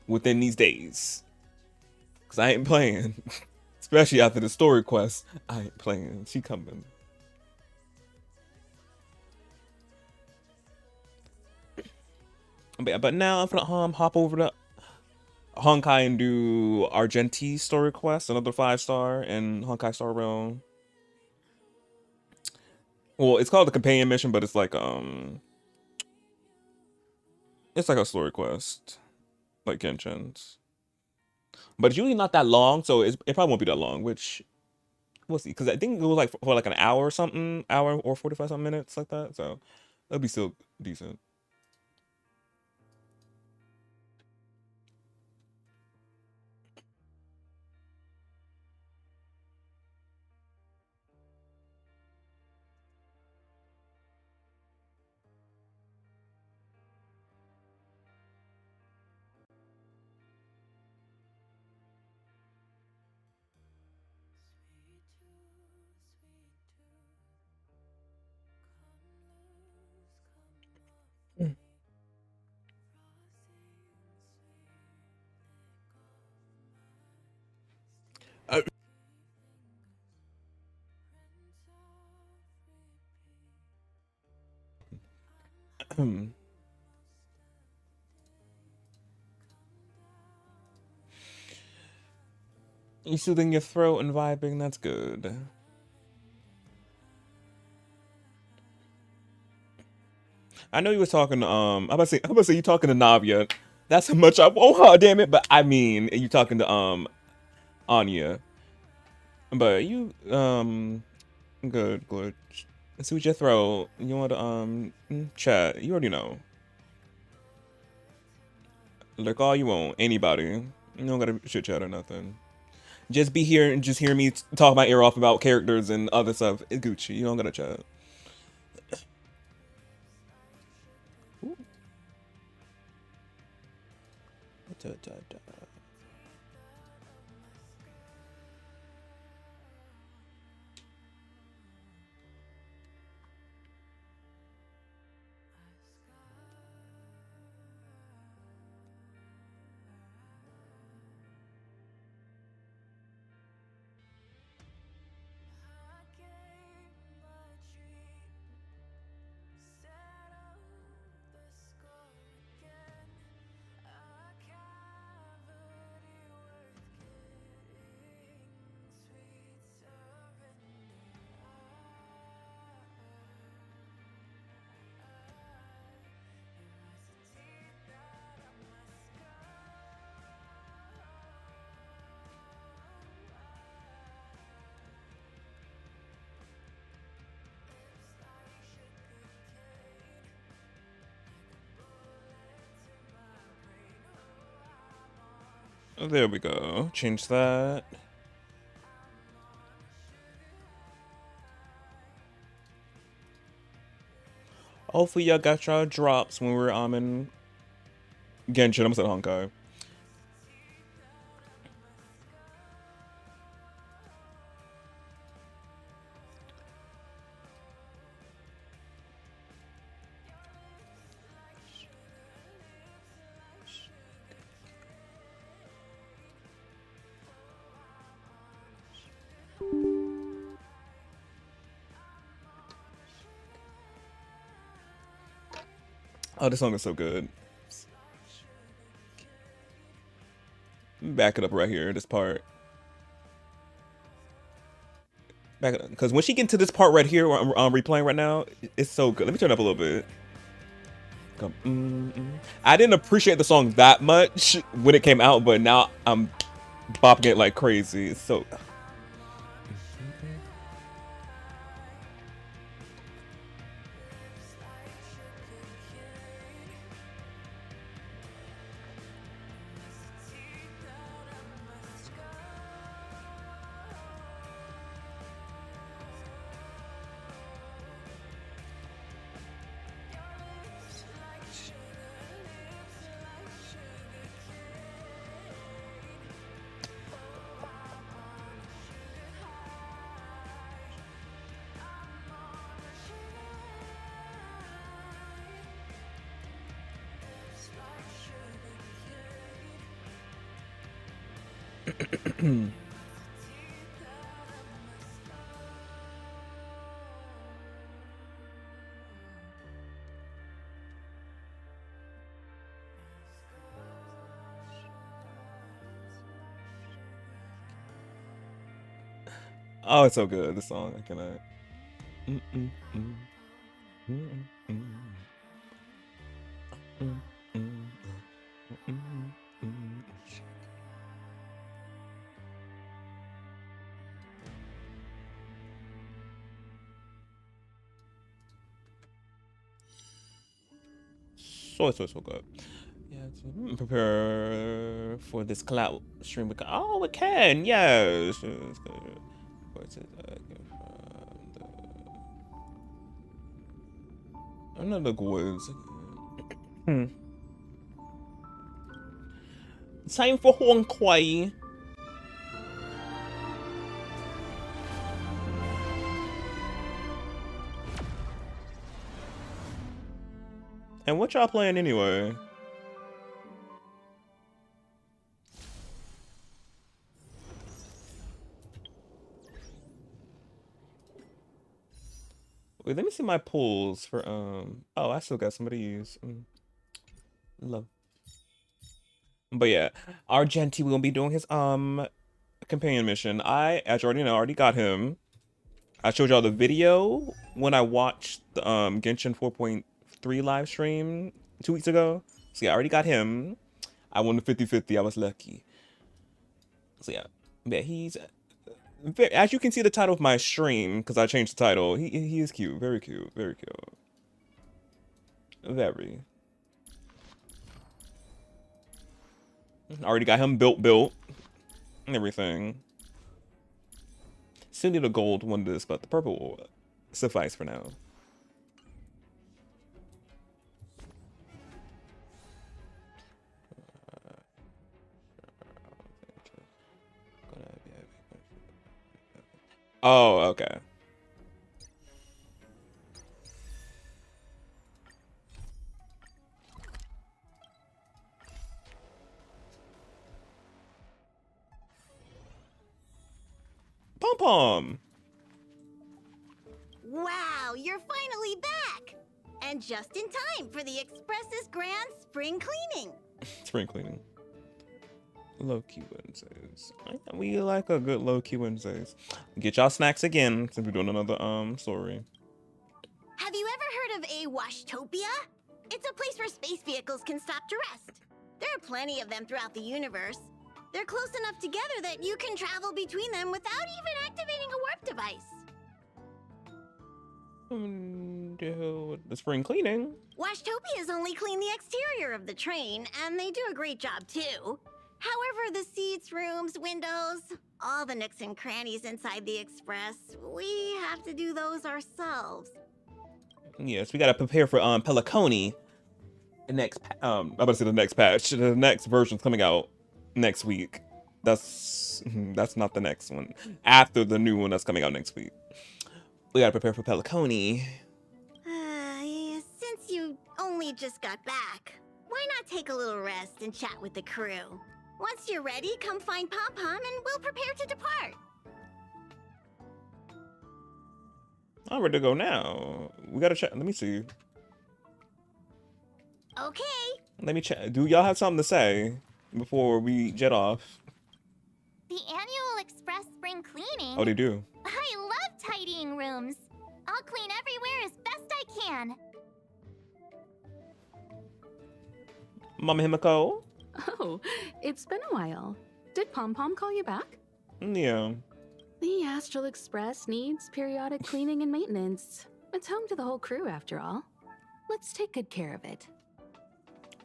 within these days. Because I ain't playing. Especially after the story quest. I ain't playing. She coming. But now I'm gonna hop over to Honkai and do Argenti story quest, another 5-star, and Honkai Star Realm. Well, it's called the companion mission, but it's like a story quest, like Genshin's. But it's usually not that long, so it probably won't be that long. Which we'll see, because I think it was like for like an hour or something, hour or 45 something minutes, like that. So that'll be still decent. You soothing your throat and vibing, that's good. I know you was talking to I'm about to say you talking to Navia. That's how much I want her, damn it. But I mean, you talking to Anya. But you good. Let's see what your throat. You want to chat? You already know. Look all you want, anybody. You don't gotta chit chat or nothing. Just be here and just hear me talk my ear off about characters and other stuff. It's Gucci. You don't gotta chat. Oh, there we go. Change that. Hopefully y'all got y'all drops when we're in Genshin. I'm saying Honkai. Oh, this song is so good. Back it up right here, this part. Back it up, because when she get to this part right here, where I'm replaying right now, it's so good. Let me turn it up a little bit. I didn't appreciate the song that much when it came out, but now I'm bopping it like crazy. It's so. Oh, it's so good, this song. I cannot. So good. Yeah, prepare for this cloud stream. Oh, it can. Yes. Another quiz. Time for Honkai. And what y'all playing anyway? Wait, let me see my pulls for oh, I still got some of these. Love. But yeah, Argenti will be doing his companion mission. As you already know, already got him. I showed y'all the video when I watched the Genshin 4.3 3 live stream 2 weeks ago. So yeah, I already got him. I won the 50-50. I was lucky. So yeah, he's as you can see the title of my stream because I changed the title. He is cute, very cute, very cute, very. I already got him built, and everything. Still need a gold one of this, but the purple will suffice for now. Oh, okay. Pom Pom. Wow, you're finally back! And just in time for the Express's grand spring cleaning. Spring cleaning. Low-key Wednesdays. We like a good low-key Wednesdays. Get y'all snacks again since we're doing another story. Have you ever heard of a Washtopia? It's a place where space vehicles can stop to rest. There are plenty of them throughout the universe. They're close enough together that you can travel between them without even activating a warp device. The spring cleaning. Washtopias only clean the exterior of the train, and they do a great job too. However, the seats, rooms, windows, all the nooks and crannies inside the Express, we have to do those ourselves. Yes, we gotta prepare for Peliconi. The next, I'm about to say the next patch. The next version's coming out next week. That's not the next one. After the new one that's coming out next week, we gotta prepare for Peliconi. Since you only just got back, why not take a little rest and chat with the crew? Once you're ready, come find Pom Pom and we'll prepare to depart. I'm ready to go now. We gotta check. Let me see. Okay. Let me check. Do y'all have something to say before we jet off? The annual Express spring cleaning? Oh, they do. I love tidying rooms. I'll clean everywhere as best I can. Mama Himiko? Oh, it's been a while. Did Pom Pom call you back? Yeah. The Astral Express needs periodic cleaning and maintenance. It's home to the whole crew, after all. Let's take good care of it.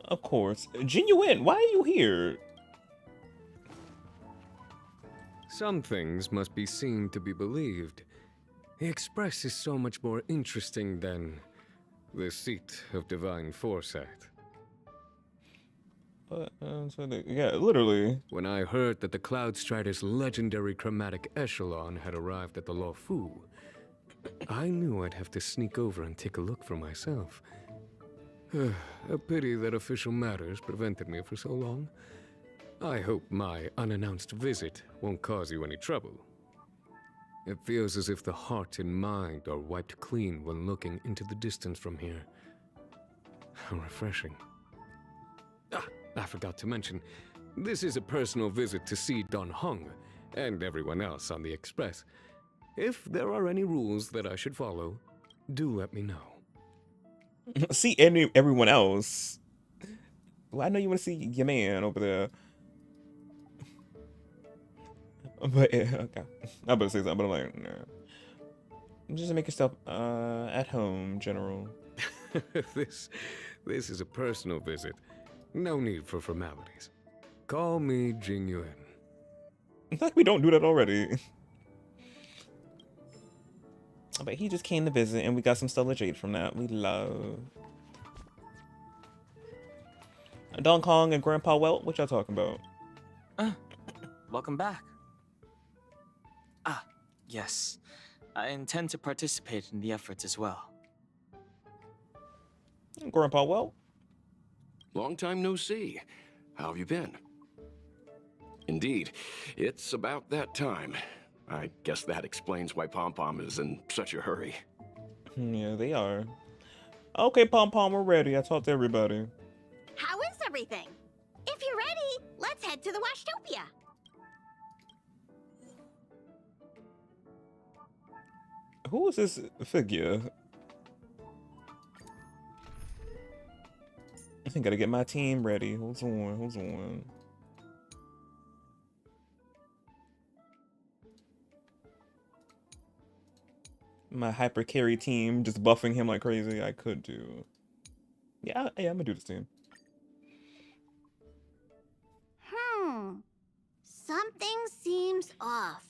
Of course. Genuine, why are you here? Some things must be seen to be believed. The Express is so much more interesting than the seat of divine foresight. Yeah, literally. When I heard that the Cloud Strider's legendary chromatic echelon had arrived at the Lo Fu, I knew I'd have to sneak over and take a look for myself. A pity that official matters prevented me for so long. I hope my unannounced visit won't cause you any trouble. It feels as if the heart and mind are wiped clean when looking into the distance from here. How refreshing. I forgot to mention, this is a personal visit to see Don Hung and everyone else on the Express. If there are any rules that I should follow, do let me know. See everyone else. Well, I know you want to see your man over there. But yeah, okay. I'm about to say something, but I'm like, nah. Just make yourself at home, General. This is a personal visit. No need for formalities. Call me Jingyuan. It's like we don't do that already. But he just came to visit and we got some Stellar Jade from that. We love. Don Kong and Grandpa Welt, what y'all talking about? Welcome back. Yes. I intend to participate in the efforts as well. Grandpa Welt? Long time no see. How have you been? Indeed, it's about that time. I guess that explains why Pom Pom is in such a hurry. Yeah, they are. Okay, Pom Pom, we're ready. I talked to everybody. How is everything? If you're ready, let's head to the Washtopia. Who is this figure? I think I gotta get my team ready. Hold on, hold on. My hyper carry team just buffing him like crazy. I could do. Yeah, I'm gonna do this team. Something seems off.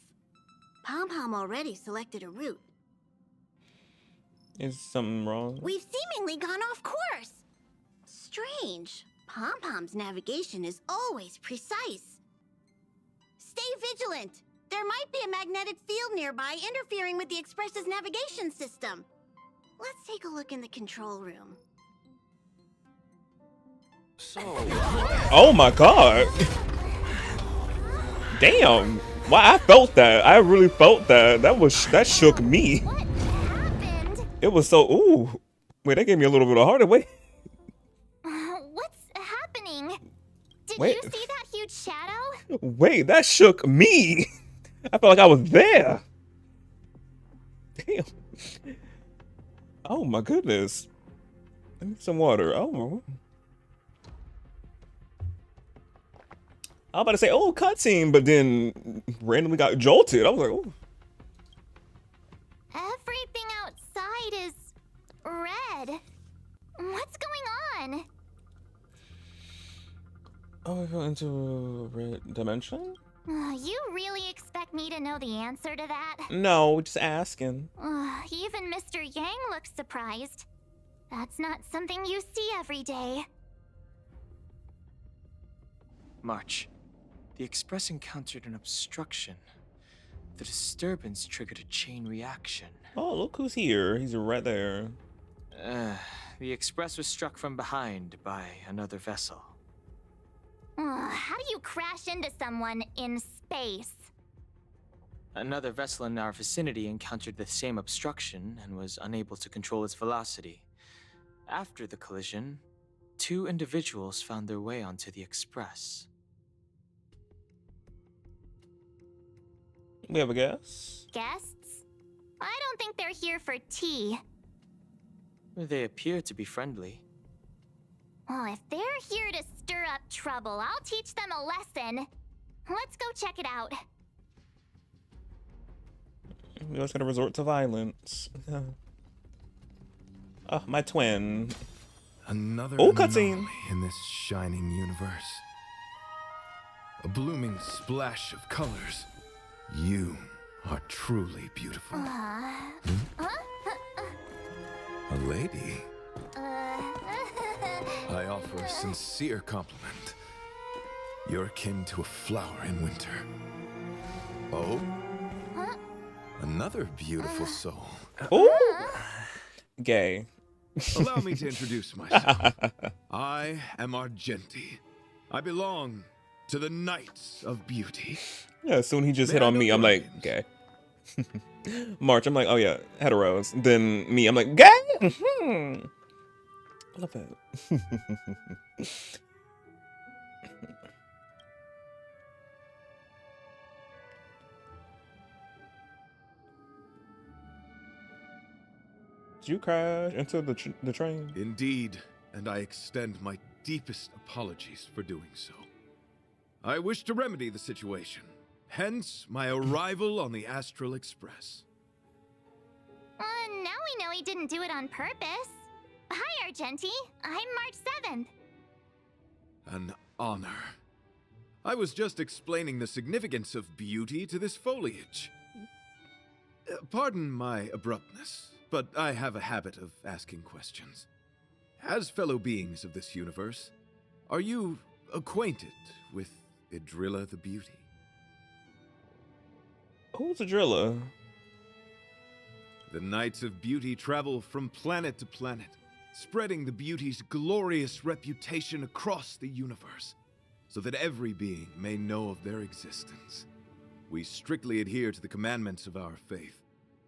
Pom-Pom already selected a route. Is something wrong? We've seemingly gone off course. Strange. Pom-Pom's navigation is always precise. Stay vigilant. There might be a magnetic field nearby interfering with the Express's navigation system. Let's take a look in the control room. So. Oh my god. Damn. Wow, I felt that. I really felt that. That shook me. What happened? It was so ooh. Wait, that gave me a little bit of heart. Wait. What's happening? Did Wait. you see that huge shadow? Wait, that shook me. I felt like I was there. Damn. Oh my goodness. I need some water. Oh. I was about to say, oh, cutscene, but then randomly got jolted. I was like, oh. Everything outside is red. What's going on? Oh, we fell into a red dimension? You really expect me to know the answer to that? No, just asking. Even Mr. Yang looks surprised. That's not something you see every day. March, the Express encountered an obstruction. The disturbance triggered a chain reaction. Oh, look who's here. He's right there. The Express was struck from behind by another vessel. How do you crash into someone in space? Another vessel in our vicinity encountered the same obstruction and was unable to control its velocity. After the collision, 2 individuals found their way onto the Express. We have a guess? Guests? I don't think they're here for tea. They appear to be friendly. Oh, if they're here to stir up trouble, I'll teach them a lesson. Let's go check it out. We always gotta resort to violence. Oh, my twin. Another cutscene anomaly in this shining universe. A blooming splash of colors. You are truly beautiful. A lady? I offer a sincere compliment. You're akin to a flower in winter. Oh? Another beautiful soul. Oh! Gay. Allow me to introduce myself. I am Argenti. I belong to the Knights of Beauty. Yeah, soon he just hit on me. I'm like, gay. March, I'm like, oh yeah, heteros. Then me, I'm like, gay? I love that. Did you crash into the train? Indeed, and I extend my deepest apologies for doing so. I wish to remedy the situation, hence my arrival on the Astral Express. Now we know he didn't do it on purpose. Hi, Argenti. I'm March 7th. An honor. I was just explaining the significance of beauty to this foliage. Pardon my abruptness, but I have a habit of asking questions. As fellow beings of this universe, are you acquainted with Idrilla the Beauty? Who's Idrilla? The Knights of Beauty travel from planet to planet, spreading the beauty's glorious reputation across the universe, so that every being may know of their existence. We strictly adhere to the commandments of our faith,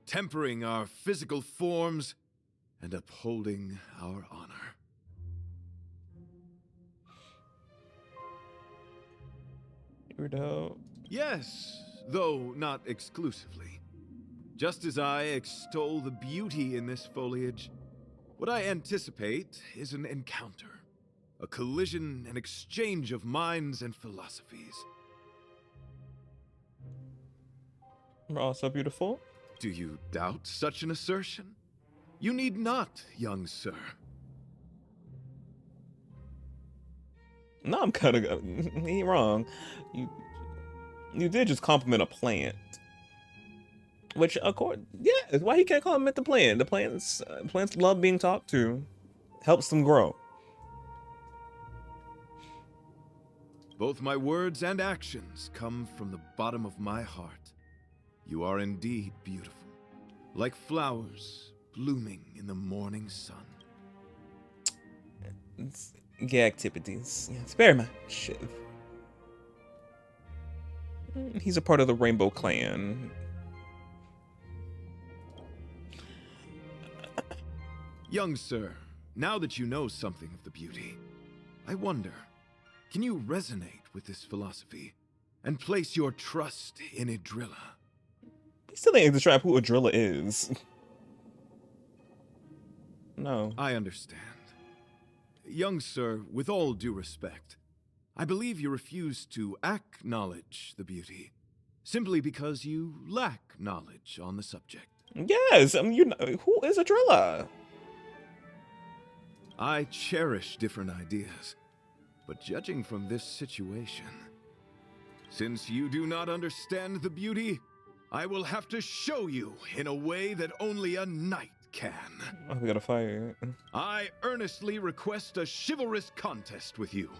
tempering our physical forms and upholding our honor. Weirdo. Yes, though not exclusively. Just as I extol the beauty in this foliage, what I anticipate is an encounter. a collision and exchange of minds and philosophies. Oh, so beautiful. Do you doubt such an assertion? You need not, young sir. No, I'm kind of he ain't wrong. You did just compliment a plant, which of course, yeah, is why he can't compliment the plant. The plants love being talked to, helps them grow. Both my words and actions come from the bottom of my heart. You are indeed beautiful, like flowers blooming in the morning sun. Yeah, activities. Yes, very much. He's a part of the Rainbow Clan. Young sir, now that you know something of the beauty, I wonder, can you resonate with this philosophy and place your trust in Idrilla? He still ain't describe who Idrilla is. No. I understand. Young sir, with all due respect, I believe you refuse to acknowledge the beauty simply because you lack knowledge on the subject. Yes, you know, who is Idrilla? I cherish different ideas, but judging from this situation, since you do not understand the beauty, I will have to show you in a way that only a knight can. Oh, we gotta fight. I earnestly request a chivalrous contest with you.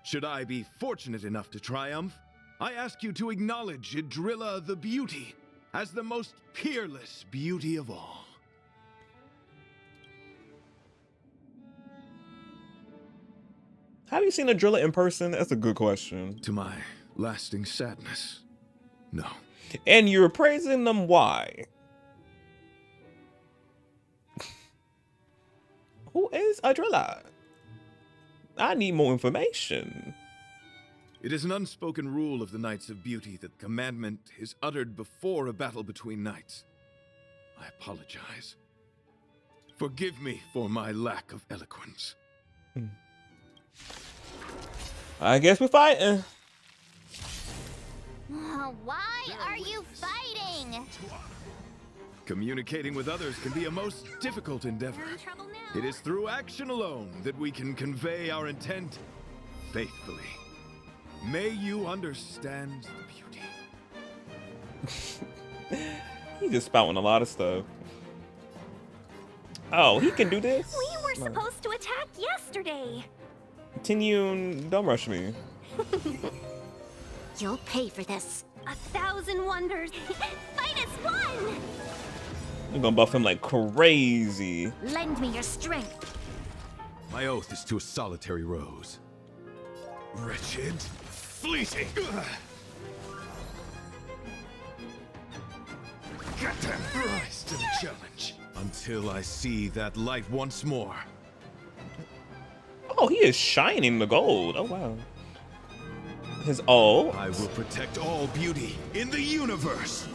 Should I be fortunate enough to triumph, I ask you to acknowledge Idrilla the Beauty as the most peerless beauty of all. Have you seen Idrilla in person? That's a good question. To my lasting sadness, no. And you're praising them, why? Who is Idrilla? I need more information. It is an unspoken rule of the Knights of Beauty that the commandment is uttered before a battle between knights. I apologize. Forgive me for my lack of eloquence. I guess we're fighting. Why are you fighting? Communicating with others can be a most difficult endeavor. It is through action alone that we can convey our intent faithfully. May you understand the beauty. He's just spouting a lot of stuff. Oh, he can do this? We were supposed to attack yesterday. Continue, don't rush me. You'll pay for this. 1,000 wonders. Fight as one! We're gonna buff him like crazy. Lend me your strength. My oath is to a solitary rose. Wretched, fleeting. Get them! Rise to the challenge. Until I see that light once more. Oh, he is shining the gold. Oh, wow. His ult. I will protect all beauty in the universe.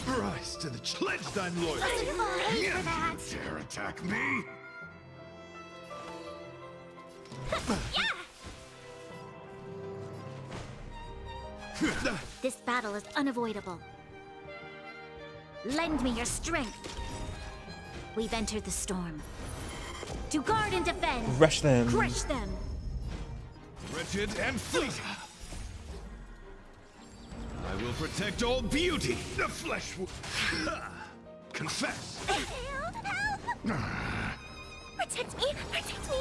Rise to the pledge thine loyalty. You dare attack me? This battle is unavoidable. Lend me your strength. We've entered the storm. To guard and defend. Rush them. Crush them. Wretched and fleeting. I will protect all beauty. The flesh will confess. Protect me! Protect me!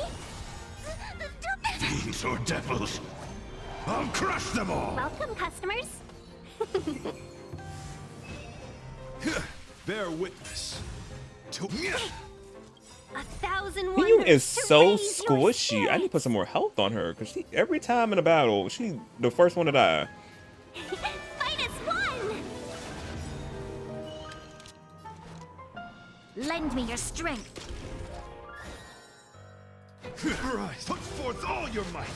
Fiends or devils, I'll crush them all. Welcome, customers. Bear witness to 1,000 Miyu wonders is to so raise your squishy. I need to put some more health on her because she every time in a battle, she the first one to die. Fight as one! Lend me your strength. Rise, put forth all your might.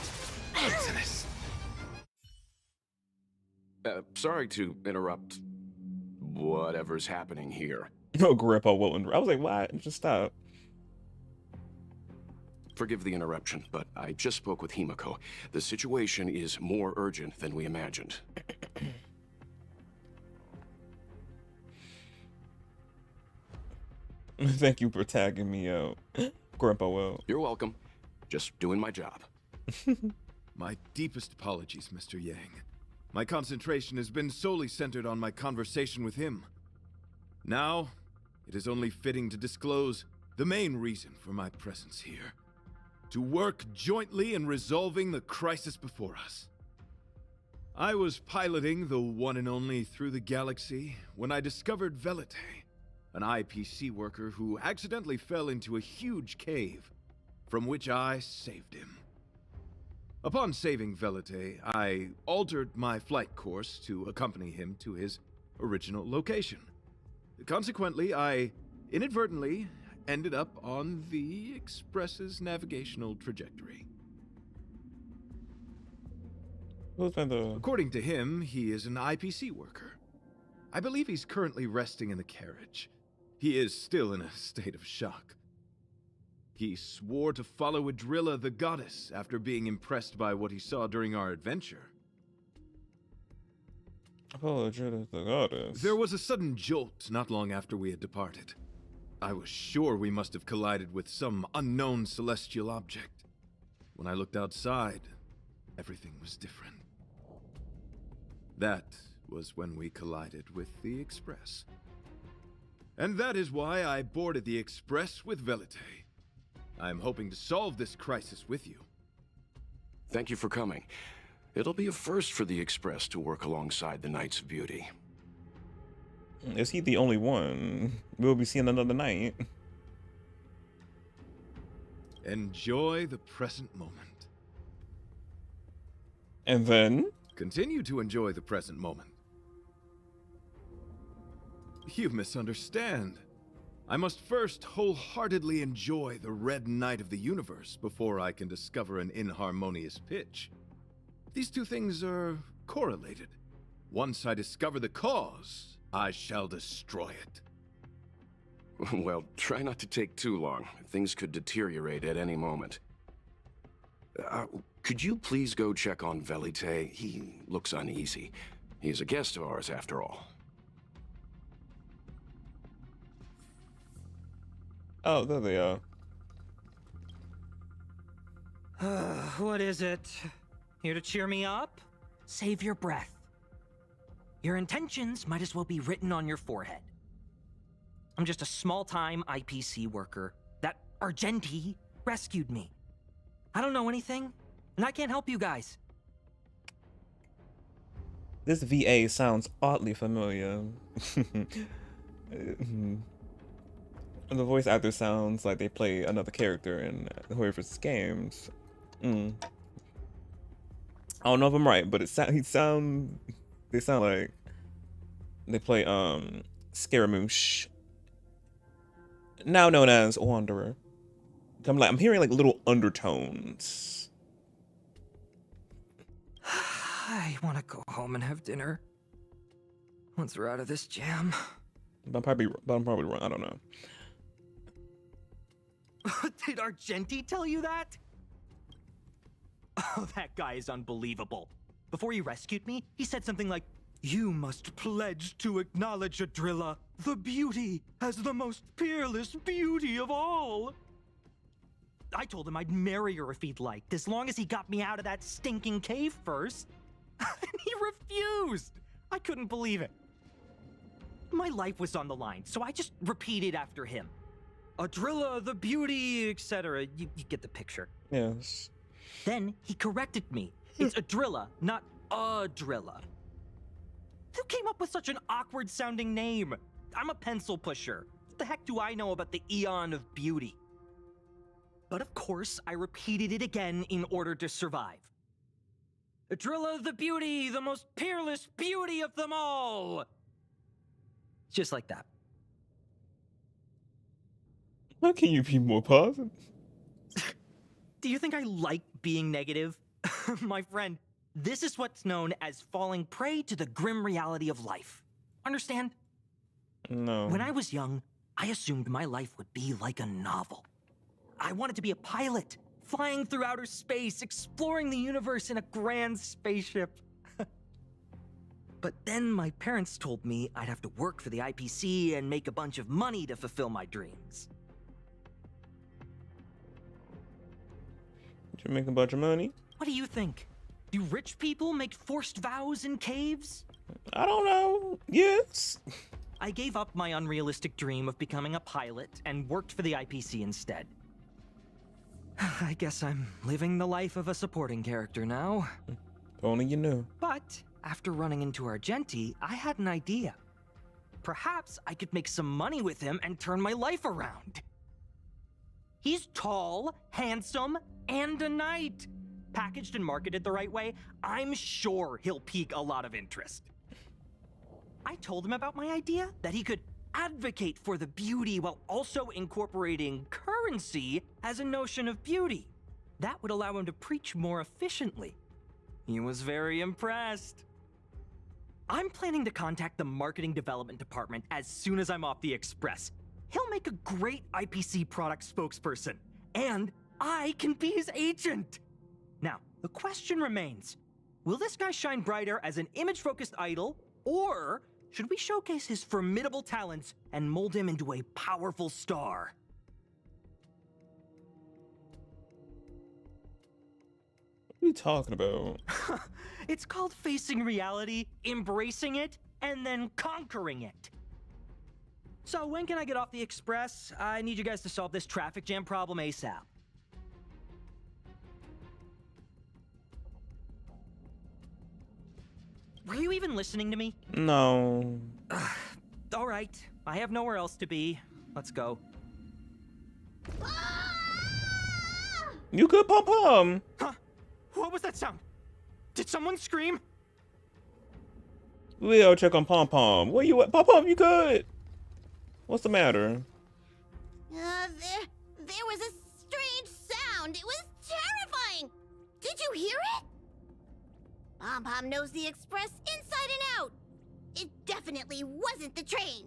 Exodus. Sorry to interrupt whatever's happening here. No, Grandpa Wilton. I was like, why? Just stop. Forgive the interruption, but I just spoke with Himiko. The situation is more urgent than we imagined. Thank you for tagging me out, Grandpa Will. You're welcome. Just doing my job. My deepest apologies, Mr. Yang. My concentration has been solely centered on my conversation with him. Now, it is only fitting to disclose the main reason for my presence here. To work jointly in resolving the crisis before us. I was piloting the one and only Through the Galaxy when I discovered Velite, an IPC worker who accidentally fell into a huge cave, from which I saved him. Upon saving Velite, I altered my flight course to accompany him to his original location. Consequently, I inadvertently ended up on the Express's navigational trajectory. According to him, he is an IPC worker. I believe he's currently resting in the carriage. He is still in a state of shock. He swore to follow Adrilla the goddess after being impressed by what he saw during our adventure. Oh, Adrilla the goddess. There was a sudden jolt not long after we had departed. I was sure we must have collided with some unknown celestial object. When I looked outside, everything was different. That was when we collided with the Express. And that is why I boarded the Express with Velite. I'm hoping to solve this crisis with you. Thank you for coming. It'll be a first for the Express to work alongside the Knights of Beauty. Is he the only one? We'll be seeing another night. Enjoy the present moment. And then? Continue to enjoy the present moment. You misunderstand. I must first wholeheartedly enjoy the red night of the universe before I can discover an inharmonious pitch. These two things are correlated. Once I discover the cause, I shall destroy it. Well, try not to take too long. Things could deteriorate at any moment. Could you please go check on Velite? He looks uneasy. He's a guest of ours, after all. Oh, there they are. What is it? Here to cheer me up? Save your breath. Your intentions might as well be written on your forehead. I'm just a small-time IPC worker. That Argenti rescued me. I don't know anything, and I can't help you guys. This VA sounds oddly familiar. The voice actor sounds like they play another character in whoever's games. I don't know if I'm right, but they sound like they play Scaramouche, now known as Wanderer. I'm hearing like little undertones. I want to go home and have dinner. Once we're out of this jam. But I'm probably wrong. I don't know. Did Argenti tell you that? Oh, that guy is unbelievable. Before he rescued me, he said something like, "You must pledge to acknowledge Adrilla, the beauty, as the most peerless beauty of all." I told him I'd marry her if he'd liked, as long as he got me out of that stinking cave first. And he refused. I couldn't believe it. My life was on the line, so I just repeated after him. Adrilla, the beauty, etc. You get the picture. Yes. Then he corrected me. It's Adrilla, not Adrilla. Who came up with such an awkward-sounding name? I'm a pencil pusher. What the heck do I know about the Eon of Beauty? But of course, I repeated it again in order to survive. Adrilla, the beauty, the most peerless beauty of them all! Just like that. How can you be more positive? Do you think I like being negative? My friend, this is what's known as falling prey to the grim reality of life. Understand? No. When I was young, I assumed my life would be like a novel. I wanted to be a pilot, flying through outer space, exploring the universe in a grand spaceship. But then my parents told me I'd have to work for the IPC and make a bunch of money to fulfill my dreams. Did you make a bunch of money? What do you think? Do rich people make forced vows in caves? I don't know. Yes. I gave up my unrealistic dream of becoming a pilot and worked for the IPC instead. I guess I'm living the life of a supporting character now. If only you knew. But after running into Argenti, I had an idea. Perhaps I could make some money with him and turn my life around. He's tall, handsome, and a knight. Packaged and marketed the right way, I'm sure he'll pique a lot of interest. I told him about my idea, that he could advocate for the beauty while also incorporating currency as a notion of beauty. That would allow him to preach more efficiently. He was very impressed. I'm planning to contact the marketing development department as soon as I'm off the express. He'll make a great IPC product spokesperson, and I can be his agent. Now, the question remains, will this guy shine brighter as an image-focused idol, or should we showcase his formidable talents and mold him into a powerful star? What are you talking about? It's called facing reality, embracing it, and then conquering it. So when can I get off the express? I need you guys to solve this traffic jam problem ASAP. Were you even listening to me? No. All right, I have nowhere else to be. Let's go. You good, Pom Pom? Huh? What was that sound? Did someone scream? We'll check on Pom Pom. Where you at? Pom Pom, you good? What's the matter? There was a strange sound. It was terrifying. Did you hear it? Pom Pom knows the express inside and out. It definitely wasn't the train.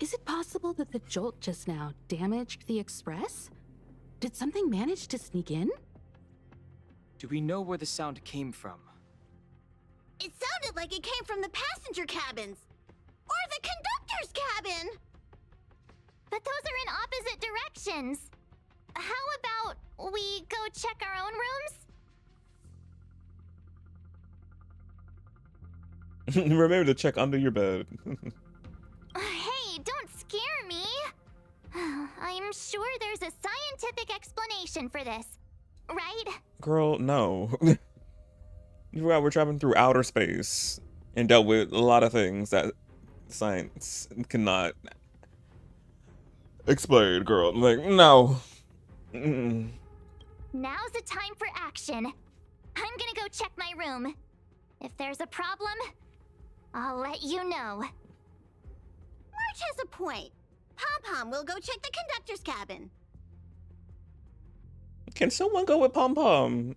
Is it possible that the jolt just now damaged the express? Did something manage to sneak in? Do we know where the sound came from? It sounded like it came from the passenger cabins. Or the conductor's cabin. But those are in opposite directions. How about we go check our own rooms? Remember to check under your bed. Hey, don't scare me. I'm sure there's a scientific explanation for this, right? Girl, no. You forgot we're traveling through outer space and dealt with a lot of things that science cannot explain, girl. Like, no. Mm-mm. Now's the time for action. I'm gonna go check my room. If there's a problem, I'll let you know. March has a point. Pom Pom will go check the conductor's cabin. Can someone go with Pom Pom?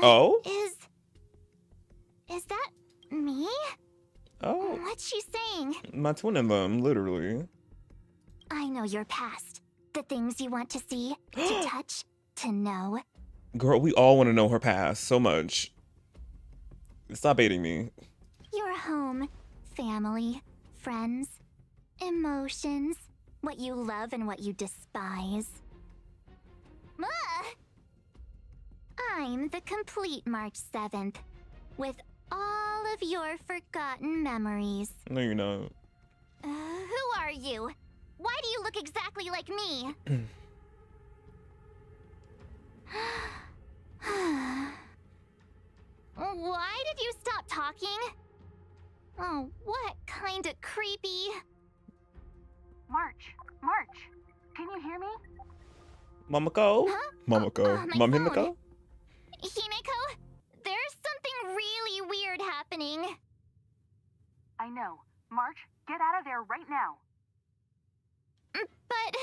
Oh? Is that me? Oh. What's she saying? My twin and them, literally. I know your past. The things you want to see, to touch, to know. Girl, we all want to know her past so much. Stop baiting me. Your home, family, friends, emotions, what you love and what you despise. I'm the complete March 7th, with all of your forgotten memories. No, you're not. Who are you? Why do you look exactly like me? Why did you stop talking? Oh, what kind of creepy... March, can you hear me? Mamako? Huh? Mamako. my Mom phone. Himiko? Himeko, there's something really weird happening. I know. March, get out of there right now. But...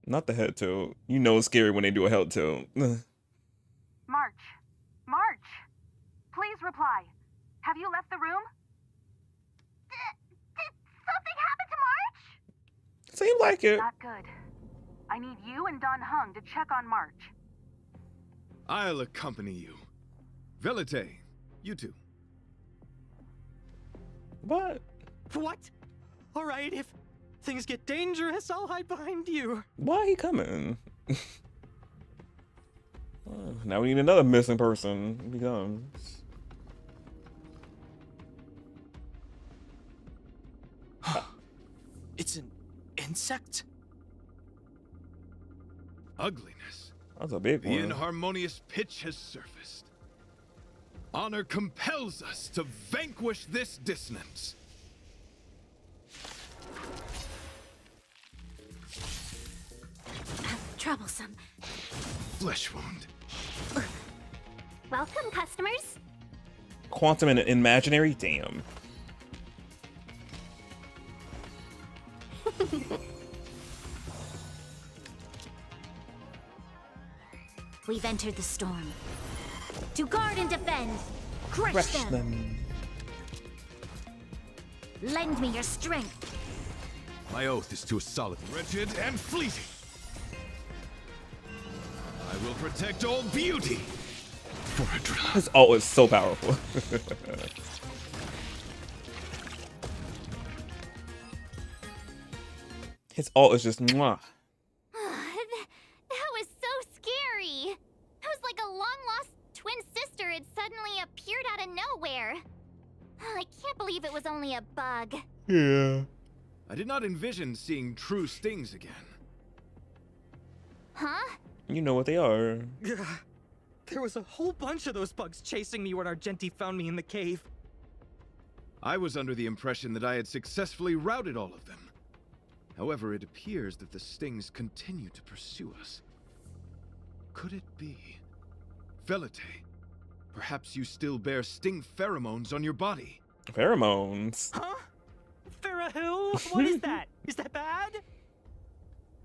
Not the head tilt. You know it's scary when they do a head tilt. March. March! Please reply. Have you left the room? Did something happen to March? Seems like it. Not good. I need you and Don Hung to check on March. I'll accompany you. Velite, you two. What? What? All right, if things get dangerous, I'll hide behind you. Why he coming? Now we need another missing person. He comes. It's an insect? Ugliness. That's a big The one. inharmonious pitch has surfaced. Honor compels us to vanquish this dissonance. Troublesome. Flesh wound. Welcome, customers. Quantum and imaginary? Damn. We've entered the storm. To guard and defend. Crush them. Lend me your strength. My oath is to a solid, wretched, and fleeting. I will protect all beauty for a drop. His ult is so powerful. His ult is just mwah. That was so scary. It was like a long-lost twin sister had suddenly appeared out of nowhere. I can't believe it was only a bug. Yeah. I did not envision seeing true stings again. Huh? You know what they are. There was a whole bunch of those bugs chasing me when Argenti found me in the cave. I was under the impression that I had successfully routed all of them. However, it appears that the stings continue to pursue us. Could it be? Velite, perhaps you still bear sting pheromones on your body. Pheromones? Huh? Farah, what is that? Is that bad?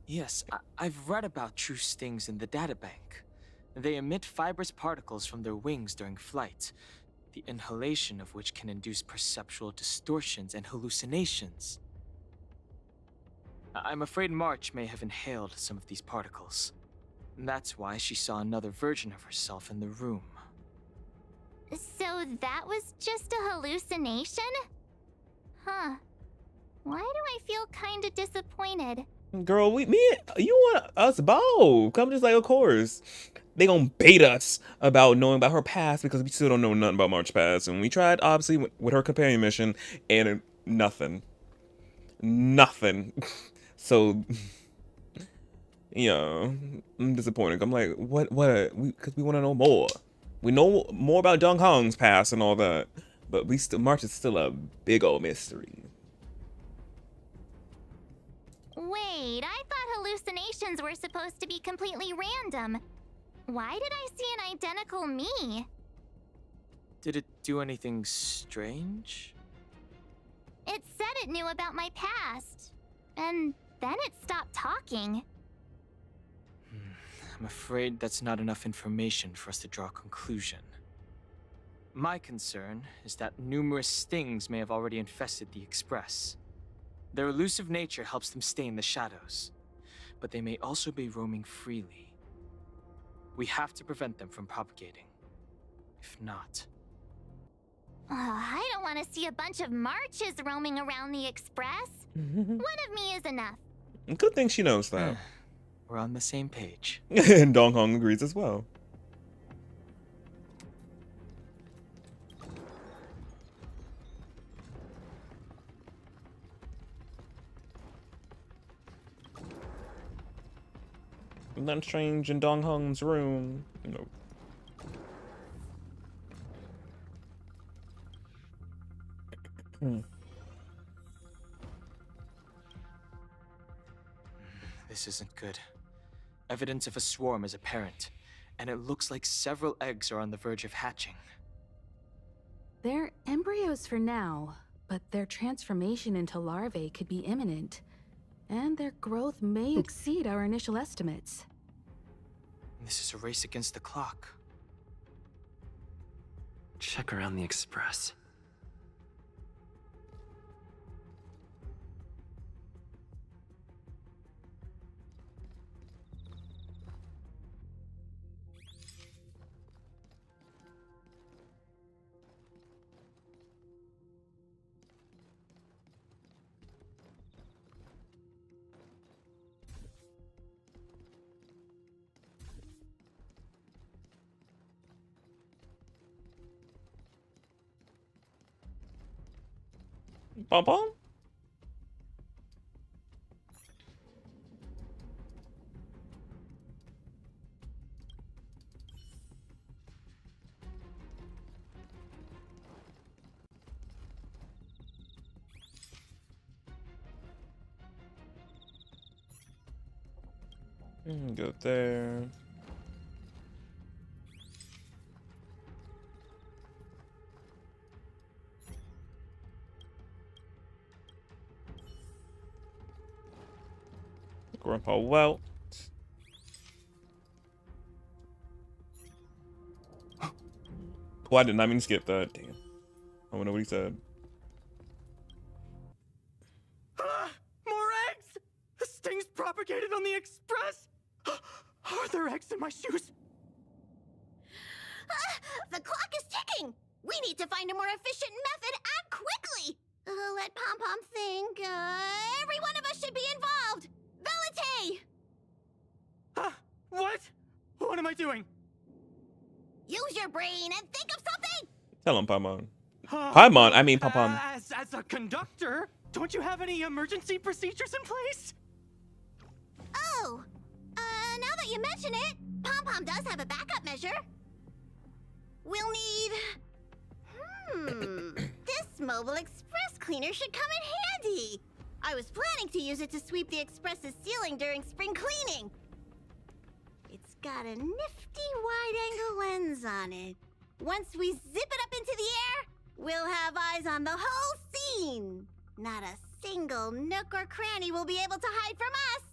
Yes, I've read about true stings in the databank. They emit fibrous particles from their wings during flight, the inhalation of which can induce perceptual distortions and hallucinations. I'm afraid March may have inhaled some of these particles. That's why she saw another version of herself in the room. So that was just a hallucination? Huh. Why do I feel kinda disappointed? Girl, you want us both. Come just like, of course. They gonna bait us about knowing about her past because we still don't know nothing about March's past. And we tried, obviously, with her companion mission, and nothing. Nothing. So, yeah, I'm disappointed. I'm like, because we want to know more. We know more about Dong Hong's past and all that, but March is still a big old mystery. Wait, I thought hallucinations were supposed to be completely random. Why did I see an identical me? Did it do anything strange? It said it knew about my past. And then it stopped talking. I'm afraid that's not enough information for us to draw a conclusion. My concern is that numerous stings may have already infested the Express. Their elusive nature helps them stay in the shadows, but they may also be roaming freely. We have to prevent them from propagating. If not... I don't want to see a bunch of Marches roaming around the Express. One of me is enough. Good thing she knows that. We're on the same page. And Dong Hong agrees as well. Nothing strange in Dong Hong's room. Nope. This isn't good. Evidence of a swarm is apparent, and it looks like several eggs are on the verge of hatching. They're embryos for now, but their transformation into larvae could be imminent. and their growth may exceed our initial estimates. This is a race against the clock. Check around the Express. Pom pom? Go there. Grandpa Welt. Oh, I did not mean to skip that. Damn. I don't know what he said. More eggs! This thing's propagated on the Express! Are there eggs in my shoes? The clock is ticking! We need to find a more efficient method and quickly! Let Pom Pom think. Every one of us should be involved! Valete! What? What am I doing? Use your brain and think of something! Tell him, Paimon. Paimon, I mean Pom-Pom. As a conductor, don't you have any emergency procedures in place? Oh! Now that you mention it, Pom Pom does have a backup measure. We'll need... This mobile express cleaner should come in handy. I was planning to use it to sweep the express's ceiling during spring cleaning. It's got a nifty wide-angle lens on it. Once we zip it up into the air, we'll have eyes on the whole scene. Not a single nook or cranny will be able to hide from us.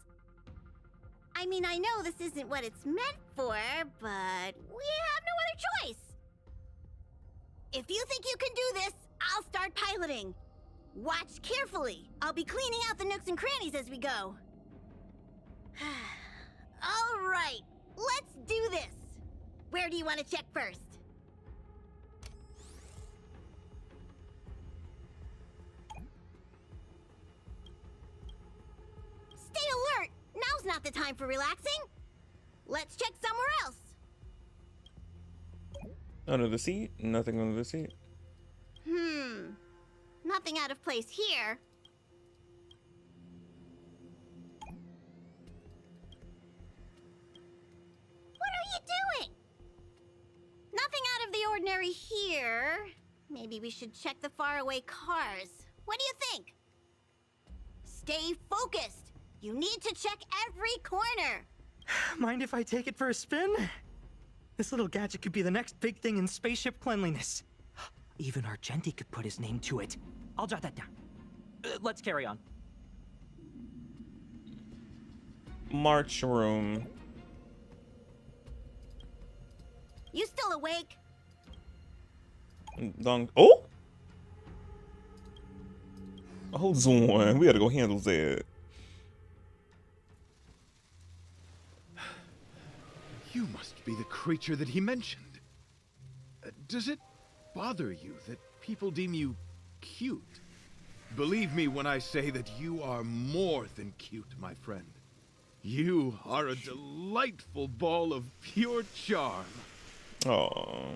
I mean, I know this isn't what it's meant for, but we have no other choice. If you think you can do this, I'll start piloting. Watch carefully. I'll be cleaning out the nooks and crannies as we go. All right, let's do this. Where do you want to check first? Stay alert! Now's not the time for relaxing. Let's check somewhere else. Under the seat? Nothing under the seat. Nothing out of place here. What are you doing? Nothing out of the ordinary here. Maybe we should check the faraway cars. What do you think? Stay focused. You need to check every corner. Mind if I take it for a spin? This little gadget could be the next big thing in spaceship cleanliness. Even Argenti could put his name to it. I'll jot that down. Let's carry on. March room. You still awake? Oh! Hold on. We gotta go handle that. You must be the creature that he mentioned. Does it bother you that people deem you cute? Believe me when I say that you are more than cute, my friend. You are a delightful ball of pure charm. Oh,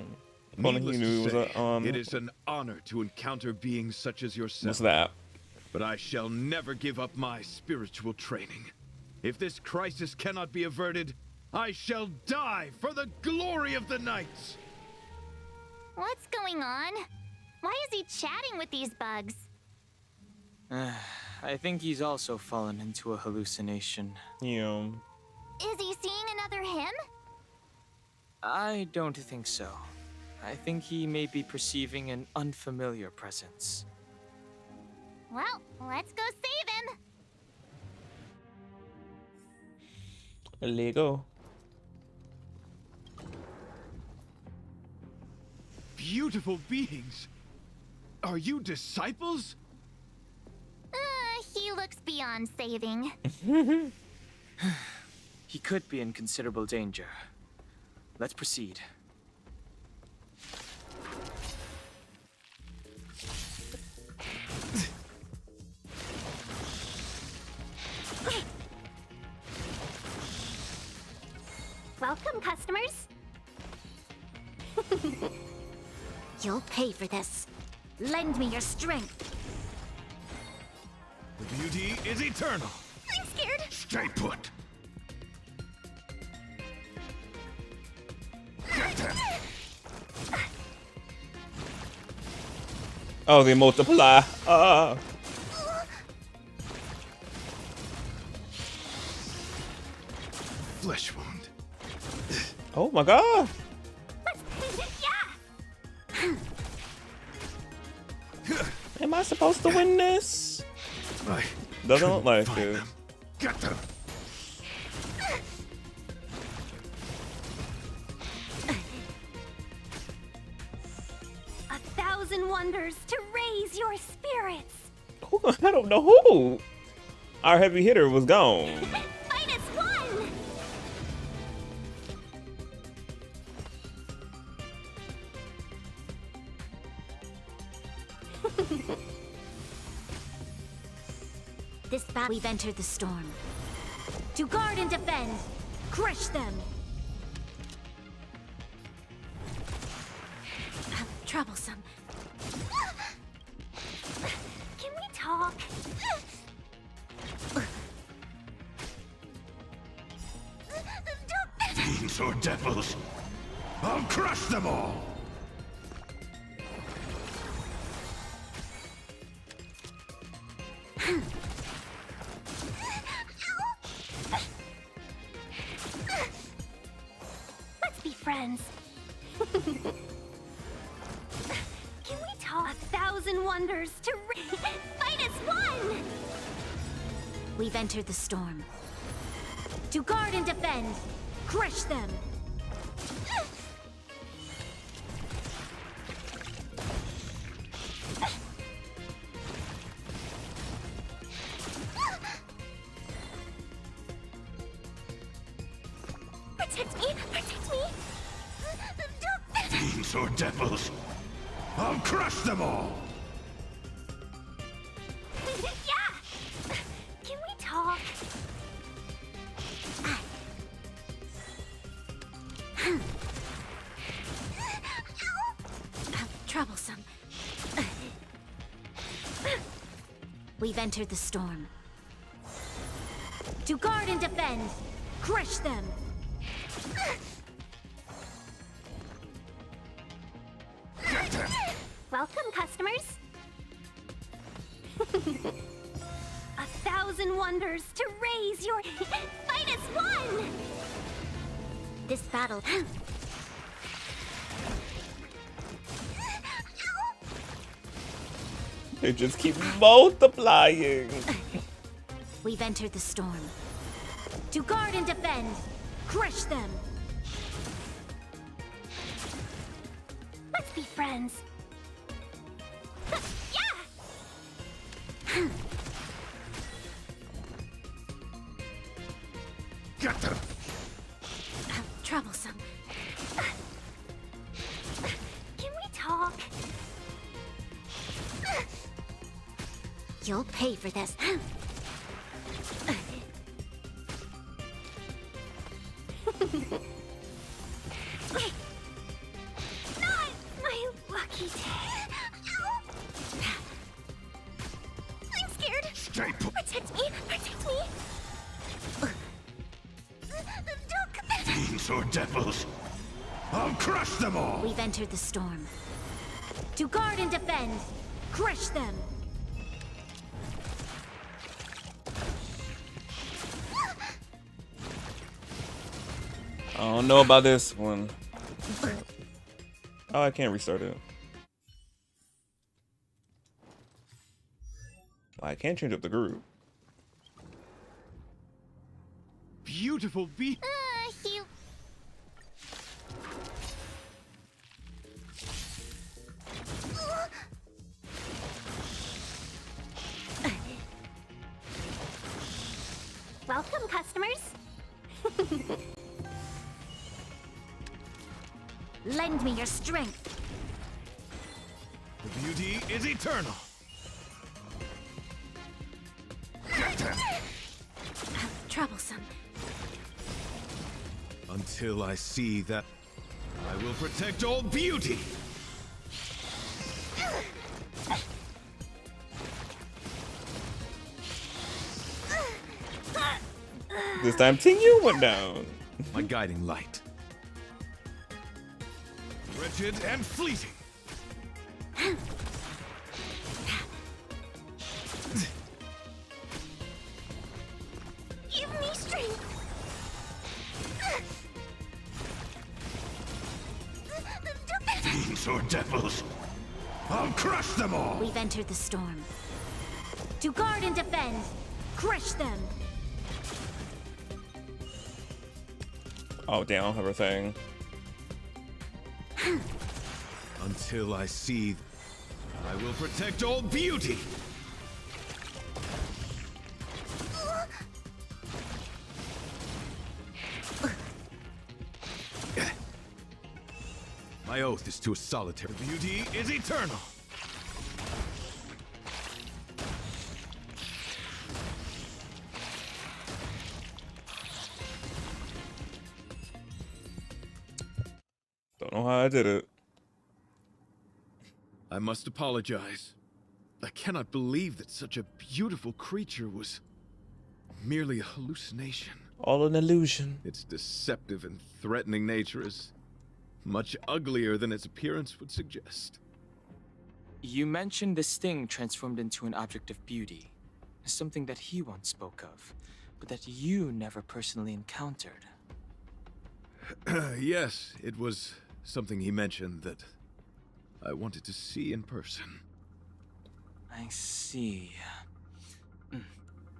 Needless to say, it is an honor to encounter beings such as yourself. What's that? But I shall never give up my spiritual training. If this crisis cannot be averted, I shall die for the glory of the Knights! What's going on? Why is he chatting with these bugs? I think he's also fallen into a hallucination. Yeah. Is he seeing another him? I don't think so. I think he may be perceiving an unfamiliar presence. Well, let's go save him. Lego. Beautiful beings. Are you disciples? He looks beyond saving. He could be in considerable danger. Let's proceed. Welcome, customers. You'll pay for this. Lend me your strength. The beauty is eternal. I'm scared. Stay put. Get them. Oh, they multiply. Flesh wound. Oh my god. Am I supposed to win this? Doesn't look like it. Get them. A thousand wonders to raise your spirits. I don't know who. Our heavy hitter was gone. Minus one. This battle, we've entered the storm. To guard and defend, crush them. Troublesome. Can we talk? Fiends or devils, I'll crush them all. Let's be friends. Can we talk? A thousand wonders to fight as one! We've entered the storm. To guard and defend, crush them! Protect me! Protect me! Fiends or devils, I'll crush them all. Yeah! Can we talk? Troublesome. We've entered the storm. To guard and defend, crush them! Welcome, customers. A thousand wonders to raise your fight as one. This battle. They just keep multiplying. We've entered the storm. To guard and defend, crush them. Let's be friends. Yeah! Get them. Troublesome. Can we talk? You'll pay for this. Not my lucky day. I'm scared. Stay put. Protect me. Protect me. Fiends or devils, I'll crush them all. We've entered the storm. To guard and defend, crush them. I don't know about this one. Oh, I can't restart it. I can't change up the group. beautiful beast. He... Welcome, customers. Lend me your strength. The beauty is eternal. Troublesome. Until I see that, I will protect all beauty. This time, Ting Yu went down. My guiding light. Wretched and fleeting. Give me strength. Fiends or devils, I'll crush them all. We've entered the storm. To guard and defend. Crush them. Oh, damn, I don't have a thing. Until I see, I will protect all beauty. My oath is to a solitary. Beauty is eternal. Don't know how I did it. I must apologize. I cannot believe that such a beautiful creature was merely a hallucination. All an illusion. Its deceptive and threatening nature is much uglier than its appearance would suggest. You mentioned this thing transformed into an object of beauty, something that he once spoke of, but that you never personally encountered. Yes, it was something he mentioned that I wanted to see in person. I see.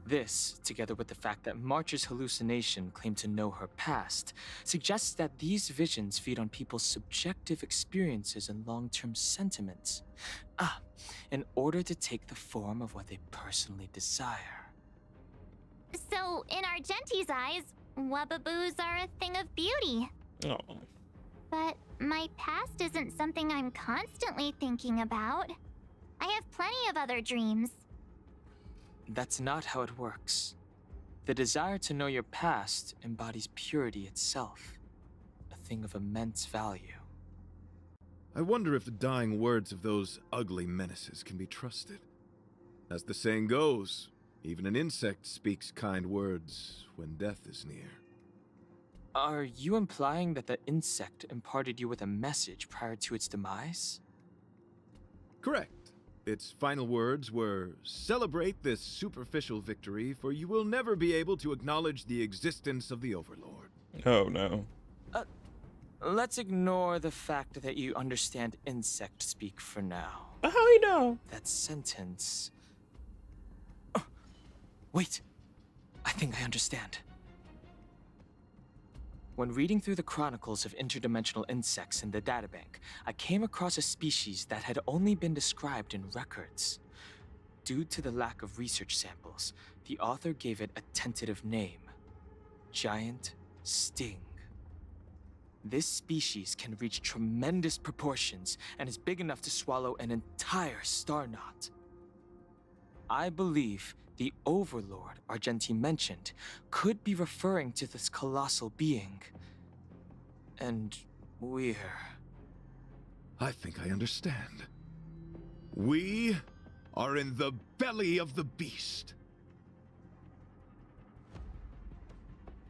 This, together with the fact that March's hallucination claimed to know her past, suggests that these visions feed on people's subjective experiences and long-term sentiments. In order to take the form of what they personally desire. So, in Argenti's eyes, Wubbaboos are a thing of beauty. Oh. But my past isn't something I'm constantly thinking about. I have plenty of other dreams. That's not how it works. The desire to know your past embodies purity itself, a thing of immense value. I wonder if the dying words of those ugly menaces can be trusted. As the saying goes, even an insect speaks kind words when death is near. Are you implying that the insect imparted you with a message prior to its demise? Correct. Its final words were, "Celebrate this superficial victory, for you will never be able to acknowledge the existence of the Overlord." Oh, no. Let's ignore the fact that you understand insect speak for now. How you know? That sentence... Wait! I think I understand. When reading through the chronicles of interdimensional insects in the databank, I came across a species that had only been described in records. Due to the lack of research samples, the author gave it a tentative name: Giant Sting. This species can reach tremendous proportions and is big enough to swallow an entire star knot. I believe the Overlord Argenti mentioned could be referring to this colossal being. And we're... I think I understand. We are in the belly of the beast.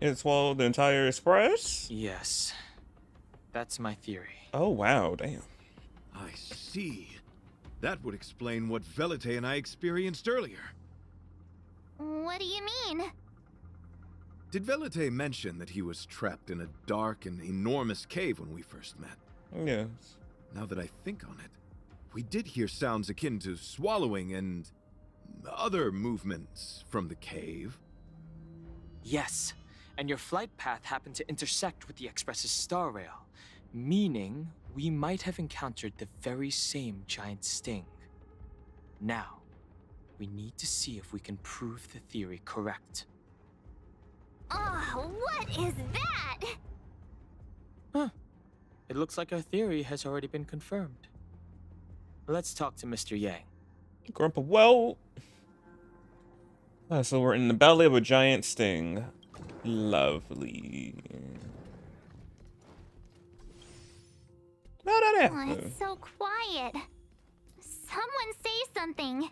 It swallowed the entire express? Yes. That's my theory. Oh, wow, damn. I see. That would explain what Velite and I experienced earlier. What do you mean? Did Velite mention that he was trapped in a dark and enormous cave when we first met? Yes. Now that I think on it, we did hear sounds akin to swallowing and other movements from the cave. Yes, and your flight path happened to intersect with the Express's star rail, meaning we might have encountered the very same giant sting. Now, we need to see if we can prove the theory correct. Oh, what is that? Huh. It looks like our theory has already been confirmed. Let's talk to Mr. Yang. Grandpa, well... so we're in the belly of a giant sting. Lovely. Oh, it's so quiet. Someone say something.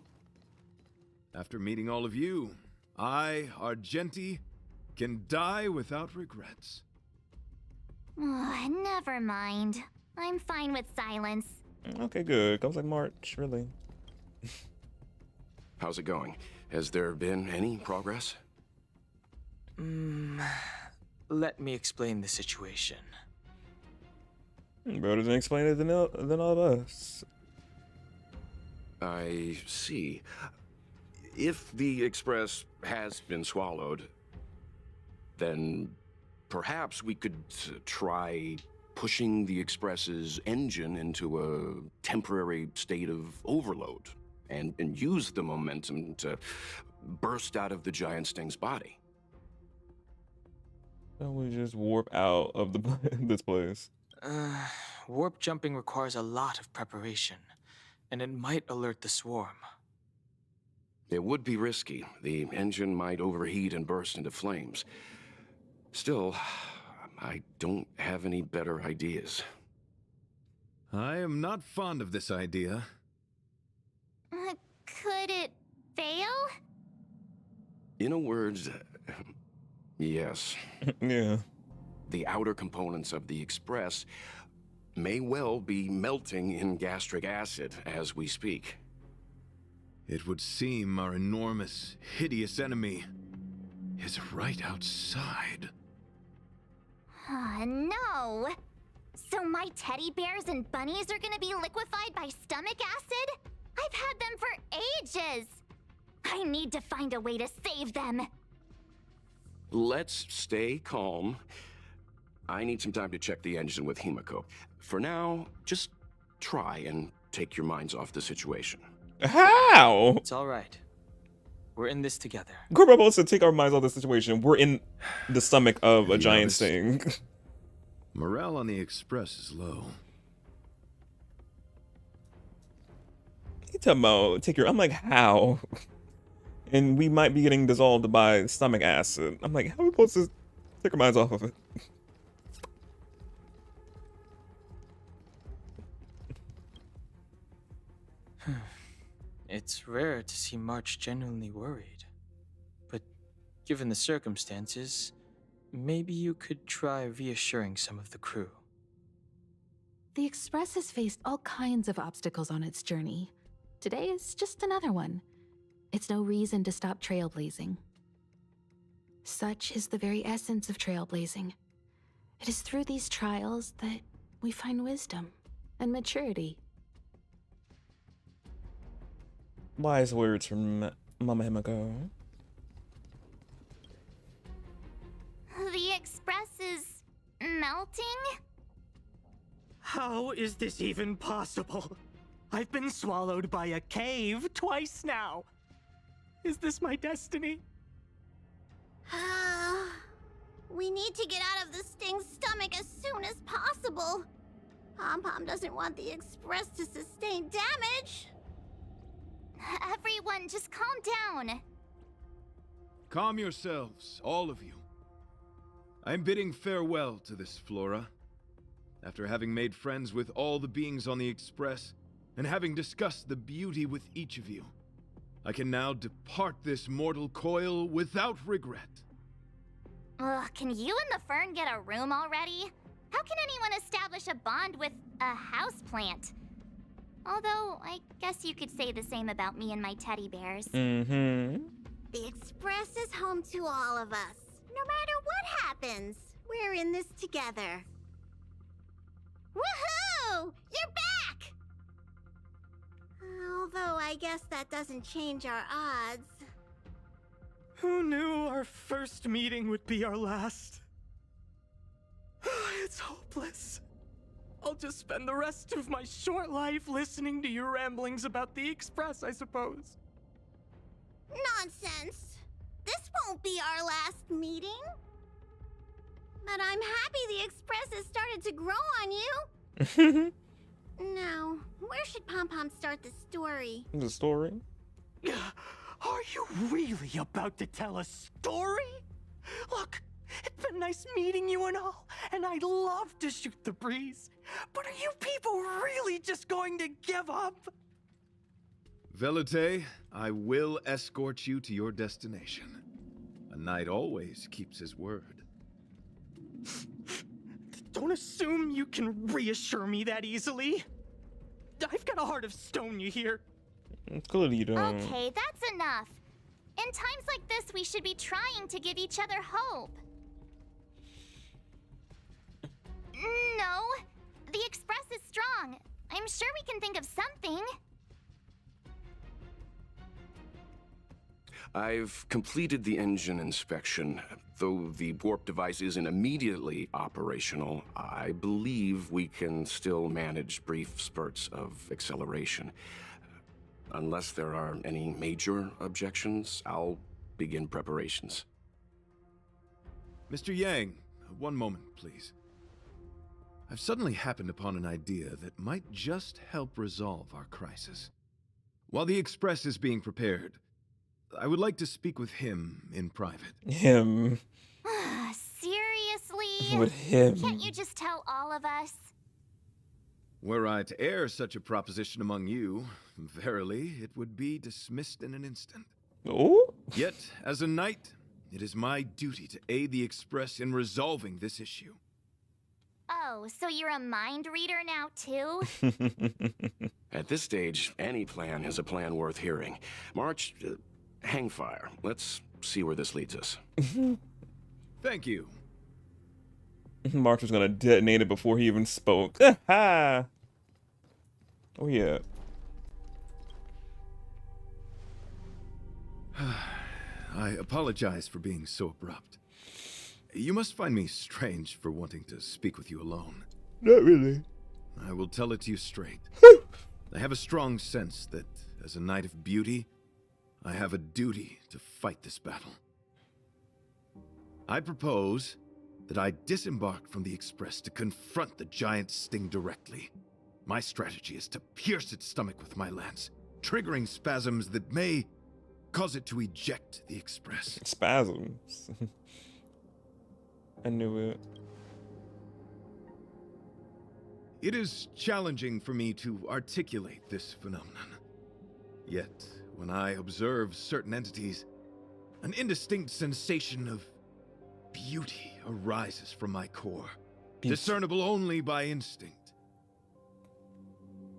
After meeting all of you, I, Argenti, can die without regrets. Oh, never mind. I'm fine with silence. Okay, good. Comes like March, really. How's it going? Has there been any progress? Let me explain the situation. Better than explain it than all of us. I see. If the Express has been swallowed, then perhaps we could try pushing the Express's engine into a temporary state of overload and use the momentum to burst out of the giant sting's body. So we just warp out of this place. Warp jumping requires a lot of preparation, and it might alert the swarm. It would be risky. The engine might overheat and burst into flames. Still, I don't have any better ideas. I am not fond of this idea. Could it fail? In a word, yes. Yeah. The outer components of the Express may well be melting in gastric acid as we speak. It would seem our enormous, hideous enemy is right outside. No. So my teddy bears and bunnies are gonna be liquefied by stomach acid? I've had them for ages. I need to find a way to save them. Let's stay calm. I need some time to check the engine with Himiko. For now, just try and take your minds off the situation. How? It's all right. We're in this together. We're supposed to take our minds off the situation. We're in the stomach of a giant sting. Morale on the Express is low. You talking about take your? I'm like, how? And we might be getting dissolved by stomach acid. I'm like, how are we supposed to take our minds off of it? It's rare to see March genuinely worried. But given the circumstances, maybe you could try reassuring some of the crew. The Express has faced all kinds of obstacles on its journey. Today is just another one. It's no reason to stop trailblazing. Such is the very essence of trailblazing. It is through these trials that we find wisdom and maturity. Wise words from Mama Himiko. The Express is melting? How is this even possible? I've been swallowed by a cave twice now. Is this my destiny? We need to get out of the Sting's stomach as soon as possible. Pom-Pom doesn't want the Express to sustain damage. Everyone, just calm down. Calm yourselves, all of you. I'm bidding farewell to this Flora. After having made friends with all the beings on the Express, and having discussed the beauty with each of you, I can now depart this mortal coil without regret. Ugh, can you and the Fern get a room already? How can anyone establish a bond with a houseplant? Although, I guess you could say the same about me and my teddy bears. Mm-hmm. The Express is home to all of us. No matter what happens, we're in this together. Woohoo! You're back! Although I guess that doesn't change our odds. Who knew our first meeting would be our last? It's hopeless. I'll just spend the rest of my short life listening to your ramblings about the Express, I suppose. Nonsense. This won't be our last meeting. But I'm happy the Express has started to grow on you. Now, where should Pom Pom start the story? The story? Are you really about to tell a story? Look, it's been nice meeting you and all, and I'd love to shoot the breeze. But are you people really just going to give up? Velute, I will escort you to your destination. A knight always keeps his word. Don't assume you can reassure me that easily. I've got a heart of stone, you hear? Clearly you don't. Okay, that's enough. In times like this, we should be trying to give each other hope. No, the Express is strong. I'm sure we can think of something. I've completed the engine inspection. Though the warp device isn't immediately operational, I believe we can still manage brief spurts of acceleration. Unless there are any major objections, I'll begin preparations. Mr. Yang, one moment, please. I've suddenly happened upon an idea that might just help resolve our crisis. While the Express is being prepared, I would like to speak with him in private. Him. Seriously? With him. Can't you just tell all of us? Were I to air such a proposition among you, verily, it would be dismissed in an instant. Oh? Yet, as a knight, it is my duty to aid the Express in resolving this issue. Oh, so you're a mind reader now, too? At this stage, any plan is a plan worth hearing. March, hang fire. Let's see where this leads us. Thank you. Mark was gonna detonate it before he even spoke. Ha! Oh yeah. I apologize for being so abrupt. You must find me strange for wanting to speak with you alone. Not really. I will tell it to you straight. I have a strong sense that, as a knight of beauty, I have a duty to fight this battle. I propose that I disembark from the Express to confront the giant sting directly. My strategy is to pierce its stomach with my lance, triggering spasms that may cause it to eject the Express. Spasms. I knew it. It is challenging for me to articulate this phenomenon. Yet, when I observe certain entities, an indistinct sensation of beauty arises from my core, discernible only by instinct.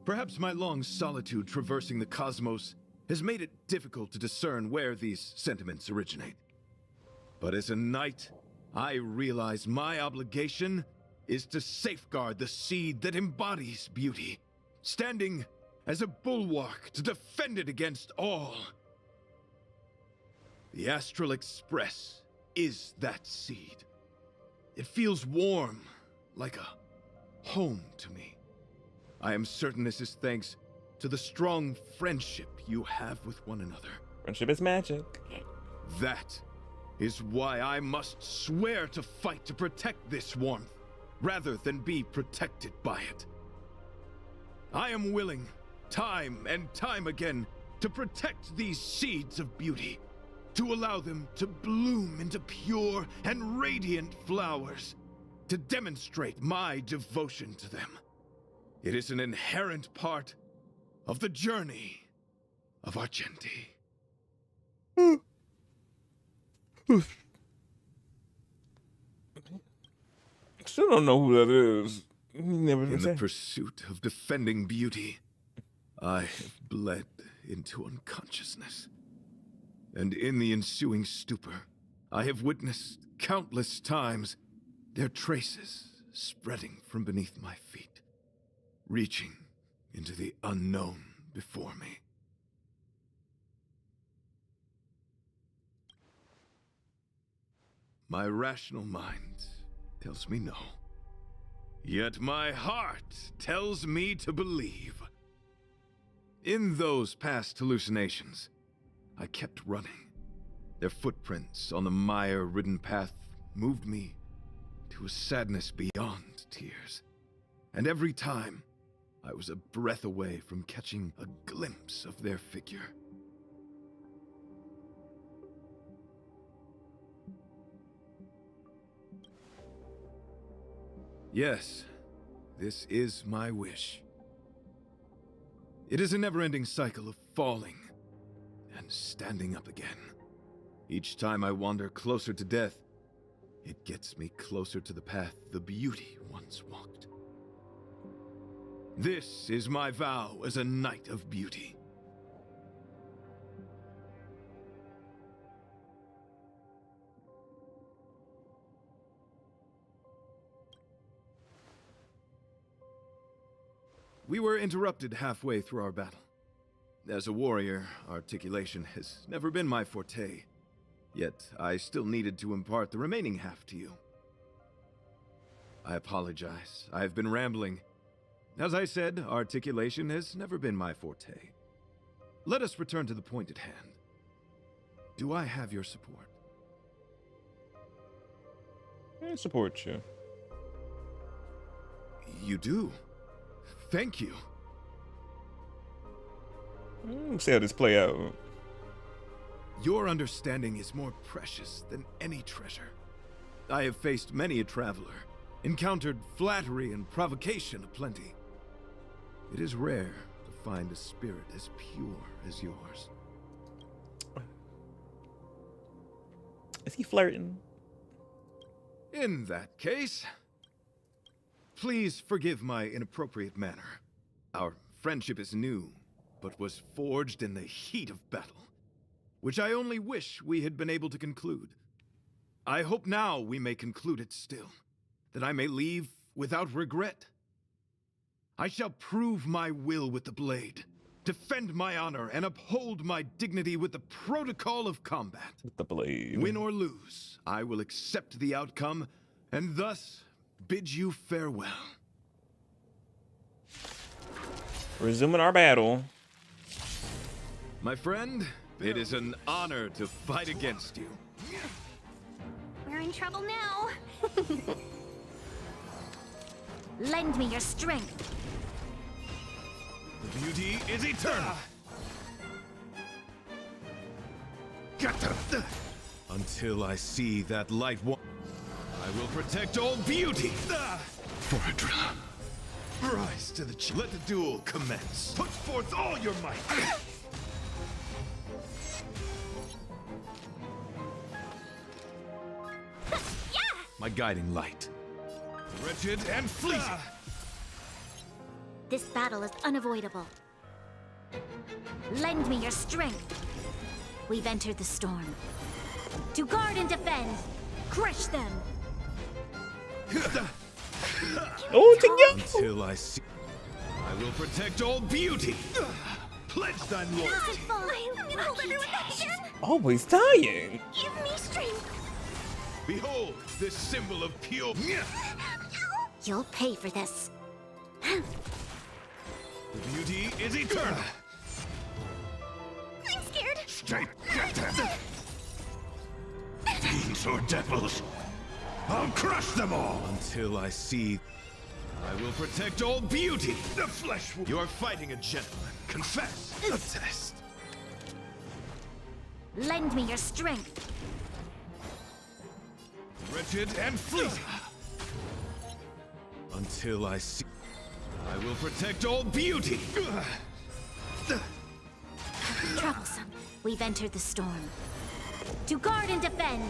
Perhaps my long solitude traversing the cosmos has made it difficult to discern where these sentiments originate. But as a knight, I realize my obligation is to safeguard the seed that embodies beauty, standing as a bulwark to defend it against all. The Astral Express is that seed. It feels warm, like a home to me. I am certain this is thanks to the strong friendship you have with one another. Friendship is magic. That is why I must swear to fight to protect this warmth, rather than be protected by it. I am willing, time and time again, to protect these seeds of beauty, to allow them to bloom into pure and radiant flowers, to demonstrate my devotion to them. It is an inherent part of the journey of Argenti. Still don't know who that is. Never In the pursuit of defending beauty, I have bled into unconsciousness. And in the ensuing stupor, I have witnessed countless times their traces spreading from beneath my feet, reaching into the unknown before me. My rational mind tells me no. Yet my heart tells me to believe. In those past hallucinations, I kept running. Their footprints on the mire-ridden path moved me to a sadness beyond tears. And every time, I was a breath away from catching a glimpse of their figure. Yes, this is my wish. It is a never-ending cycle of falling and standing up again. Each time I wander closer to death, it gets me closer to the path the beauty once walked. This is my vow as a knight of beauty. We were interrupted halfway through our battle. As a warrior, articulation has never been my forte, yet I still needed to impart the remaining half to you. I apologize. I have been rambling. As I said, articulation has never been my forte. Let us return to the point at hand. Do I have your support? I support you. You do? Thank you. See how this play out. Your understanding is more precious than any treasure. I have faced many a traveler, encountered flattery and provocation aplenty. It is rare to find a spirit as pure as yours. Is he flirting? In that case, please forgive my inappropriate manner. Our friendship is new, but was forged in the heat of battle, which I only wish we had been able to conclude. I hope now we may conclude it still, that I may leave without regret. I shall prove my will with the blade, defend my honor, and uphold my dignity with the protocol of combat. With the blade. Win or lose, I will accept the outcome, and thus bid you farewell. Resuming our battle. My friend, it is an honor to fight against you. We're in trouble now. Lend me your strength. The beauty is eternal. Until I see that light I will protect all beauty. For Adrilla. Rise to the Let the duel commence. Put forth all your might. My guiding light. Wretched and fleeting. This battle is unavoidable. Lend me your strength. We've entered the storm. To guard and defend. Crush them. Oh, until I see. I will protect all beauty. Pledge thine loyalty. I'm gonna hold everyone back again. Always dying. Give me strength. Behold, this symbol of pure. You'll pay for this. The beauty is eternal. I'm scared. Straight. Fiends or devils, I'll crush them all until I see. I will protect all beauty. The flesh will. You are fighting a gentleman. Confess. A test. Lend me your strength. Wretched and fleeting. Until I see. I will protect all beauty. Troublesome. We've entered the storm. To guard and defend.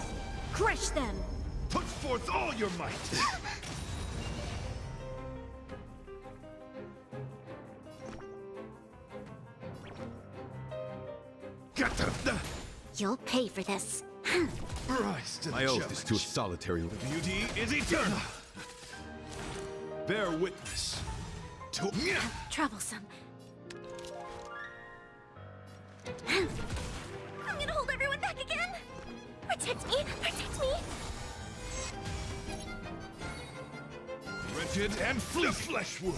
Crush them. Put forth all your might. You'll pay for this. Rise to the My oath is to a solitary. The beauty is eternal. Bear witness to. Troublesome. I'm gonna hold everyone back again. Protect me. Protect me. Wretched and fleet flesh wound.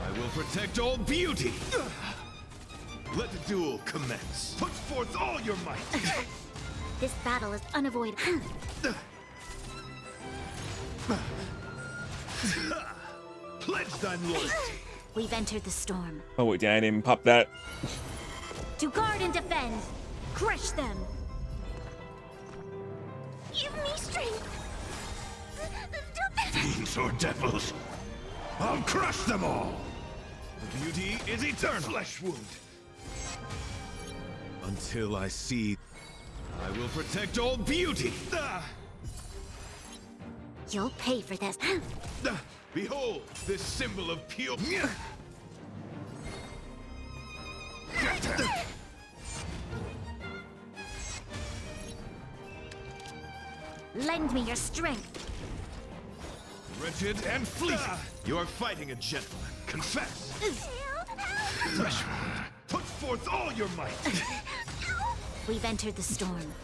I will protect all beauty. Let the duel commence. Put forth all your might. This battle is unavoidable. Pledge thine loyalty. We've entered the storm. Oh wait, yeah, I didn't even pop that. To guard and defend. Crush them. Give me strength. Fiends or devils, I'll crush them all. The beauty is eternal. Flesh wound. Until I see, I will protect all beauty. You'll pay for this. Behold, this symbol of pure. Lend me your strength. Wretched and fleet. You are fighting a gentleman. Confess. Flesh wound. Put forth all your might. We've entered the storm.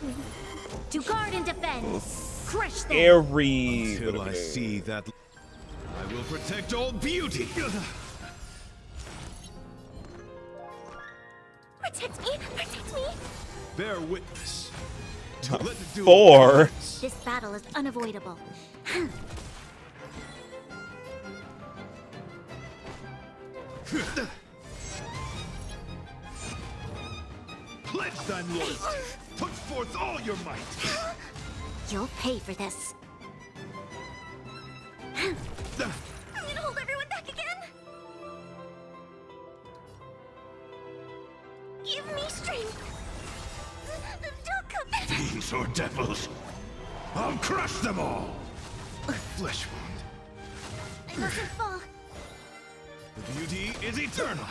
To guard and defend. Crush them. Until I see that, I will protect all beauty. Protect me. Protect me. Bear witness. Let the duel 4. commence. This battle is unavoidable. Pledge thine loyalty. Put forth all your might. You'll pay for this. I'm gonna hold everyone back again. Give me strength. Don't come back. Fiends or devils, I'll crush them all. Flesh wound. I mustn't fall. The beauty is eternal.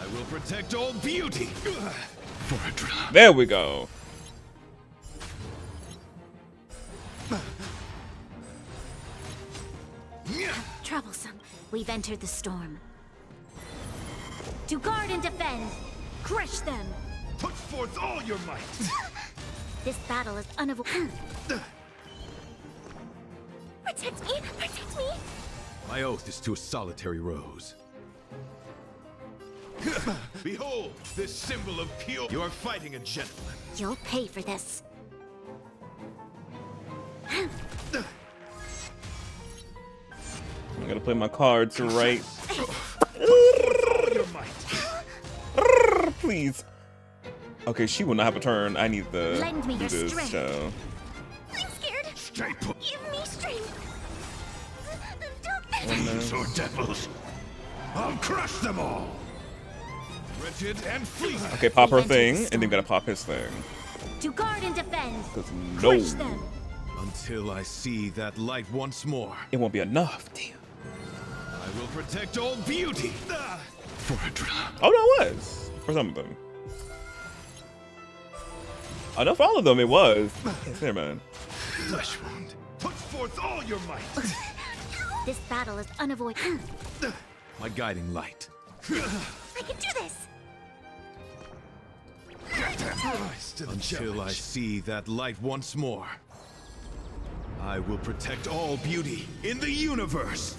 I will protect all beauty. For a drop. There we go. Troublesome. We've entered the storm. To guard and defend. Crush them. Put forth all your might. This battle is unavoidable. Protect me. Protect me. My oath is to a solitary rose. Behold, this symbol of pure. You are fighting a gentleman. You'll pay for this. I gotta play my cards right. Please. Okay, she will not have a turn. I need the Lend me your this strength. show. I'm scared. Stay put. Give me strength. Fiends or devils, I'll crush them all. Wretched and fleet. Okay, pop her thing, and then gotta pop his thing. To guard and defend. Cause Crush no, them. Until I see that light once more. it won't be enough. Damn. I will protect all beauty. For a drop. Oh no, it was for some of them. Oh no, for all of them it was. There, man. Flesh wound. Put forth all your might. This battle is unavoidable. My guiding light. I can do this. Until I see that light once more. I will protect all beauty in the universe.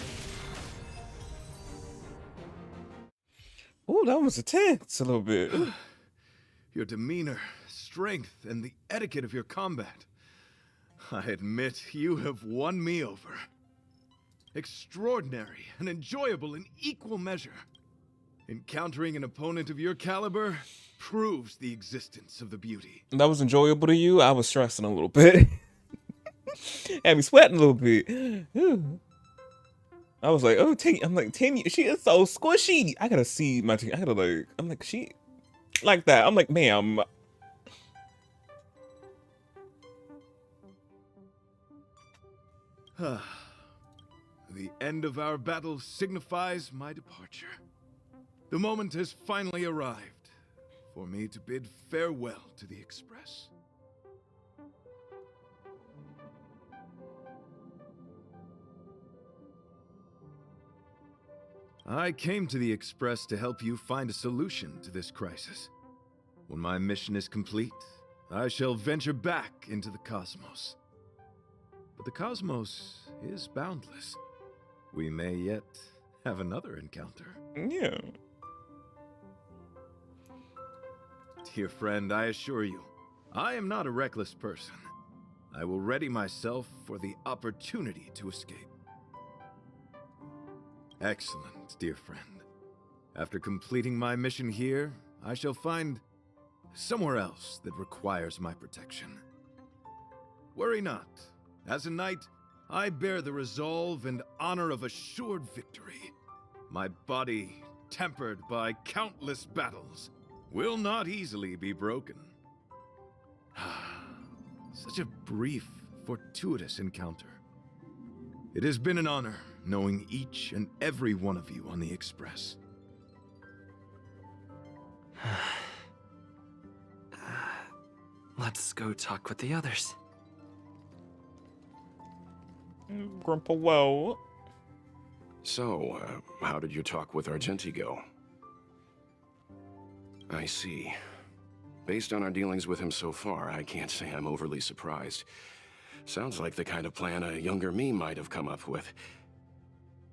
Oh, that was intense a little bit. Your demeanor, strength, and the etiquette of your combat. I admit you have won me over. Extraordinary and enjoyable in equal measure. Encountering an opponent of your caliber proves the existence of the beauty. That was enjoyable to you. I was stressing a little bit. Had me sweating a little bit. I was like, oh, I'm like, Tim, she is so squishy. I gotta see my team. I gotta like, I'm like, she like that. I'm like, ma'am. The end of our battle signifies my departure. The moment has finally arrived for me to bid farewell to the Express. I came to the Express to help you find a solution to this crisis. When my mission is complete, I shall venture back into the cosmos. but the cosmos is boundless. We may yet have another encounter. Yeah. Dear friend, I assure you, I am not a reckless person. I will ready myself for the opportunity to escape. Excellent, dear friend. After completing my mission here, I shall find somewhere else that requires my protection. Worry not. As a knight, I bear the resolve and honor of assured victory. My body, tempered by countless battles, will not easily be broken. Such a brief, fortuitous encounter. It has been an honor knowing each and every one of you on the Express. Let's go talk with the others. Grandpa, well. So, how did your talk with Argenti go? I see. Based on our dealings with him so far, I can't say I'm overly surprised. Sounds like the kind of plan a younger me might have come up with.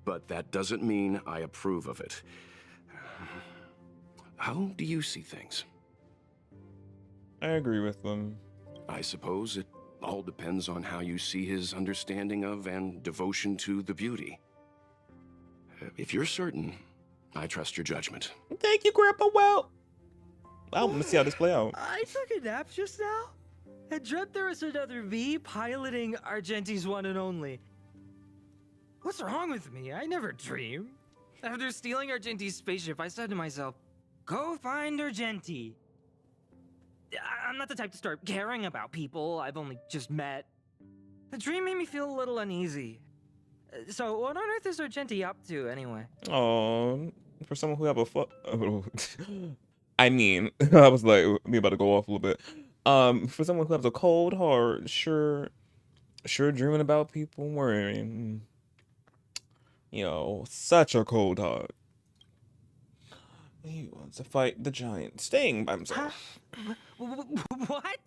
But that doesn't mean I approve of it. How do you see things? I agree with them. I suppose it all depends on how you see his understanding of and devotion to the beauty. If you're certain, I trust your judgment. Thank you, Grandpa. Well, I want to see how this play out. I took a nap just now and dreamt there was another me piloting Argenti's one and only. What's wrong with me? I never dream. After stealing Argenti's spaceship, I said to myself, go find Argenti. I'm not the type to start caring about people I've only just met. The dream made me feel a little uneasy. So what on earth is Argenti up to anyway? Oh, for someone who have a I mean, I was like, me about to go off a little bit. For someone who has a cold heart, sure dreaming about people, worrying. You know, such a cold heart. He wants to fight the giant staying by himself. What?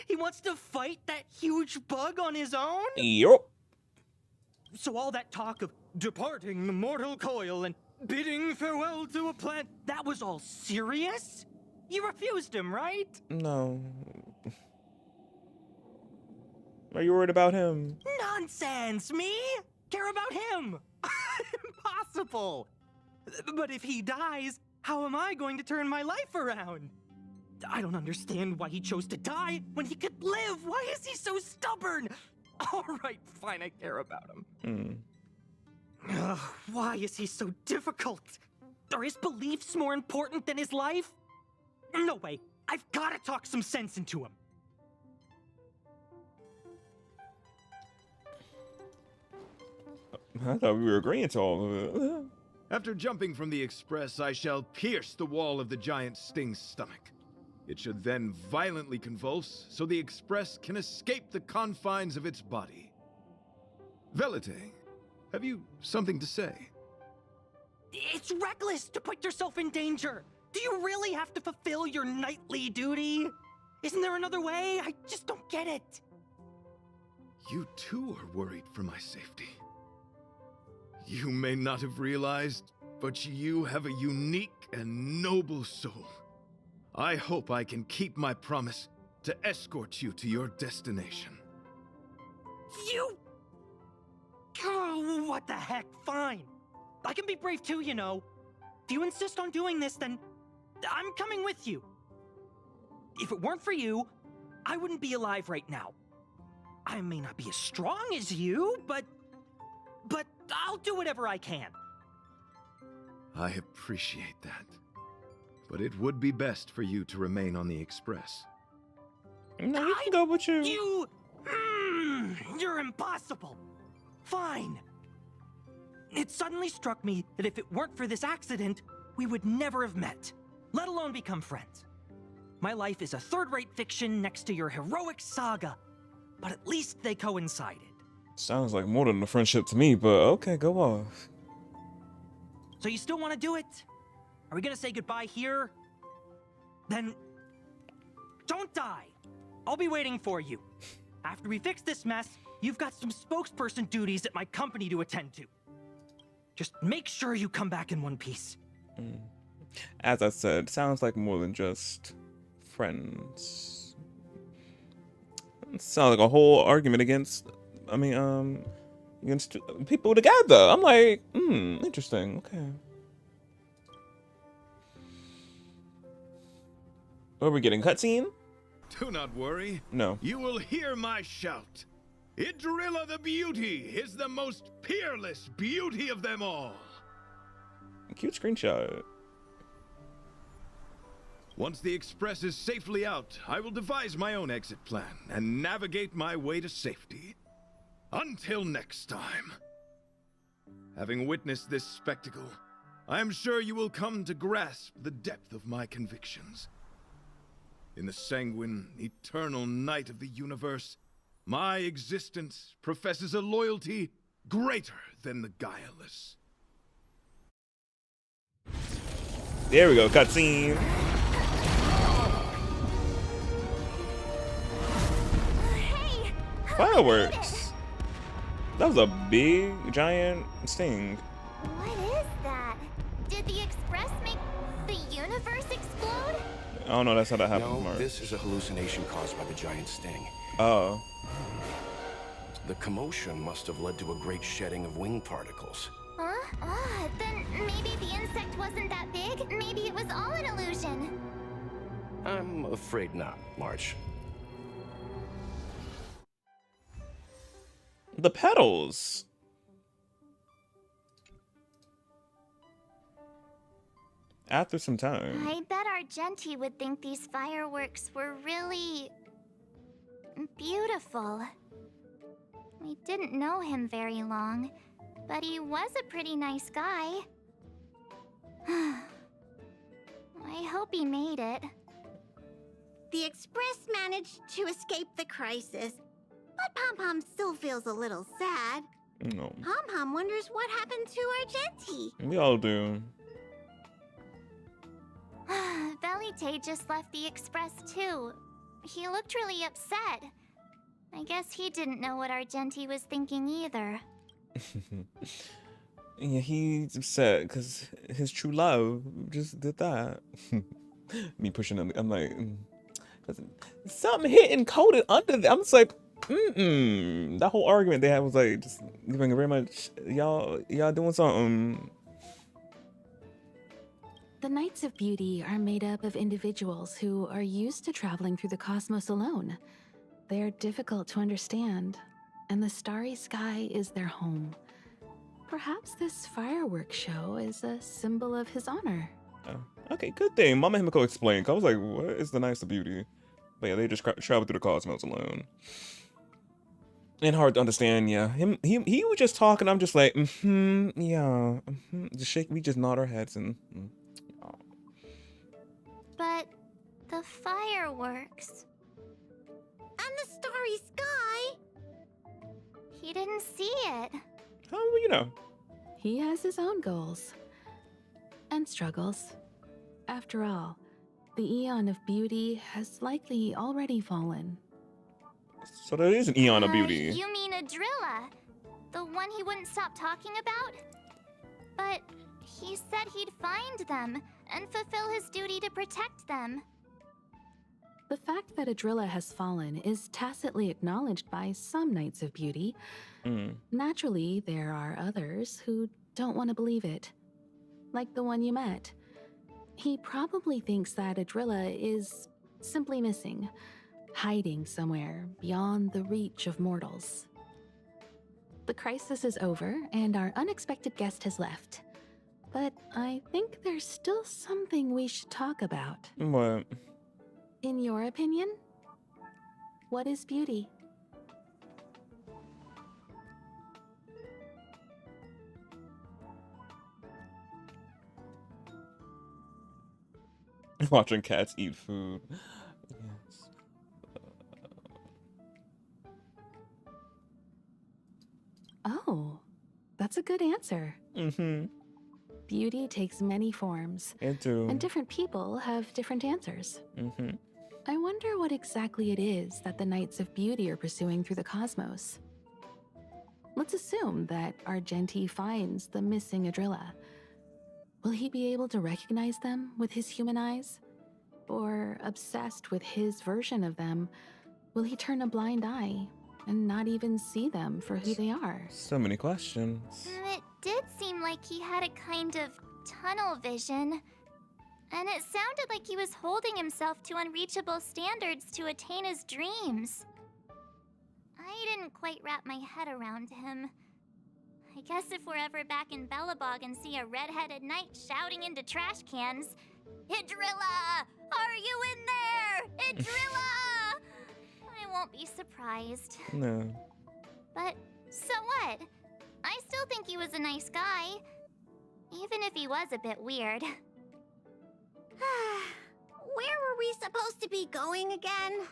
He wants to fight that huge bug on his own? Yup. So all that talk of departing the mortal coil and bidding farewell to a plant, that was all serious? You refused him, right? No. Are you worried about him? Nonsense! Me? Care about him? Impossible! But if he dies, how am I going to turn my life around? I don't understand why he chose to die when he could live. Why is he so stubborn? All right, fine, I care about him. Why is he so difficult? Are his beliefs more important than his life? No way. I've got to talk some sense into him. I thought we were agreeing to all of it. After jumping from the Express, I shall pierce the wall of the giant Sting's stomach. It should then violently convulse, so the Express can escape the confines of its body. Velite, have you something to say? It's reckless to put yourself in danger. Do you really have to fulfill your knightly duty? Isn't there another way? I just don't get it. You too are worried for my safety. You may not have realized, but you have a unique and noble soul. I hope I can keep my promise to escort you to your destination. You... Oh, what the heck? Fine. I can be brave too, you know. If you insist on doing this, then I'm coming with you. If it weren't for you, I wouldn't be alive right now. I may not be as strong as you, but I'll do whatever I can. I appreciate that. But it would be best for you to remain on the Express. No, we can go with you. You're impossible. Fine. It suddenly struck me that if it weren't for this accident, we would never have met, let alone become friends. My life is a third-rate fiction next to your heroic saga, but at least they coincided. Sounds like more than a friendship to me, but okay, go off. So you still want to do it? Are we gonna say goodbye here? Then don't die. I'll be waiting for you. After we fix this mess, you've got some spokesperson duties at my company to attend to. Just make sure you come back in one piece. As I said, sounds like more than just friends. It sounds like a whole argument against, against people together. I'm like, interesting. Okay. Are we getting cutscene? Do not worry. No. You will hear my shout. Idrilla the Beauty is the most peerless beauty of them all. Cute screenshot. Once the Express is safely out, I will devise my own exit plan and navigate my way to safety. Until next time. Having witnessed this spectacle, I am sure you will come to grasp the depth of my convictions. In the sanguine, eternal night of the universe, my existence professes a loyalty greater than the guileless. There we go, cutscene. Hey, Fireworks. That was a big, giant sting. what is that? Did the Express make the universe explode? Oh no, that's how that happened, No, Mark. this is a hallucination caused by the giant sting. Oh. The commotion must have led to a great shedding of wing particles. Huh? Then maybe the insect wasn't that big. Maybe it was all an illusion. I'm afraid not, March. The pedals. After some time. I bet Argenti would think these fireworks were really beautiful. We didn't know him very long, but he was a pretty nice guy. I hope he made it. The Express managed to escape the crisis, but Pom-Pom still feels a little sad. No. Pom-Pom wonders what happened to Argenti. We all do. Velite just left the Express too. He looked really upset. I guess he didn't know what Argenti was thinking either. Yeah, he's upset because his true love just did that. Me pushing him, I'm like, something hitting coded under there. I'm just like, That whole argument they had was like, just giving very much, y'all doing something. The Knights of Beauty are made up of individuals who are used to traveling through the cosmos alone. They're difficult to understand, and the starry sky is their home. Perhaps this fireworks show is a symbol of his honor. Okay, good thing Mama Himiko explained. 'Cause I was like, what is the Knights of Beauty? But yeah, they just travel through the cosmos alone. And hard to understand, yeah. He was just talking, I'm just like, yeah. Just shake, we just nod our heads and... But the fireworks... And the starry sky! He didn't see it. How will you know? He has his own goals. And struggles. After all, the Eon of Beauty has likely already fallen. So there is an Eon of Beauty. You mean Adrilla? The one he wouldn't stop talking about? But he said he'd find them and fulfill his duty to protect them. The fact that Adrilla has fallen is tacitly acknowledged by some Knights of Beauty. Naturally, there are others who don't want to believe it. Like the one you met. He probably thinks that Adrilla is simply missing, hiding somewhere beyond the reach of mortals. The crisis is over, and our unexpected guest has left. But I think there's still something we should talk about. What? In your opinion, what is beauty? Watching cats eat food. Yes. Oh, that's a good answer. Beauty takes many forms. It do. And different people have different answers. I wonder what exactly it is that the Knights of Beauty are pursuing through the cosmos. Let's assume that Argenti finds the missing Adrilla. Will he be able to recognize them with his human eyes? Or, obsessed with his version of them, will he turn a blind eye and not even see them for who they are? So many questions. It did seem like he had a kind of tunnel vision. And it sounded like he was holding himself to unreachable standards to attain his dreams. I didn't quite wrap my head around him. I guess if we're ever back in Belobog and see a red-headed knight shouting into trash cans, "Idrilla! Are you in there? Idrilla!" I won't be surprised. No. But so what? I still think he was a nice guy. Even if he was a bit weird. Where were we supposed to be going again?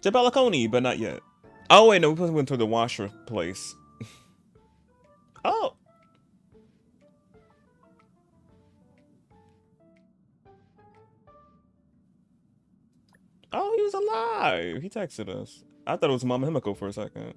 To Balcony, but not yet. Oh wait, no, we went to the washer place. Oh. Oh, he was alive. He texted us. I thought it was Mama Himiko for a second.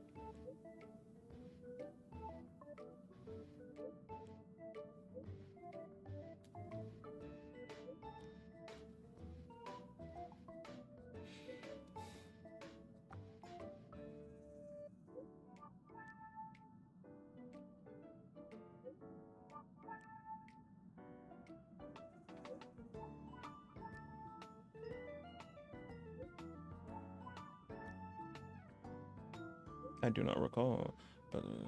I do not recall. But I'm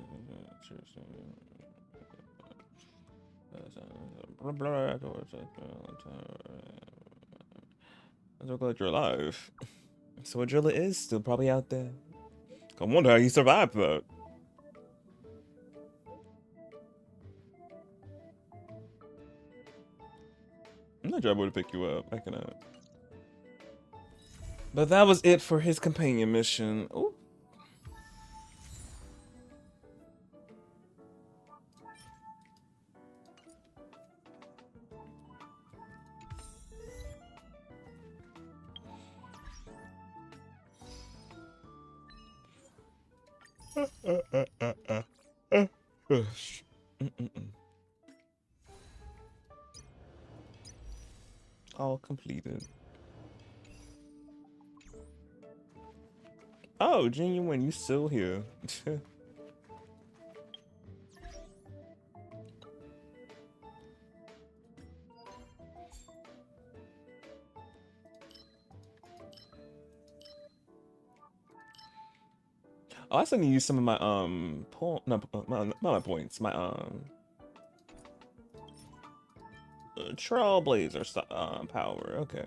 glad you're alive. So Adrilla is still probably out there. I wonder how he survived that. I'm not sure I would pick you up. I cannot. But that was it for his companion mission. Ooh. All completed. Oh, Genuine, you still here? Oh, I still need to use some of my not my points, my Trailblazer power. Okay.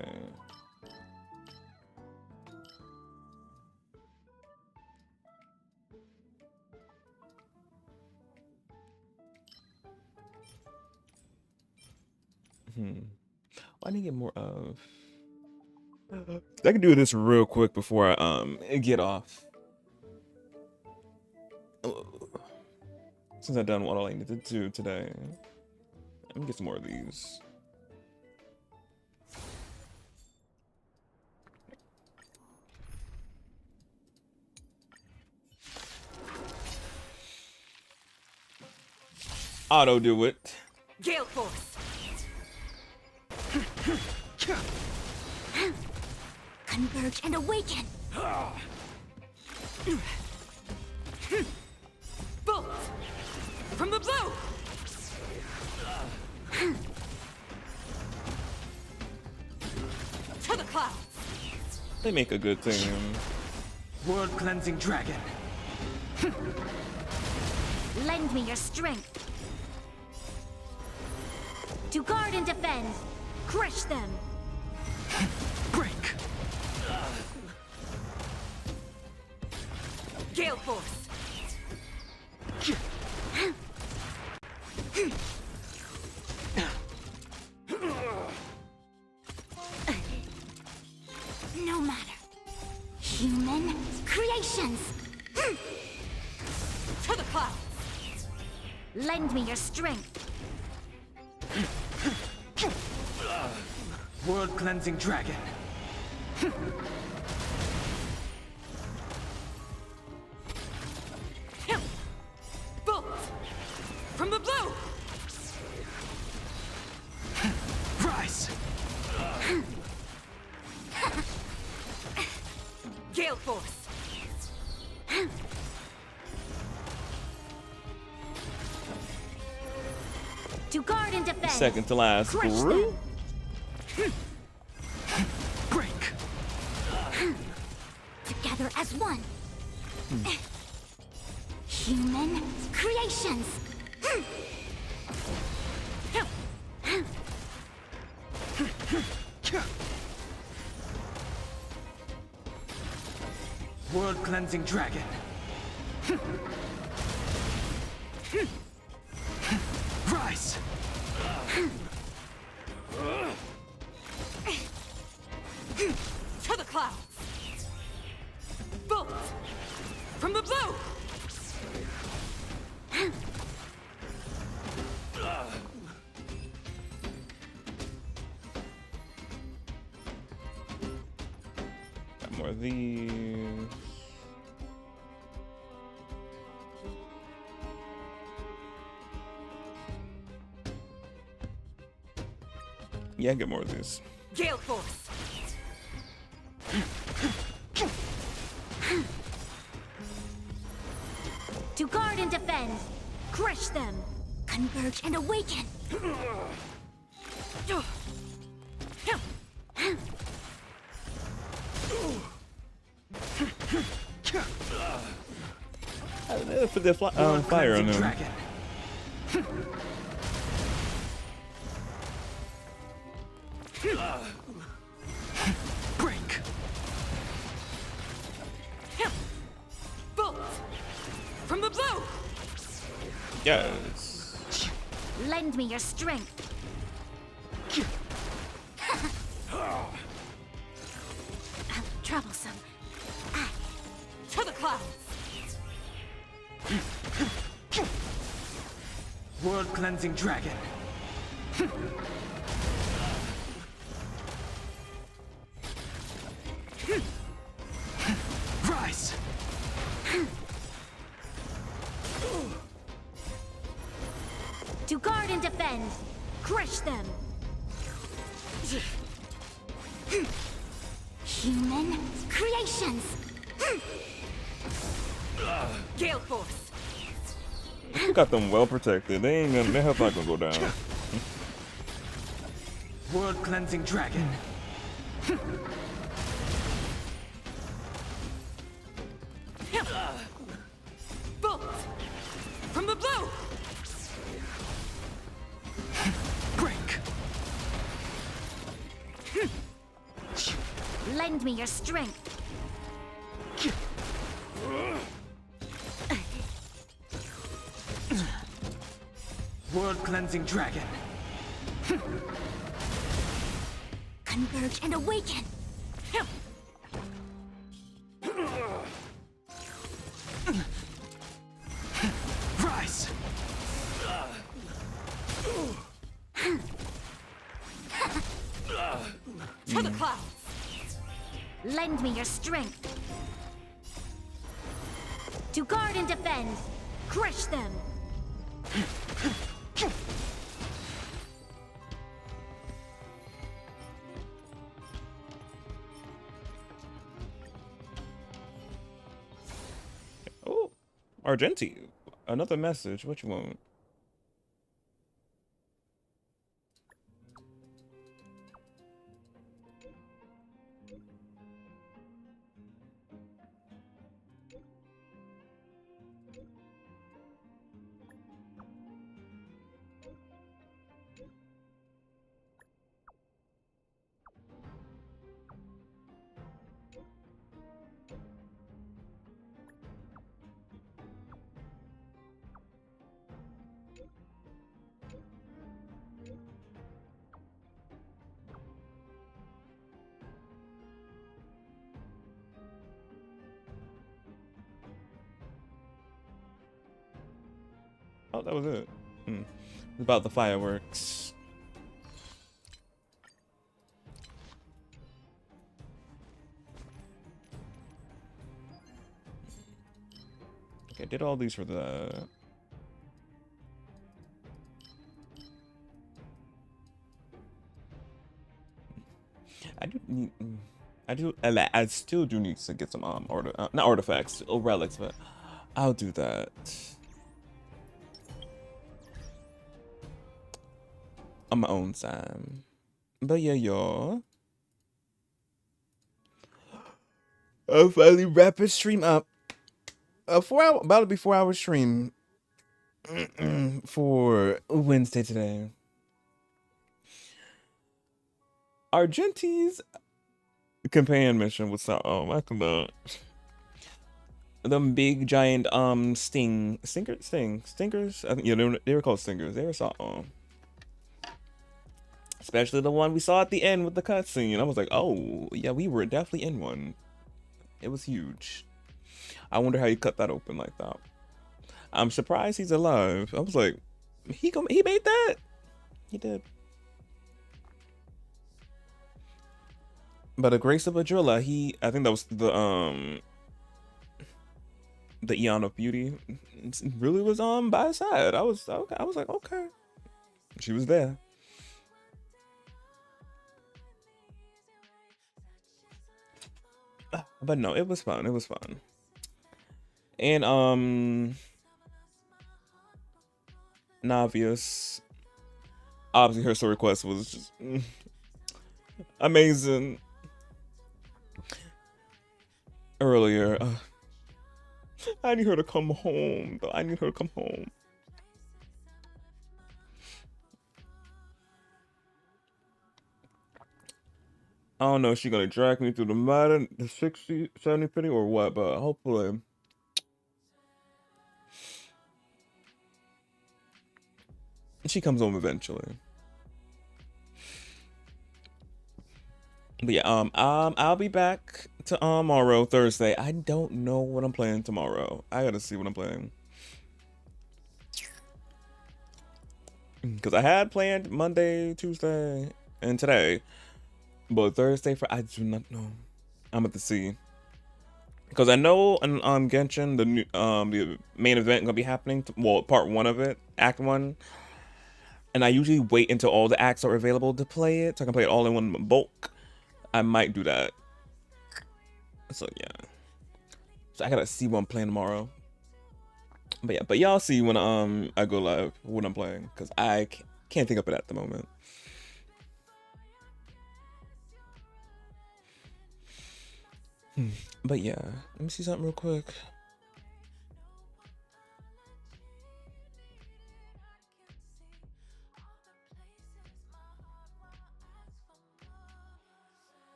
I need to get more of. I can do this real quick before I get off. Since I've done what all I need to do today, let me get some more of these. Auto do it. Gale Force. Converge and awaken. Bolt from the blue. To the clouds. They make a good team. World cleansing dragon. Lend me your strength. To guard and defend. Crush them. Break. Gale Force. No matter. Human creations. To the clouds. Lend me your strength. World cleansing dragon. Force. To guard and defend. Second to last Crush group. them. Break. Together as one. Human creations. World cleansing dragon. Rise. To the clouds. Bolt from the blue. Got more of these. Yeah, get more of these. Gale Force. To guard and defend. Crush them. Converge and awaken. Put the fire on them. Dragon. Break. Bolt from the blue. Yes. Lend me your strength. Troublesome. To the clouds. World cleansing dragon. Rise. To guard and defend. Crush them. Human creations. Gale Force. We got them well protected. They ain't gonna. Their health not gonna go down. World cleansing dragon. Bolt from the blue. Break. Lend me your strength. World cleansing dragon. Converge and awaken. Rise. To the clouds. Lend me your strength. To guard and defend. Crush them. Oh, Argenti. Another message. What you want? Oh, that was it. About the fireworks. Okay, did all these for the... I do need... I still do need to get some not artifacts or relics, but I'll do that. On my own time. But yeah, y'all. I'll finally wrap this stream up. About to be 4-hour stream for Wednesday today. Argenti's companion mission was I can them big giant stingers. I think, yeah, they were called stingers. They were especially the one we saw at the end with the cutscene. I was like, oh yeah, we were definitely in one. It was huge. I wonder how you cut that open like that. I'm surprised he's alive. I was like, he made that. He did. But a Grace of Adrilla, I think that was the Eon of Beauty, really was by his side. I was like, okay, she was there. But no, it was fun. It was fun. And Navia's, obviously her story request was just amazing. Earlier, I need her to come home. Though I need her to come home. I don't know if she's gonna drag me through the mud and the 60, 70 pity or what, but hopefully. She comes home eventually. But yeah, I'll be back tomorrow, Thursday. I don't know what I'm playing tomorrow. I gotta see what I'm playing. Because I had planned Monday, Tuesday, and today. But Thursday, I do not know. I'm about to see. Because I know on Genshin, the main event gonna be happening. Well, part 1 of it, Act 1. And I usually wait until all the acts are available to play it, so I can play it all in one bulk. I might do that. So yeah. So I gotta see what I'm playing tomorrow. But yeah, but y'all see when I go live what I'm playing, because I can't think of it at the moment. But yeah, let me see something real quick.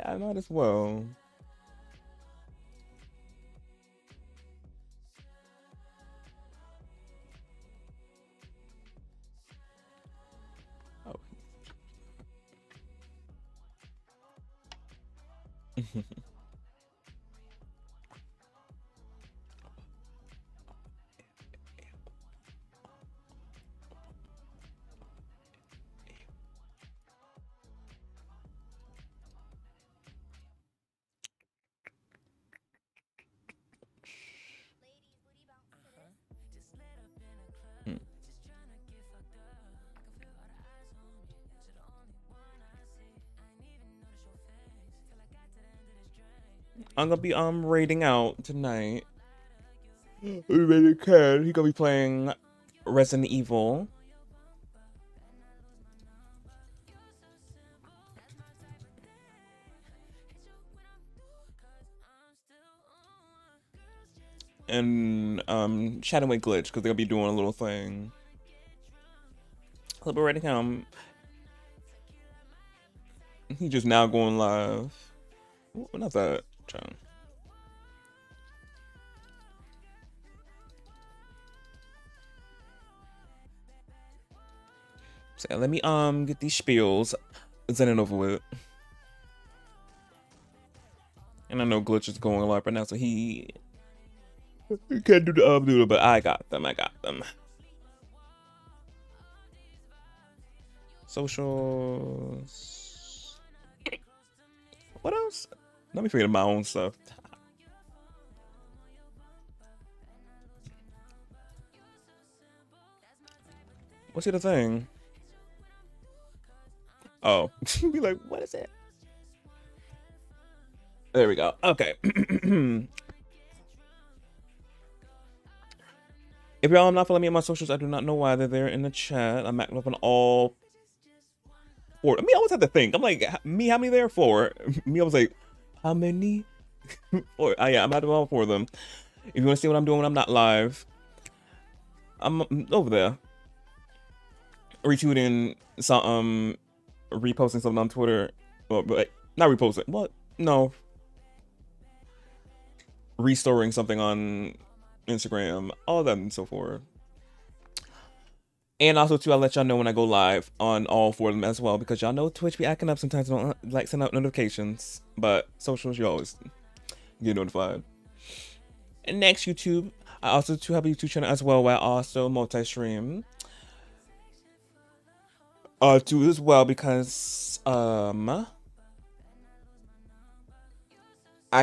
I might as well. Oh. I'm gonna be raiding out tonight. We really can. He gonna be playing Resident Evil. And Shadow and Glitch, because they'll be doing a little thing. I'll be raiding him. He just now going live. Ooh, not that, John. So let me get these spiels send it over with. And I know Glitch is going live right now, so he can't do the doodle, but I got them. Socials. What else? Let me forget my own stuff. What's the other thing? Oh, be like, what is it? There we go. Okay. If y'all not following me on my socials, I do not know why they're there in the chat. I'm active up on all four. I always have to think. I'm like, me, how many there? 4. Me, I was like, how many? 4. Yeah, I'm active on all 4 of them. If you want to see what I'm doing when I'm not live, I'm over there. Retweeting some, reposting something on Twitter. Well, but not reposting. What? No. Restoring something on Instagram, all that and so forth. And also too, I'll let y'all know when I go live on all 4 of them as well, because y'all know Twitch be acting up sometimes. I don't like send out notifications, but socials you always get notified. And next, YouTube, I also too have a YouTube channel as well where I also multi-stream too as well, because I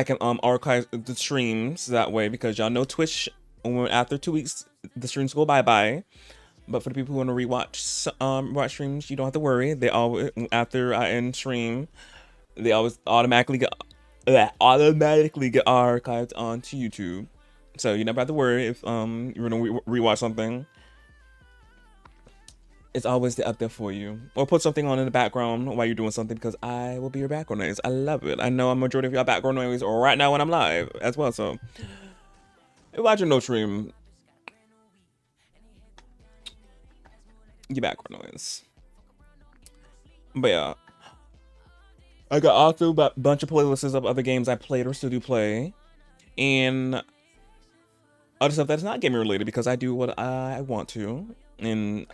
can archive the streams that way, because y'all know Twitch, after 2 weeks the streams go bye-bye. But for the people who want to rewatch watch streams, you don't have to worry. They always, after I end stream, they always automatically get archived onto YouTube. So you never have to worry if you're gonna rewatch something. It's always up there for you. Or put something on in the background while you're doing something, because I will be your background noise. I love it. I know a majority of y'all background noise right now when I'm live as well. So if you're watching no stream, your background noise. But yeah, I got also a bunch of playlists of other games I played or still do play, and other stuff that's not gaming related, because I do what I want to, and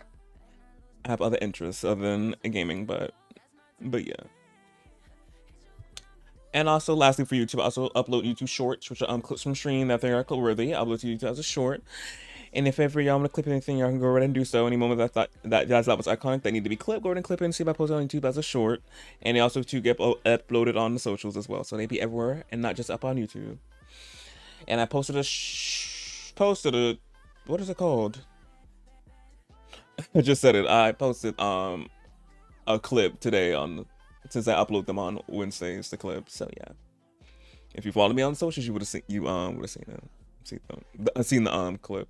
I have other interests other than gaming, but yeah. And also, lastly, for YouTube, I also upload YouTube shorts, which are clips from stream that they are clip-worthy. I upload to YouTube as a short. And if ever y'all want to clip anything, y'all can go ahead and do so. Any moment that was iconic that need to be clipped, go ahead and clip it and see if I post it on YouTube as a short. And they also to get uploaded on the socials as well, so they be everywhere and not just up on YouTube. And I posted a what is it called? I just said it. I posted a clip today since I upload them on Wednesdays, the clip. So yeah, if you follow me on socials, you would have seen the clip.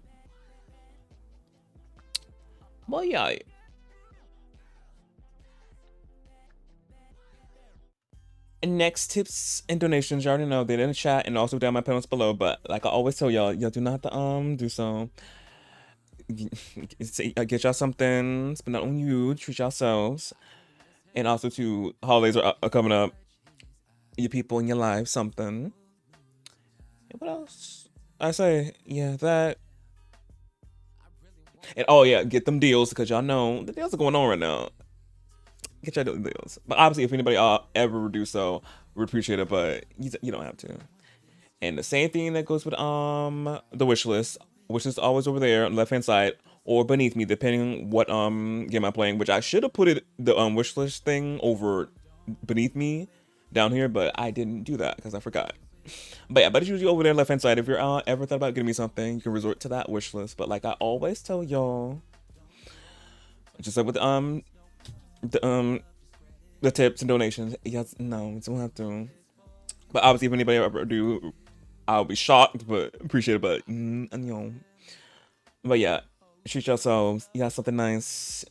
Well, yeah. And next, tips and donations, you already know they're in the chat and also down my comments below. But like I always tell y'all do not do so. Get y'all something, spend it on you, treat yourselves. And also too, holidays are coming up. Your people in your life, something. And what else? I say, yeah, that. And oh yeah, get them deals, because y'all know the deals are going on right now. Get y'all deals. But obviously, if anybody ever do so, we appreciate it, but you don't have to. And the same thing that goes with the wish list, which is always over there on the left hand side or beneath me, depending what game I'm playing. Which I should have put the wish list thing over beneath me down here, but I didn't do that because I forgot. But yeah, but it's usually over there left hand side. If you're ever thought about getting me something, you can resort to that wish list. But like I always tell y'all, just like with the tips and donations, yes, no, you don't have to. But obviously, if anybody ever do, I'll be shocked, but appreciate it. But you know, but yeah, treat yourselves. You got something nice.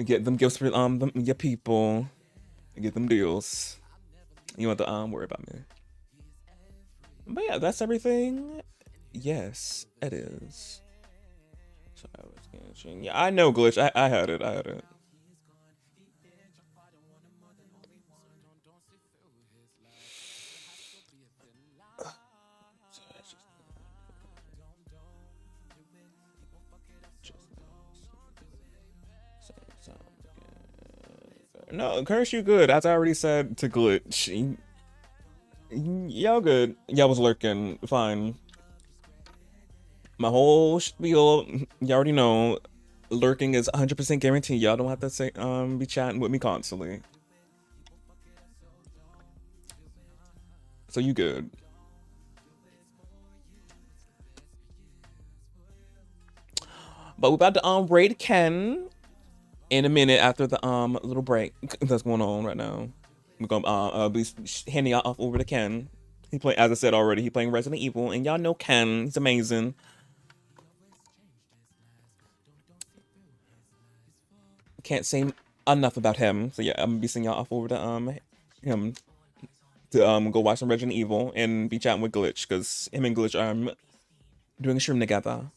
Get them gifts for your people. Get them deals. You want to worry about me. But yeah, that's everything. Yes, it is. So I was Genshin. Yeah, I know glitch. I had it. No, curse you good. As I already said to glitch. Y'all good. Y'all was lurking. Fine. My whole spiel, you already know. lurking is 100% guaranteed. Y'all don't have to say be chatting with me constantly. So you good. But we're about to raid Ken in a minute after the little break that's going on right now. We're gonna be handing y'all off over to Ken. He play, as I said already, he playing Resident Evil, and y'all know Ken. He's amazing. Can't say enough about him. So yeah, I'm gonna be sending y'all off over to him to go watch some Resident Evil and be chatting with Glitch, because him and Glitch are doing a stream together.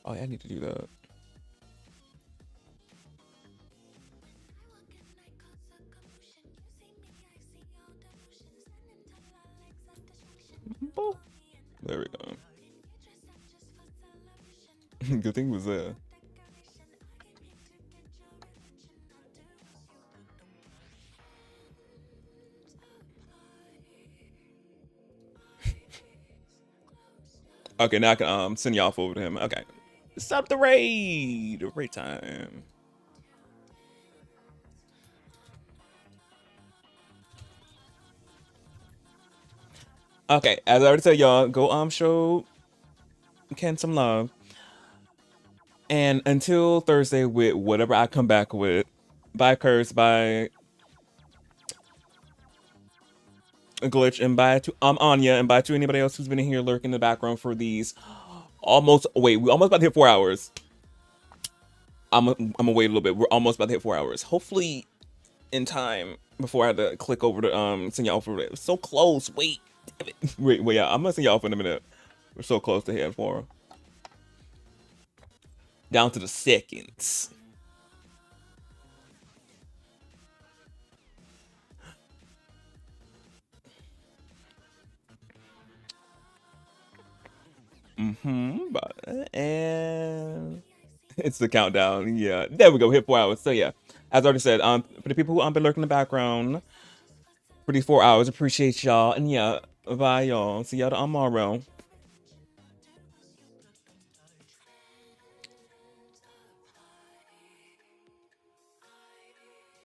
Oh, yeah, I need to do that. There we go. Good thing was there. Okay, now I can send y'all over to him. Okay. Stop the raid! Raid time. Okay, as I already said, y'all, go show Ken some love. And until Thursday with whatever I come back with, bye Curse, bye Glitch, and bye to Anya, and bye to anybody else who's been in here lurking in the background for these almost, wait, we're almost about to hit 4 hours. I'm gonna wait a little bit. We're almost about to hit 4 hours. Hopefully in time before I have to click over to send y'all for it. So close. Wait, yeah, I'm gonna send y'all off in a minute. We're so close to hitting 4. Down to the seconds. And it's the countdown. Yeah, there we go. Hit 4 hours. So yeah, as I already said, for the people who been lurking in the background for these 4 hours, appreciate y'all. And yeah, bye y'all. See y'all tomorrow.